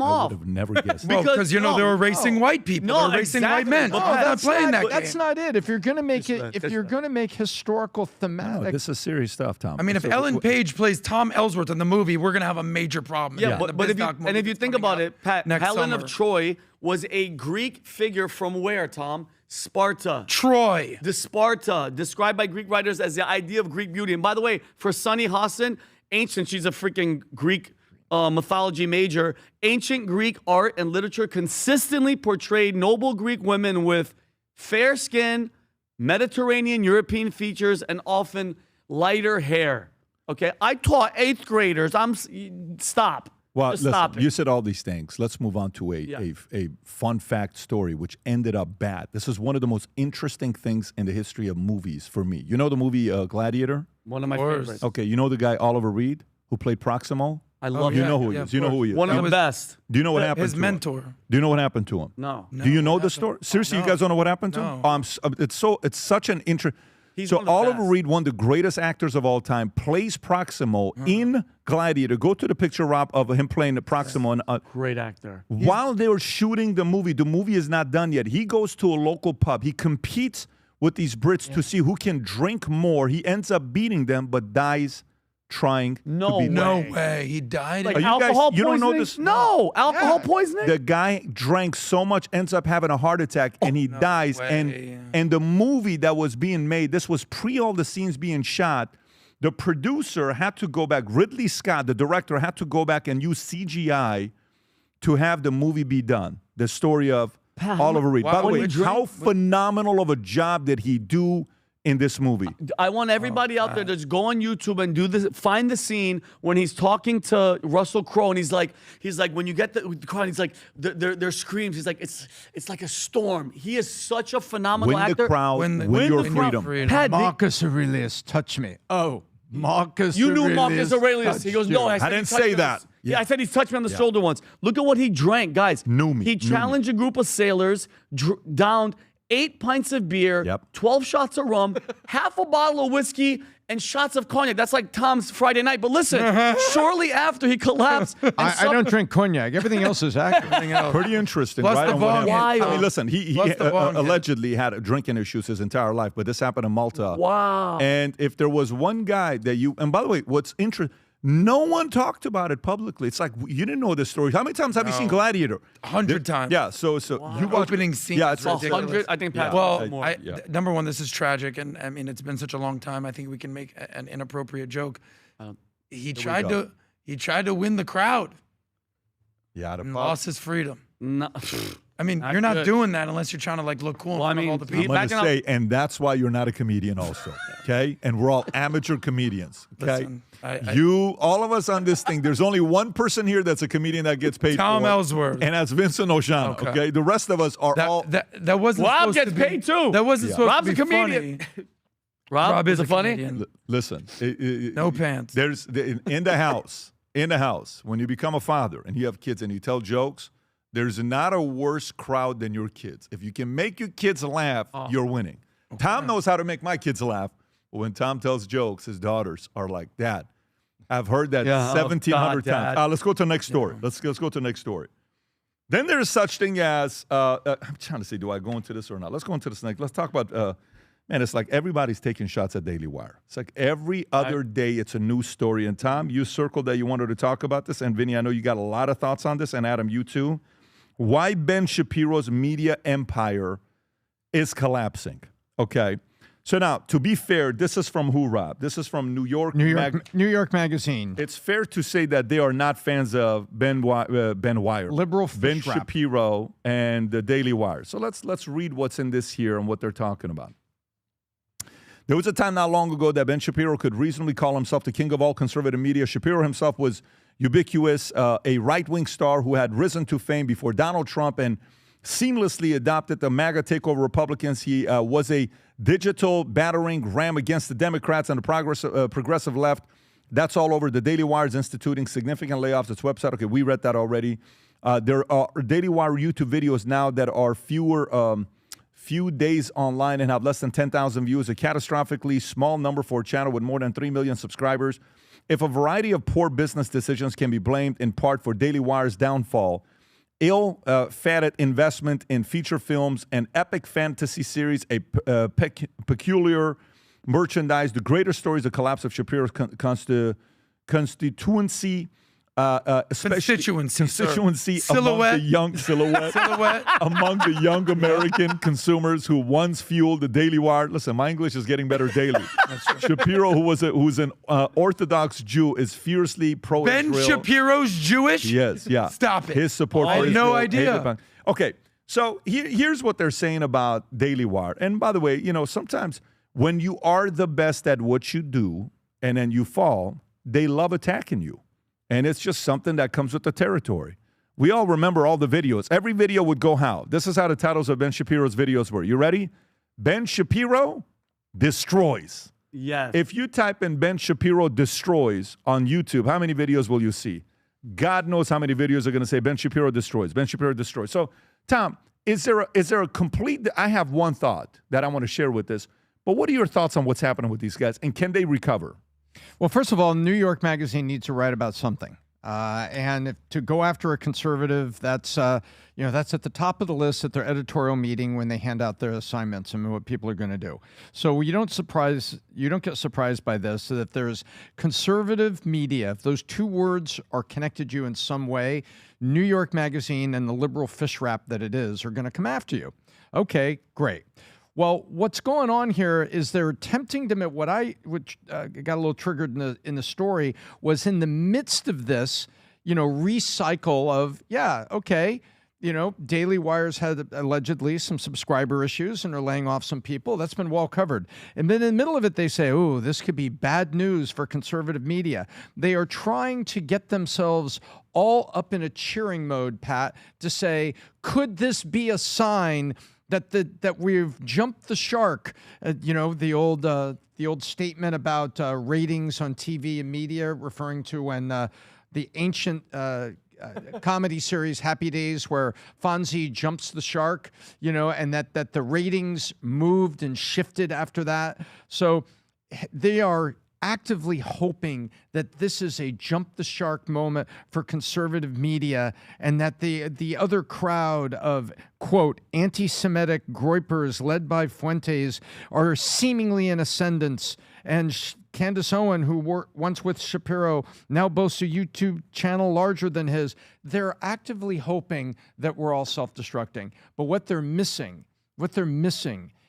off. I would have never guessed. Because they were racing white people. No, they're racing white men. That's not it. If you're going to make going to make historical thematic, no, this is serious stuff, Tom. I mean, if Ellen Page plays Tom Ellsworth in the movie, we're going to have a major problem. Yeah, but if you think about it, Pat, Helen of Troy was a Greek figure from where, Tom? Sparta. Troy. The Sparta, described by Greek writers as the idea of Greek beauty. And by the way, for Sunny Hostin, ancient, she's a freaking Greek mythology major. Ancient Greek art and literature consistently portrayed noble Greek women with fair skin, Mediterranean European features, and often lighter hair. Okay, I taught 8th graders. Stop. Well, listen, you said all these things. Let's move on to a fun fact story, which ended up bad. This is one of the most interesting things in the history of movies for me. You know the movie Gladiator? One of my favorites. Okay, you know the guy Oliver Reed who played Proximo? I love him. You know who he is. You know who he is. One of the best. Do you know what happened to him? His mentor. Do you know what happened to him? No. Do you know the story? Seriously, you guys don't know what happened to him? It's such an interesting... So Oliver Reed, one of the greatest actors of all time, plays Proximo in Gladiator. Go to the picture, Rob, of him playing the Proximo. Great actor. While they were shooting the movie is not done yet. He goes to a local pub. He competes with these Brits to see who can drink more. He ends up beating them, but dies trying to be No way. He died? Like alcohol poisoning? You don't know this? No. Alcohol poisoning? The guy drank so much, ends up having a heart attack, and he dies. And the movie that was being made, this was pre all the scenes being shot, the producer had to go back, Ridley Scott, the director, had to go back and use CGI to have the movie be done. The story of Oliver Reed. By the way, how phenomenal of a job did he do in this movie? I want everybody out there to just go on YouTube and do this. Find the scene when he's talking to Russell Crowe, and he's like, when you get the crowd, he's like, their screams. He's like, it's like a storm. He is such a phenomenal actor. Win the crowd, win your freedom. Pat, Marcus Aurelius, touch me. Oh, Marcus Aurelius. You knew Marcus Aurelius. He goes, no, I didn't say that. Yeah, I said he's touched me on the shoulder once. Look at what he drank, guys. Knew me. He challenged a group of sailors, downed 8 pints of beer, 12 shots of rum, half a bottle of whiskey, and shots of cognac. That's like Tom's Friday night. But listen, shortly after he collapsed, I don't drink cognac. Everything else is accurate. Pretty interesting, Plus right? the bong hit. I mean, listen, he Plus the bong hit. allegedly had drinking issues his entire life, but this happened in Malta. Wow. And if there was one guy that and by the way, what's interesting, no one talked about it publicly. It's like, you didn't know this story. How many times have you seen Gladiator? 100 times. Yeah, so you watch Opening scene. Yeah, it's it's ridiculous. 100. I think Pat. Well, more. number one, this is tragic, and I mean, it's been such a long time. I think we can make an inappropriate joke. He tried to win the crowd. Yeah, and lost his freedom. No. I mean, you're not doing that unless you're trying to like look cool. Well, I in front mean, of all the I'm people. going to say, and that's why you're not a comedian also, okay? And we're all amateur comedians, okay? Listen, all of us on this thing, there's only one person here that's a comedian that gets paid Tom for it, Ellsworth. and that's Vincent Oshana, okay? The rest of us are all... That wasn't Rob supposed gets to be, paid too. That wasn't supposed Rob's to be a comedian. funny. Rob is it funny? comedian. Listen. No pants. There's in the house, when you become a father and you have kids and you tell jokes, there's not a worse crowd than your kids. If you can make your kids laugh, you're winning. Okay. Tom knows how to make my kids laugh. But when Tom tells jokes, his daughters are like, Dad, I've heard that 1,700 times. Let's go to the next story. Let's go to the next story. Then there's such thing as, I'm trying to see, do I go into this or not? Let's go into this next. Let's talk about, man, it's like everybody's taking shots at Daily Wire. It's like every other day it's a new story. And Tom, you circled that you wanted to talk about this. And Vinny, I know you got a lot of thoughts on this. And Adam, you too. Why Ben Shapiro's media empire is collapsing. Okay. So now, to be fair, this is from who, Rob? This is from New York Magazine. It's fair to say that they are not fans of Ben Wire, liberal Ben fish wrap. Shapiro, and the Daily Wire. So let's read what's in this here and what they're talking about. There was a time not long ago that Ben Shapiro could reasonably call himself the king of all conservative media. Shapiro himself was ubiquitous, a right-wing star who had risen to fame before Donald Trump and seamlessly adopted the MAGA takeover Republicans. He was a digital battering ram against the Democrats and the progressive left. That's all over. The Daily Wire is instituting significant layoffs. Its website, okay, we read that already. There are Daily Wire YouTube videos now that are few days online and have less than 10,000 views, a catastrophically small number for a channel with more than 3 million subscribers. If a variety of poor business decisions can be blamed in part for Daily Wire's downfall, ill-fated investment in feature films, an epic fantasy series, a peculiar merchandise, the greater story is the collapse of Shapiro's constituency, constituency silhouette. Among the young American consumers who once fueled the Daily Wire. Listen, my English is getting better daily. Shapiro, who's an Orthodox Jew, is fiercely pro-Israel. Ben Shapiro's Jewish? Yes, yeah. Stop it. His support I for had Israel. no idea. Okay, so here's what they're saying about Daily Wire. And by the way, sometimes when you are the best at what you do and then you fall, they love attacking you. And it's just something that comes with the territory. We all remember all the videos. Every video would go how? This is how the titles of Ben Shapiro's videos were. You ready? Ben Shapiro destroys. Yes. If you type in Ben Shapiro destroys on YouTube, how many videos will you see? God knows how many videos are going to say Ben Shapiro destroys, Ben Shapiro destroys. So, Tom, is there a complete, I have one thought that I want to share with this, but what are your thoughts on what's happening with these guys, and can they recover? Well, first of all, New York Magazine needs to write about something. And to go after a conservative, that's that's at the top of the list at their editorial meeting when they hand out their assignments and what people are going to do. So you don't get surprised by this, so that there's conservative media. If those two words are connected to you in some way, New York Magazine and the liberal fish wrap that it is are going to come after you. Okay, great. Well, what's going on here is they're attempting to make which got a little triggered in the story, was in the midst of this, recycle of, Daily Wire's had allegedly some subscriber issues and are laying off some people. That's been well covered. And then in the middle of it, they say, oh, this could be bad news for conservative media. They are trying to get themselves all up in a cheering mode, Pat, to say, could this be a sign that we've jumped the shark? The old statement about ratings on TV and media, referring to when the ancient comedy series Happy Days where Fonzie jumps the shark, and that the ratings moved and shifted after that. So they are actively hoping that this is a jump the shark moment for conservative media, and that the other crowd of, quote, anti-Semitic groypers led by Fuentes are seemingly in ascendance. And Candace Owen, who worked once with Shapiro, now boasts a YouTube channel larger than his. They're actively hoping that we're all self-destructing. But what they're missing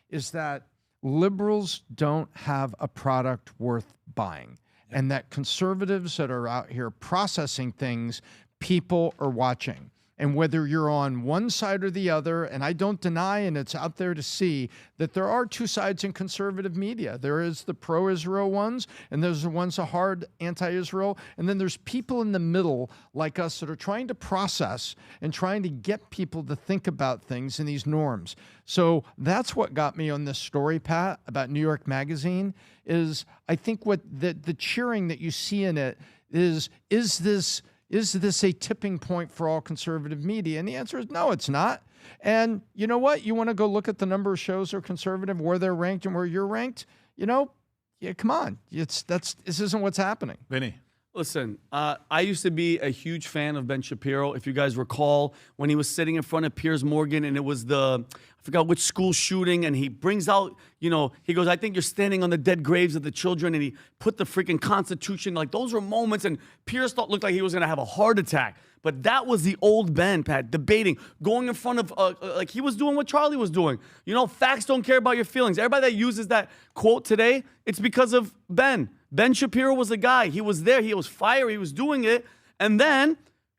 is that liberals don't have a product worth buying, and that conservatives that are out here processing things, people are watching. And whether you're on one side or the other, and I don't deny, and it's out there to see, that there are two sides in conservative media. There is the pro-Israel ones, and there's the ones that are hard anti-Israel, and then there's people in the middle like us that are trying to process and trying to get people to think about things in these norms. So that's what got me on this story, Pat, about New York Magazine, is I think what the cheering that you see in it is this a tipping point for all conservative media? And the answer is no, it's not. And you know what? You want to go look at the number of shows that are conservative, where they're ranked and where you're ranked? Come on. This isn't what's happening. Vinny. Listen, I used to be a huge fan of Ben Shapiro. If you guys recall, when he was sitting in front of Piers Morgan, and it was I forgot which school shooting, and he brings out, he goes, I think you're standing on the dead graves of the children, and he put the freaking Constitution, like those were moments, and Piers looked like he was going to have a heart attack. But that was the old Ben, Pat, debating, going in front of, like he was doing what Charlie was doing. Facts don't care about your feelings. Everybody that uses that quote today, it's because of Ben. Ben Shapiro was the guy. He was there. He was fiery. He was doing it. And then,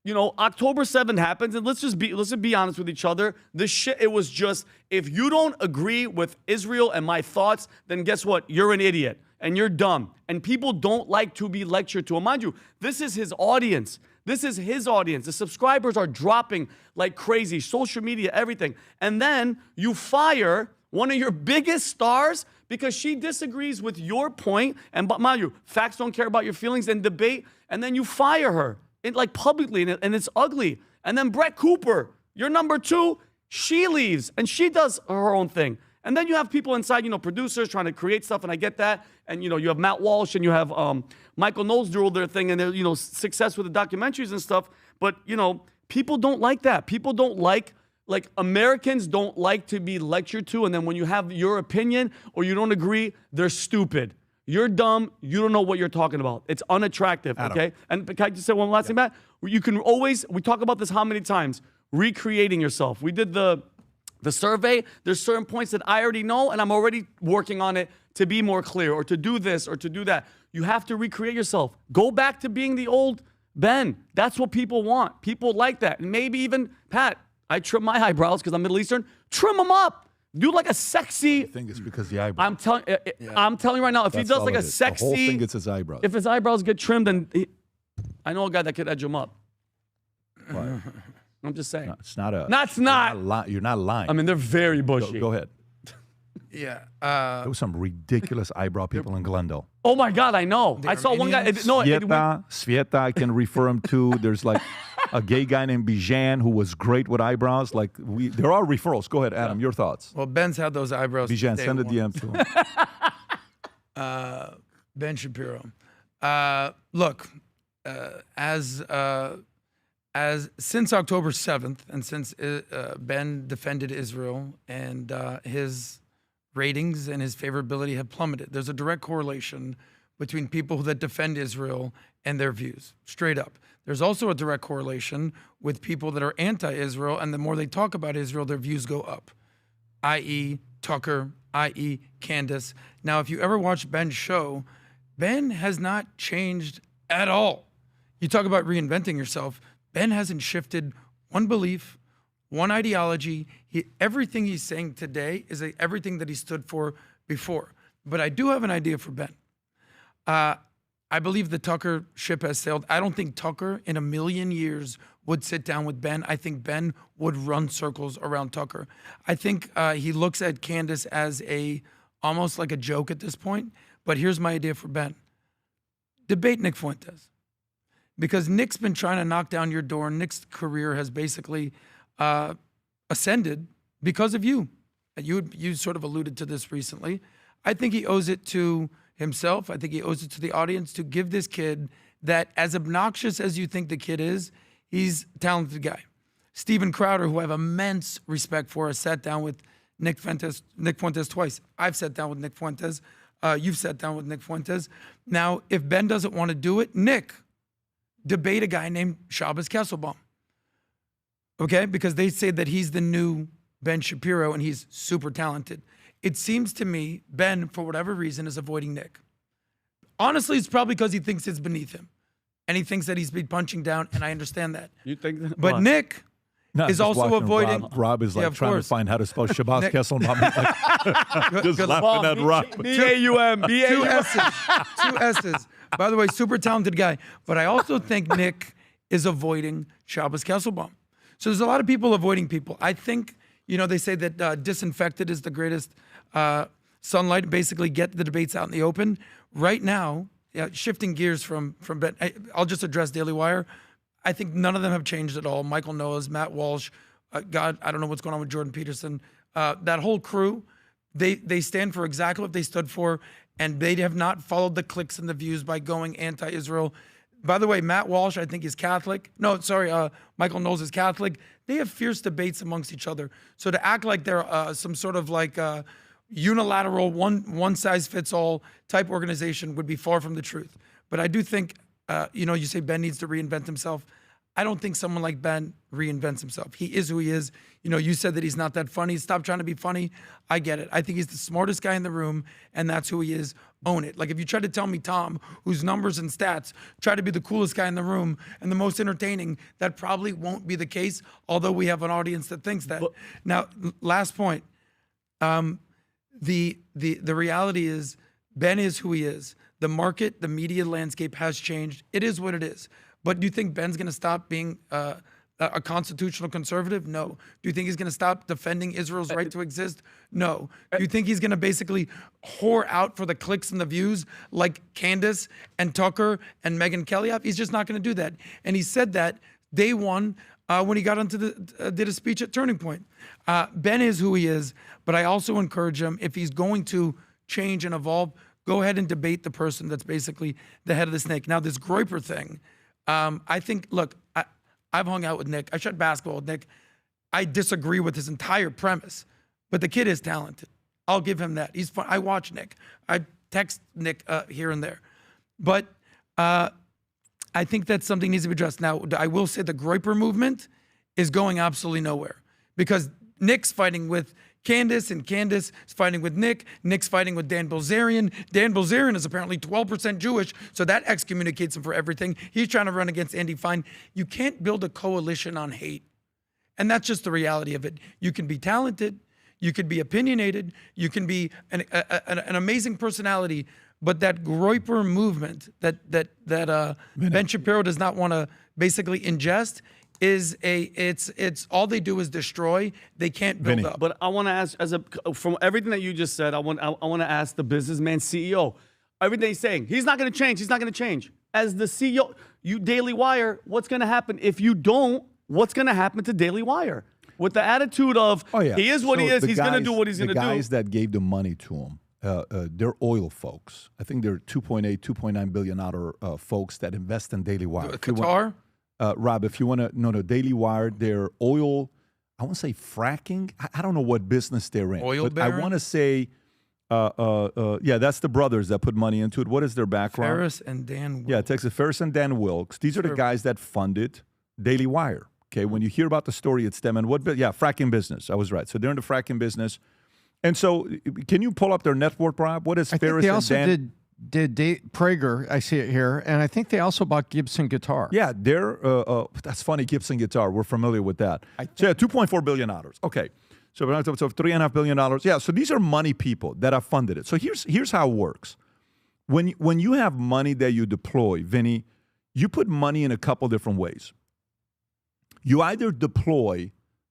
October 7th happens, and let's just be honest with each other. This shit, it was just, if you don't agree with Israel and my thoughts, then guess what? You're an idiot and you're dumb. And people don't like to be lectured to. And mind you, this is his audience. This is his audience. The subscribers are dropping like crazy. Social media, everything. And then you fire one of your biggest stars because she disagrees with your point. And but mind you, facts don't care about your feelings and debate. And then you fire her publicly, and it's ugly. And then Brett Cooper, your number 2, she leaves and she does her own thing. And then you have people inside, producers trying to create stuff, and I get that. And, you have Matt Walsh and you have Michael Knowles do their thing, and they're, success with the documentaries and stuff. But, people don't like that. People don't like Americans don't like to be lectured to. And then when you have your opinion or you don't agree, they're stupid. You're dumb. You don't know what you're talking about. It's unattractive, Adam. okay? And can I just say one last thing, Matt? You can always, we talk about this how many times? Recreating yourself. We did the survey. There's certain points that I already know, and I'm already working on it to be more clear, or to do this or to do that. You have to recreate yourself. Go back to being the old Ben. That's what people want. People like that. And maybe even, Pat, I trim my eyebrows because I'm Middle Eastern. Trim them up. Do like a sexy. I think it's because the eyebrows. I'm telling you right now, if he does like a sexy. The whole thing, it's his eyebrows. If his eyebrows get trimmed, then I know a guy that could edge them up. What? I'm just saying. No, it's not a. That's not. You're not lying. I mean, they're very bushy. Go ahead. Yeah. There was some ridiculous eyebrow people in Glendale. Oh my God, I know. I saw one guy. Sveta, I can refer him to. There's like a gay guy named Bijan who was great with eyebrows. There are referrals. Go ahead, Adam. Your thoughts. Well, Ben's had those eyebrows. Bijan, send a DM to him. Ben Shapiro. Look, as since October 7th, and since Ben defended Israel, and his ratings and his favorability have plummeted. There's a direct correlation between people that defend Israel and their views, straight up. There's also a direct correlation with people that are anti-Israel, and the more they talk about Israel, their views go up, i.e. Tucker, i.e. Candace. Now, if you ever watch Ben's show, Ben has not changed at all. You talk about reinventing yourself. Ben hasn't shifted one belief, one ideology. Everything he's saying today is everything that he stood for before. But I do have an idea for Ben. I believe the Tucker ship has sailed. I don't think Tucker in a million years would sit down with Ben. I think Ben would run circles around Tucker. I think he looks at Candace as almost like a joke at this point. But here's my idea for Ben. Debate Nick Fuentes. because Nick's been trying to knock down your door. Nick's career has basically ascended because of you. You sort of alluded to this recently. I think he owes it to himself. I think he owes it to the audience to give this kid that, as obnoxious as you think the kid is, he's a talented guy. Steven Crowder, who I have immense respect for, has sat down with Nick Fuentes twice. I've sat down with Nick Fuentes. You've sat down with Nick Fuentes. Now, if Ben doesn't want to do it, Nick, debate a guy named Shabbos Kesselbaum. Okay? Because they say that he's the new Ben Shapiro and he's super talented. It seems to me Ben, for whatever reason, is avoiding Nick. Honestly, it's probably because he thinks it's beneath him. And he thinks that he's been punching down, and I understand that. You think that? But what? Nick No, is just also watching avoiding. Rob is like trying to find how to spell Shabbos Nick- Kesselbaum. Like, just laughing at Rob. B-A-U-M. Two S's. By the way, super talented guy. But I also think Nick is avoiding Shabbos Kesselbaum. So there's a lot of people avoiding people. I think, they say that disinfected is the greatest sunlight. Basically, get the debates out in the open. Right now, shifting gears from Ben, I'll just address Daily Wire. I think none of them have changed at all. Michael Noah's, Matt Walsh, God, I don't know what's going on with Jordan Peterson. That whole crew, they stand for exactly what they stood for, and they have not followed the clicks and the views by going anti-Israel. By the way, Matt Walsh, I think, is Catholic. No, sorry, Michael Knowles is Catholic. They have fierce debates amongst each other. So to act like they're some sort of like unilateral, one-size-fits-all type organization would be far from the truth. But I do think, you say Ben needs to reinvent himself. I don't think someone like Ben reinvents himself. He is who he is. You said that he's not that funny. Stop trying to be funny. I get it. I think he's the smartest guy in the room, and that's who he is. Own it. Like if you try to tell me Tom, whose numbers and stats try to be the coolest guy in the room and the most entertaining, that probably won't be the case, although we have an audience that thinks that. Now, last point. The reality is Ben is who he is. The market, the media landscape has changed. It is what it is. But do you think Ben's going to stop being a constitutional conservative? No. Do you think he's going to stop defending Israel's right to exist? No. Do you think he's going to basically whore out for the clicks and the views like Candace and Tucker and Megyn Kelly? He's just not going to do that. And he said that day one when he got onto did a speech at Turning Point. Ben is who he is, but I also encourage him, if he's going to change and evolve, go ahead and debate the person that's basically the head of the snake. Now, this Groyper thing, I think, look, I've hung out with Nick. I shot basketball with Nick. I disagree with his entire premise, but the kid is talented. I'll give him that. He's fun. I watch Nick. I text Nick here and there. But I think that something needs to be addressed. Now, I will say the Groyper movement is going absolutely nowhere because Nick's fighting with Candace, and Candace is fighting with Nick. Nick's fighting with Dan Bilzerian. Dan Bilzerian is apparently 12% Jewish, so that excommunicates him for everything. He's trying to run against Andy Fine. You can't build a coalition on hate. And that's just the reality of it. You can be talented, you could be opinionated, you can be an amazing personality, but that Groyper movement that Ben Shapiro does not want to basically ingest it's all they do is destroy. They can't build up. But I want to ask, from everything that you just said, I want to ask the businessman CEO. Everything he's saying, he's not going to change. He's not going to change. As the CEO, you Daily Wire, what's going to happen if you don't? What's going to happen to Daily Wire? With the attitude of, he is what he is. He's going to do what he's going to do. The guys that gave the money to him, they're oil folks. I think they're 2.9 billion dollar folks that invest in Daily Wire. Qatar? Rob, if you want to, no, Daily Wire, they're oil, I want to say fracking. I don't know what business they're in. Oil but baron? I want to say, that's the brothers that put money into it. What is their background? Ferris and Dan Wilkes. Yeah, Texas Ferris and Dan Wilkes. These are the guys that funded Daily Wire. Okay, when you hear about the story, it's them. And fracking business. I was right. So they're in the fracking business. And so can you pull up their net worth, Rob? What is Ferris and Dan? Did Prager, I see it here, and I think they also bought Gibson Guitar. Yeah, they're, that's funny, Gibson Guitar. We're familiar with that. So, $2.4 billion. Okay, so $3.5 billion. Yeah, so these are money people that have funded it. So here's how it works. When you have money that you deploy, Vinny, you put money in a couple different ways. You either deploy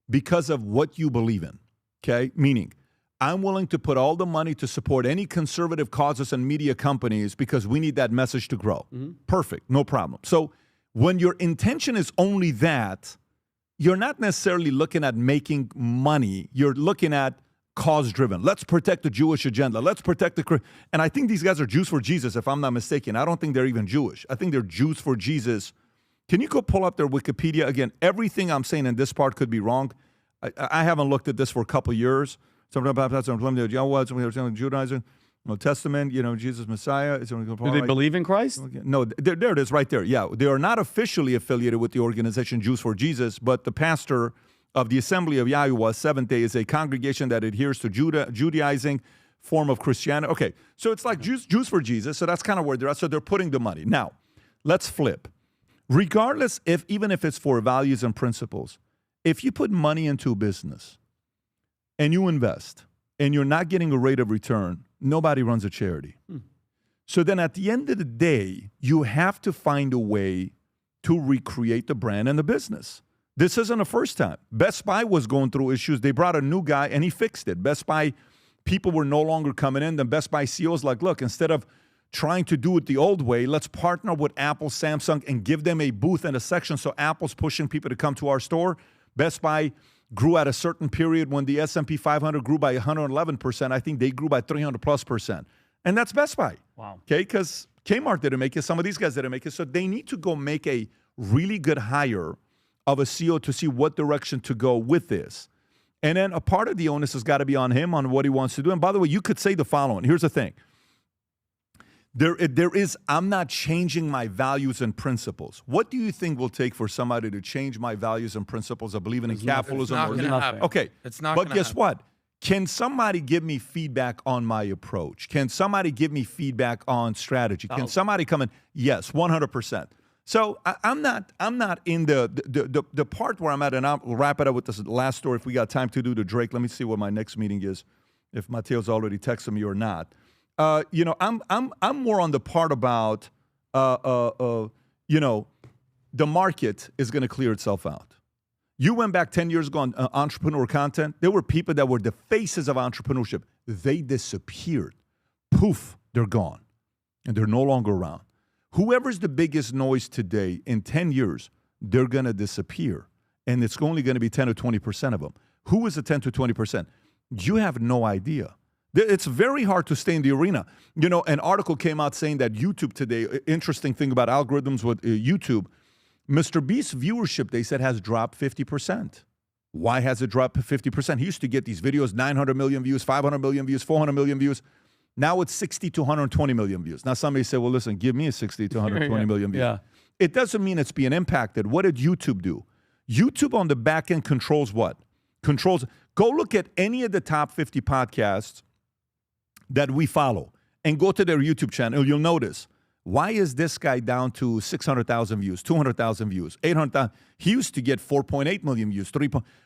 because of what you believe in, okay? Meaning, I'm willing to put all the money to support any conservative causes and media companies because we need that message to grow. Mm-hmm. Perfect, no problem. So When your intention is only that, you're not necessarily looking at making money. You're looking at cause-driven. Let's protect the Jewish agenda. Let's protect the... And I think these guys are Jews for Jesus, if I'm not mistaken. I don't think they're even Jewish. I think they're Jews for Jesus. Can you go pull up their Wikipedia? Again, everything I'm saying in this part could be wrong. I haven't looked at this for a couple of years. Something about Judaism, Old Testament, Jesus Messiah. Do they believe in Christ? No, there it is right there. Yeah, they are not officially affiliated with the organization Jews for Jesus, but the pastor of the Assembly of Yahuwah Seventh-day is a congregation that adheres to Judaizing form of Christianity. Okay, so it's like Jews for Jesus, so that's kind of where they're at. So they're putting the money. Now, let's flip. Regardless, even if it's for values and principles, if you put money into a business and you invest and you're not getting a rate of return, nobody runs a charity. So then at the end of the day, you have to find a way to recreate the brand and the business. This isn't the first time. Best Buy was going through issues. They brought a new guy, and he fixed it. Best Buy people were no longer coming in. Then Best Buy CEO's like, look, instead of trying to do it the old way, let's partner with Apple, Samsung, and give them a booth and a section so Apple's pushing people to come to our store. Best Buy grew at a certain period when the S&P 500 grew by 111%. I think they grew by 300+%. And that's Best Buy. Wow. Okay, because Kmart didn't make it. Some of these guys didn't make it. So they need to go make a really good hire of a CEO to see what direction to go with this. And then a part of the onus has got to be on him on what he wants to do. And by the way, you could say the following. Here's the thing. There is, I'm not changing my values and principles. What do you think will take for somebody to change my values and principles of believing in capitalism? It's not going to happen. Okay. It's not. But guess what? Can somebody give me feedback on my approach? Can somebody give me feedback on strategy? Can somebody come in? Yes, 100%. So I'm not in the part where I'm at, and I'll wrap it up with this last story. If we got time to do the Drake, let me see what my next meeting is, if Mateo's already texted me or not. I'm more on the part about the market is going to clear itself out. You went back 10 years ago on entrepreneur content. There were people that were the faces of entrepreneurship. They disappeared. Poof, they're gone, and they're no longer around. Whoever's the biggest noise today, in 10 years, they're going to disappear. And it's only going to be 10 or 20% of them. Who is the 10 to 20%? You have no idea. It's very hard to stay in the arena. An article came out saying that YouTube today, interesting thing about algorithms with YouTube, Mr. Beast's viewership, they said, has dropped 50%. Why has it dropped 50%? He used to get these videos, 900 million views, 500 million views, 400 million views. Now it's 60 to 120 million views. Now somebody said, well, listen, give me a 60 to 120 million views. Yeah. It doesn't mean it's being impacted. What did YouTube do? YouTube on the back end controls what? Go look at any of the top 50 podcasts that we follow and go to their YouTube channel. You'll notice, why is this guy down to 600,000 views, 200,000 views, 800,000? He used to get 4.8 million views.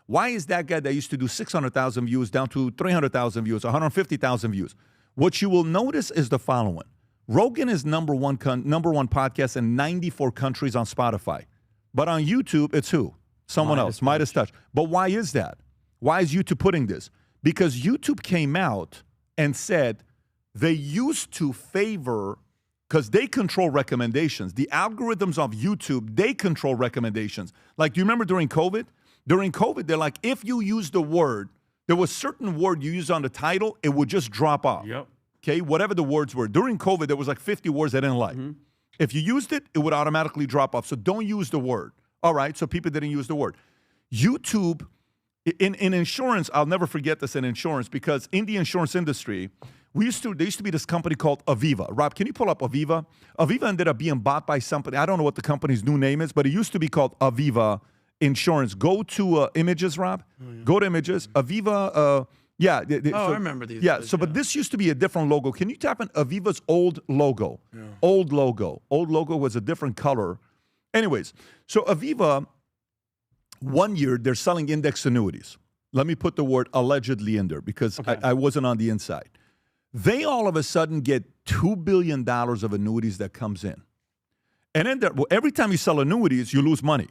Why is that guy that used to do 600,000 views down to 300,000 views, 150,000 views? What you will notice is the following. Rogan is number one podcast in 94 countries on Spotify. But on YouTube, it's who? Someone else, Midas Touch. But why is that? Why is YouTube putting this? Because YouTube came out and said they used to favor, because they control recommendations. The algorithms of YouTube, they control recommendations. Like, do you remember during COVID? During COVID, they're like, if you use the word, there was a certain word you used on the title, it would just drop off. Yep. Okay, whatever the words were. During COVID, there was like 50 words I didn't like. Mm-hmm. If you used it, it would automatically drop off. So don't use the word. All right, so people didn't use the word. YouTube, in insurance, I'll never forget this in insurance, because in the insurance industry, there used to be this company called Aviva. Rob, can you pull up Aviva? Aviva ended up being bought by somebody. I don't know what the company's new name is, but it used to be called Aviva Insurance. Go to images, Rob. Oh, yeah. Go to images. Aviva, I remember these. Yeah, but this used to be a different logo. Can you tap in Aviva's old logo? Yeah. Old logo. Old logo was a different color. Anyways, so Aviva, one year, they're selling index annuities. Let me put the word allegedly in there, because I wasn't on the inside. They all of a sudden get $2 billion of annuities that comes in. And then every time you sell annuities, you lose money,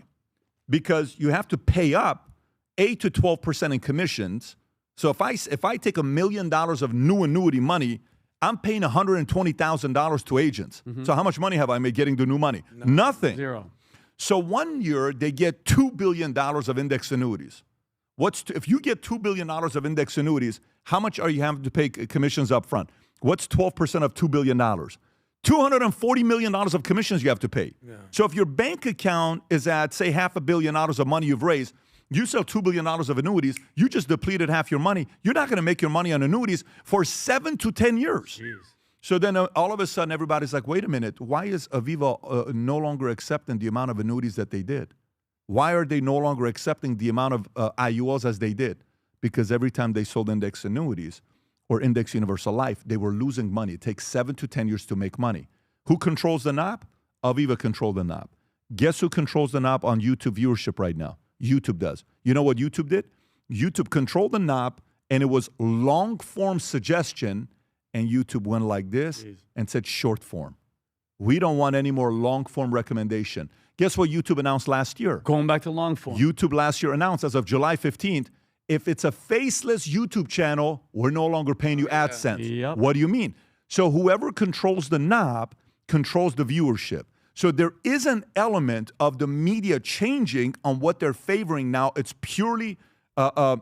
because you have to pay up 8 to 12% in commissions. So if I take $1 million of new annuity money, I'm paying $120,000 to agents. Mm-hmm. So how much money have I made getting the new money? Nothing. Zero. So 1 year, they get $2 billion of index annuities. If you get $2 billion of index annuities, how much are you having to pay commissions up front? What's 12% of $2 billion? $240 million of commissions you have to pay. Yeah. So if your bank account is at, say, $500 million of money you've raised, you sell $2 billion of annuities, you just depleted half your money. You're not going to make your money on annuities for 7 to 10 years. Jeez. So then all of a sudden, everybody's like, wait a minute, why is Aviva no longer accepting the amount of annuities that they did? Why are they no longer accepting the amount of IULs as they did? Because every time they sold index annuities or index universal life, they were losing money. It takes 7 to 10 years to make money. Who controls the knob? Aviva controls the knob. Guess who controls the knob on YouTube viewership right now? YouTube does. You know what YouTube did? YouTube controlled the knob, and it was long-form suggestion, and YouTube went like this and said short form. We don't want any more long-form recommendation. Guess what YouTube announced last year? Going back to long form. YouTube last year announced as of July 15th, if it's a faceless YouTube channel, we're no longer paying you AdSense. Yep. What do you mean? So whoever controls the knob controls the viewership. So there is an element of the media changing on what they're favoring now. It's purely YouTube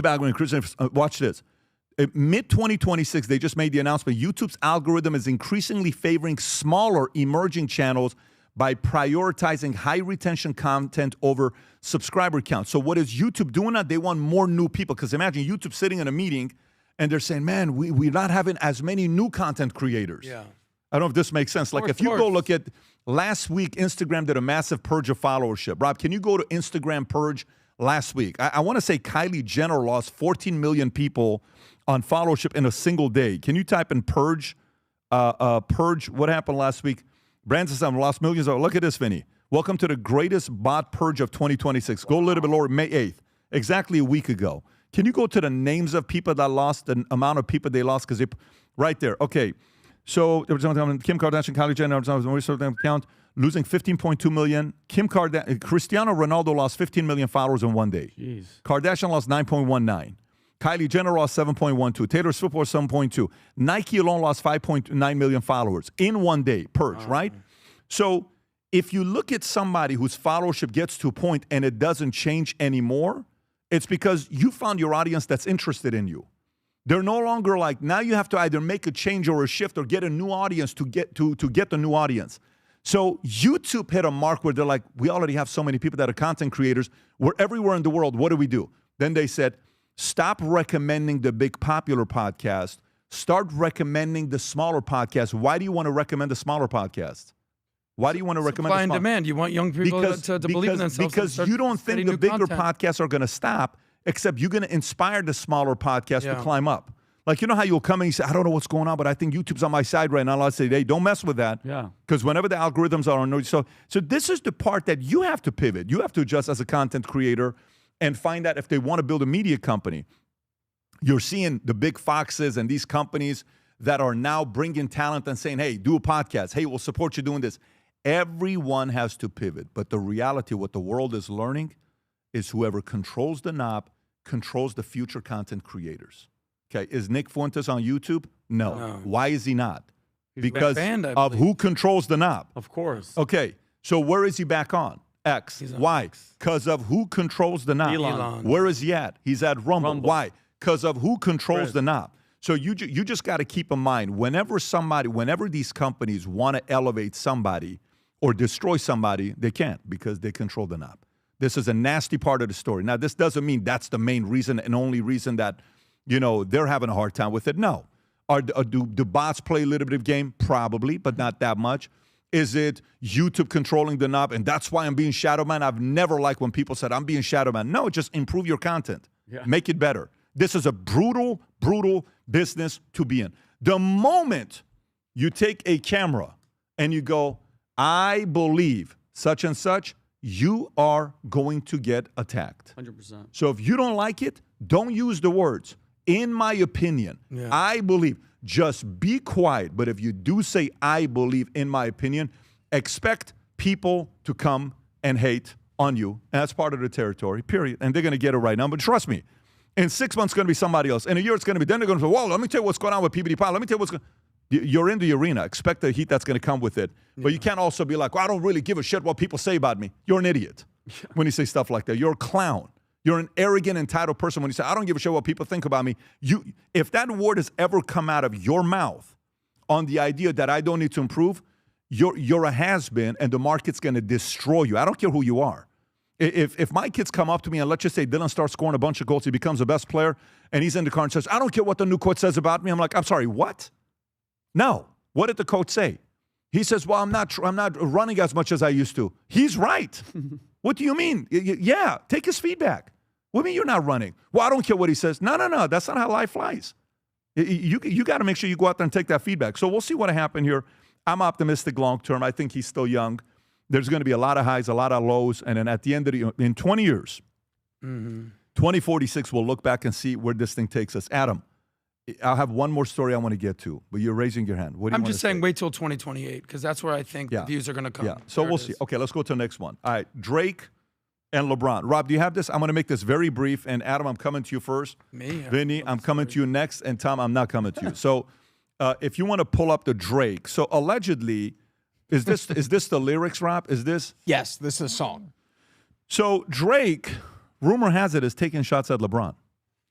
algorithm. Watch this. Mid-2026, they just made the announcement, YouTube's algorithm is increasingly favoring smaller emerging channels by prioritizing high-retention content over subscriber count. So what is YouTube doing now? They want more new people. Because imagine YouTube sitting in a meeting, and they're saying, man, we're not having as many new content creators. Yeah. I don't know if this makes sense. Like if you go look at last week, Instagram did a massive purge of followership. Rob, can you go to Instagram purge last week? I want to say Kylie Jenner lost 14 million people on followership in a single day. Can you type in purge? Purge, what happened last week? Branson lost millions. Look at this, Vinny. Welcome to the greatest bot purge of 2026. Go a little bit lower, May 8th, exactly a week ago. Can you go to the names of people that lost, the amount of people they lost? Because right there. Okay. So there was Kim Kardashian, Kylie Jenner, account losing 15.2 million. Cristiano Ronaldo lost 15 million followers in one day. Jeez. Kardashian lost 9.19. Kylie Jenner lost 7.12. Taylor Swift lost 7.2. Nike alone lost 5.9 million followers in one day. Purge, right? So if you look at somebody whose followership gets to a point and it doesn't change anymore, it's because you found your audience that's interested in you. They're no longer like, now you have to either make a change or a shift or get a new audience to get the new audience. So YouTube hit a mark where they're like, we already have so many people that are content creators. We're everywhere in the world. What do? Then they said, stop recommending the big popular podcast. Start recommending the smaller podcast. Why do you want to recommend the smaller podcast? Why do you want to recommend supply and demand? You want young people to believe in themselves. Because you don't think the bigger podcasts are going to stop, except you're going to inspire the smaller podcast to climb up. Like, you know how you'll come and you say, I don't know what's going on, but I think YouTube's on my side right now. I'll say, hey, don't mess with that. Yeah. Because whenever the algorithms are on, so this is the part that you have to pivot. You have to adjust as a content creator and find out if they want to build a media company. You're seeing the big Foxes and these companies that are now bringing talent and saying, hey, do a podcast. Hey, we'll support you doing this. Everyone has to pivot. But the reality, what the world is learning, is whoever controls the knob controls the future content creators. Okay, is Nick Fuentes on YouTube? No. Why is he not? Because banned, of who controls the knob. Of course. Okay, so where is he back on? X. Why? Because of who controls the knob. Elon. Where is he at? He's at Rumble. Why? Because of who controls the knob. So you just got to keep in mind, whenever these companies want to elevate somebody or destroy somebody, they can't because they control the knob. This is a nasty part of the story. Now, this doesn't mean that's the main reason and only reason that, they're having a hard time with it. No. Do bots play a little bit of game? Probably, but not that much. Is it YouTube controlling the knob? And that's why I'm being shadow man. I've never liked when people said I'm being shadow man. No, just improve your content. Yeah. Make it better. This is a brutal, brutal business to be in. The moment you take a camera and you go, I believe such and such, you are going to get attacked. 100%. So if you don't like it, don't use the words. In my opinion, I believe. Just be quiet. But if you do say, I believe, in my opinion, expect people to come and hate on you. And that's part of the territory, period. And they're going to get it right now. But trust me, in 6 months, it's going to be somebody else. In a year, it's going to be, then they're going to say, well, let me tell you what's going on with PBD Pod. Let me tell you what's going on. You're in the arena. Expect the heat that's going to come with it. But you can't also be like, well, I don't really give a shit what people say about me. You're an idiot when you say stuff like that. You're a clown. You're an arrogant, entitled person when you say, I don't give a shit what people think about me. If that word has ever come out of your mouth on the idea that I don't need to improve, you're a has-been, and the market's going to destroy you. I don't care who you are. If my kids come up to me and let's just say Dylan starts scoring a bunch of goals, he becomes the best player, and he's in the car and says, I don't care what the new coach says about me. I'm like, I'm sorry, what? No. What did the coach say? He says, well, I'm not running as much as I used to. He's right. What do you mean? Yeah, take his feedback. What do you mean you're not running? Well, I don't care what he says. No. That's not how life flies. You got to make sure you go out there and take that feedback. So we'll see what happened here. I'm optimistic long term. I think he's still young. There's going to be a lot of highs, a lot of lows, and then at the end of in 20 years, 2046, we'll look back and see where this thing takes us. Adam, I'll have one more story I want to get to, but you're raising your hand. What do you I'm want just to saying say? wait till 2028 because that's where I think the views are going to come. Yeah, so we'll see. Okay, let's go to the next one. All right, Drake and LeBron. Rob, do you have this? I'm going to make this very brief, and Adam, I'm coming to you first. Me? Vinny, I'm coming to you next, and Tom, I'm not coming to you. So if you want to pull up the Drake, so allegedly, is this the lyrics, Rob? Is this? Yes, this is a song. So Drake, rumor has it, is taking shots at LeBron.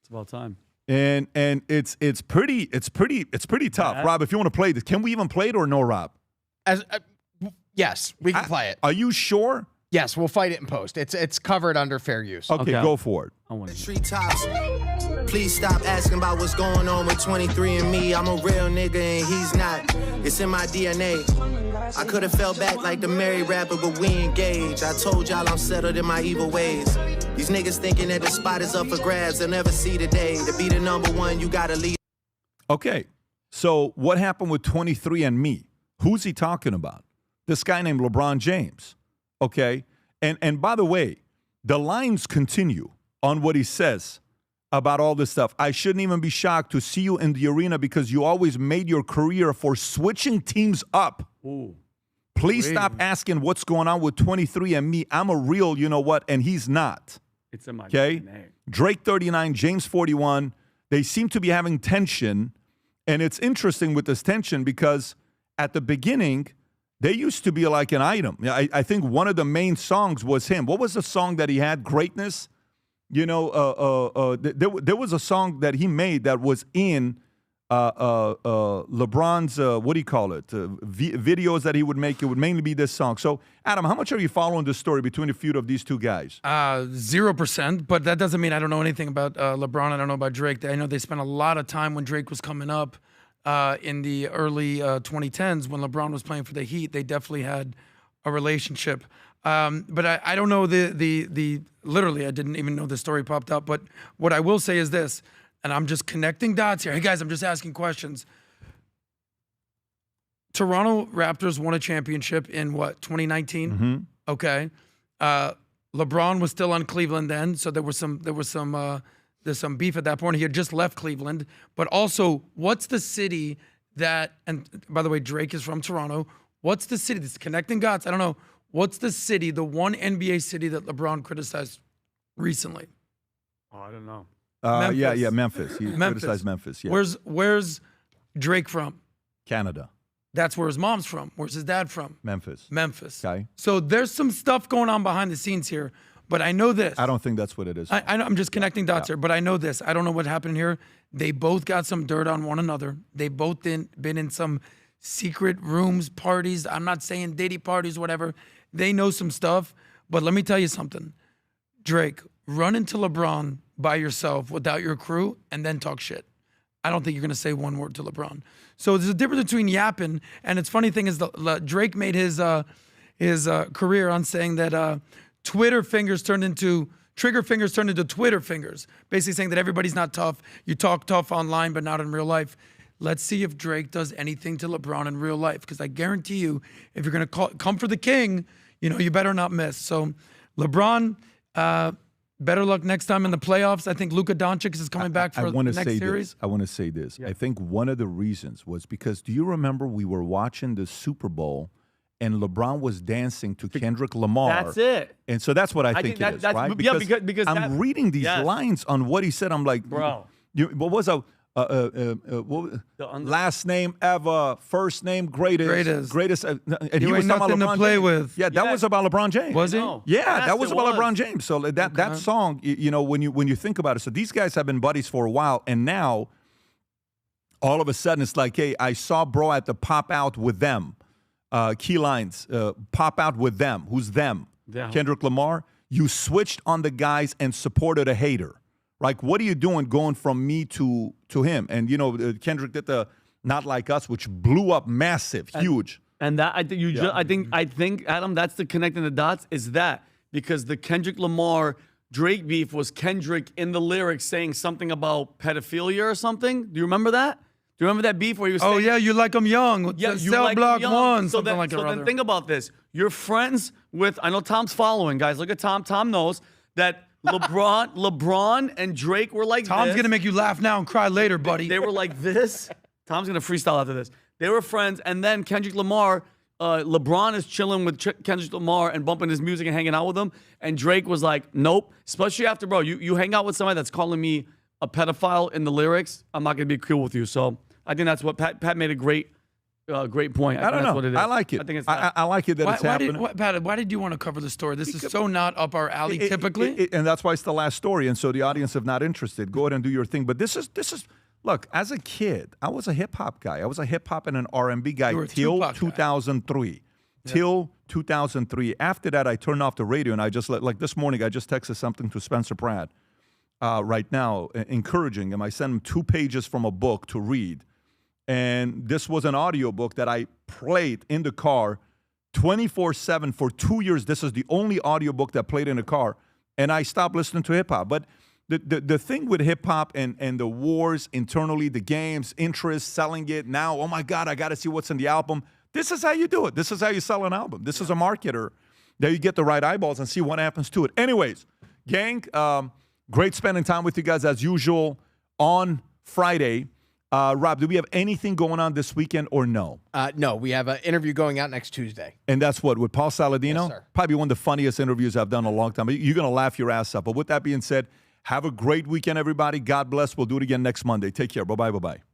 It's about time. And it's pretty tough. Yeah. Rob, if you want to play this, can we even play it or no, Rob? Yes, we can play it. Are you sure? Yes, we'll fight it in post. It's covered under fair use. Okay, go for it. Treetops. Please stop asking about what's going on with 23andMe. I'm a real nigga and he's not. It's in my DNA. I could have fell back like the married rapper, but we engaged. I told y'all I'm settled in my evil ways. These niggas thinking that the spot is up for grabs. They'll never see the day. To be the number one, you gotta lead. Okay, so what happened with 23andMe? Who's he talking about? This guy named LeBron James. Okay, and by the way, the lines continue on what he says about all this stuff. I shouldn't even be shocked to see you in the arena because you always made your career for switching teams up. Ooh. Please stop asking what's going on with 23andMe. I'm a real, you know what, and he's not. It's in my Okay, DNA. Drake 39, James 41. They seem to be having tension, and it's interesting with this tension because at the beginning, they used to be like an item. I think one of the main songs was him. What was the song that he had? Greatness. You know, there was a song that he made that was in LeBron's, what do you call it? Videos that he would make. It would mainly be this song. So, Adam, how much are you following the story between the feud of these two guys? 0%, but that doesn't mean I don't know anything about LeBron. I don't know about Drake. I know they spent a lot of time when Drake was coming up in the early 2010s when LeBron was playing for the Heat. They definitely had a relationship. But I don't know literally, I didn't even know the story popped up. But what I will say is this, and I'm just connecting dots here. Hey, guys, I'm just asking questions. Toronto Raptors won a championship in what, 2019? Mm-hmm. Okay. LeBron was still on Cleveland then, so there's some beef at that point. He had just left Cleveland. But also, what's the city that, and by the way, Drake is from Toronto. What's the city that's connecting dots? I don't know. What's the city, the one NBA city that LeBron criticized recently? Oh, I don't know. Memphis. He criticized Memphis. Yeah. Where's Drake from? Canada. That's where his mom's from. Where's his dad from? Memphis. Okay. So there's some stuff going on behind the scenes here, but I know this. I don't think that's what it is. I know, I'm just connecting dots here, but I know this. I don't know what happened here. They both got some dirt on one another. They both been in some secret rooms, parties. I'm not saying Diddy parties, whatever. They know some stuff, but let me tell you something. Drake, run into LeBron by yourself without your crew and then talk shit. I don't think you're going to say one word to LeBron. So there's a difference between yapping, and it's funny thing is Drake made his career on saying that trigger fingers turned into Twitter fingers, basically saying that everybody's not tough. You talk tough online, but not in real life. Let's see if Drake does anything to LeBron in real life, because I guarantee you, if you're going to come for the king, you better not miss. So LeBron, better luck next time in the playoffs. I think Luka Doncic is coming back for the next series. I want to say this. Yeah. I think one of the reasons was because, do you remember we were watching the Super Bowl and LeBron was dancing to Kendrick Lamar? That's it. And so that's what I think it is, right? Because I'm reading these lines on what he said. I'm like, bro. What was last name ever, first name greatest. And he was talking about nothing to LeBron play James. with. Yeah, that was about LeBron James. Was he? Yeah, Yes, that was it about was. LeBron James. So that song, when you think about it, so these guys have been buddies for a while, and now all of a sudden it's like, hey, I saw bro at the pop out with them. Key lines, pop out with them. Who's them? Yeah. Kendrick Lamar. You switched on the guys and supported a hater. Like, what are you doing going from me to him? And, Kendrick did the Not Like Us, which blew up massive, huge. And that I think I think Adam, that's the connecting the dots is that because the Kendrick Lamar Drake beef was Kendrick in the lyrics saying something about pedophilia or something. Do you remember that? Do you remember that beef where he was saying, yeah, you like them young. Yeah, you Cell like Block young. 1, So something then, like that. so then think about this. You're friends with, I know Tom's following, guys. Look at Tom. Tom knows that LeBron and Drake were like Tom's this. going to make you laugh now and cry later, buddy. They were like this. Tom's going to freestyle after this. They were friends. And then Kendrick Lamar, LeBron is chilling with Kendrick Lamar and bumping his music and hanging out with him. And Drake was like, nope. Especially after, bro, you hang out with somebody that's calling me a pedophile in the lyrics, I'm not going to be cool with you. So I think that's what Pat made a great point. I don't know. That's what it is. I like it. I think it's I like it that it's happening. Pat, why did you want to cover the story? This is so not up our alley typically. And that's why it's the last story. And so the audience, if not interested, go ahead and do your thing. But this is look, as a kid, I was a hip hop guy. I was a hip hop and an R&B guy till 2003. Till 2003. After that, I turned off the radio and I just like this morning, I just texted something to Spencer Pratt right now, encouraging him. I sent him 2 pages from a book to read. And this was an audiobook that I played in the car 24/7 for 2 years. This is the only audiobook that played in the car. And I stopped listening to hip hop. But the thing with hip hop and the wars internally, the games, interest, selling it now, oh my God, I got to see what's in the album. This is how you do it. This is how you sell an album. This is a marketer. There you get the right eyeballs and see what happens to it. Anyways, gang, great spending time with you guys as usual on Friday. Rob, do we have anything going on this weekend or no? No, we have an interview going out next Tuesday. And that's what, with Paul Saladino? Yes, sir. Probably one of the funniest interviews I've done in a long time. You're going to laugh your ass up. But with that being said, have a great weekend, everybody. God bless. We'll do it again next Monday. Take care. Bye-bye. Bye-bye.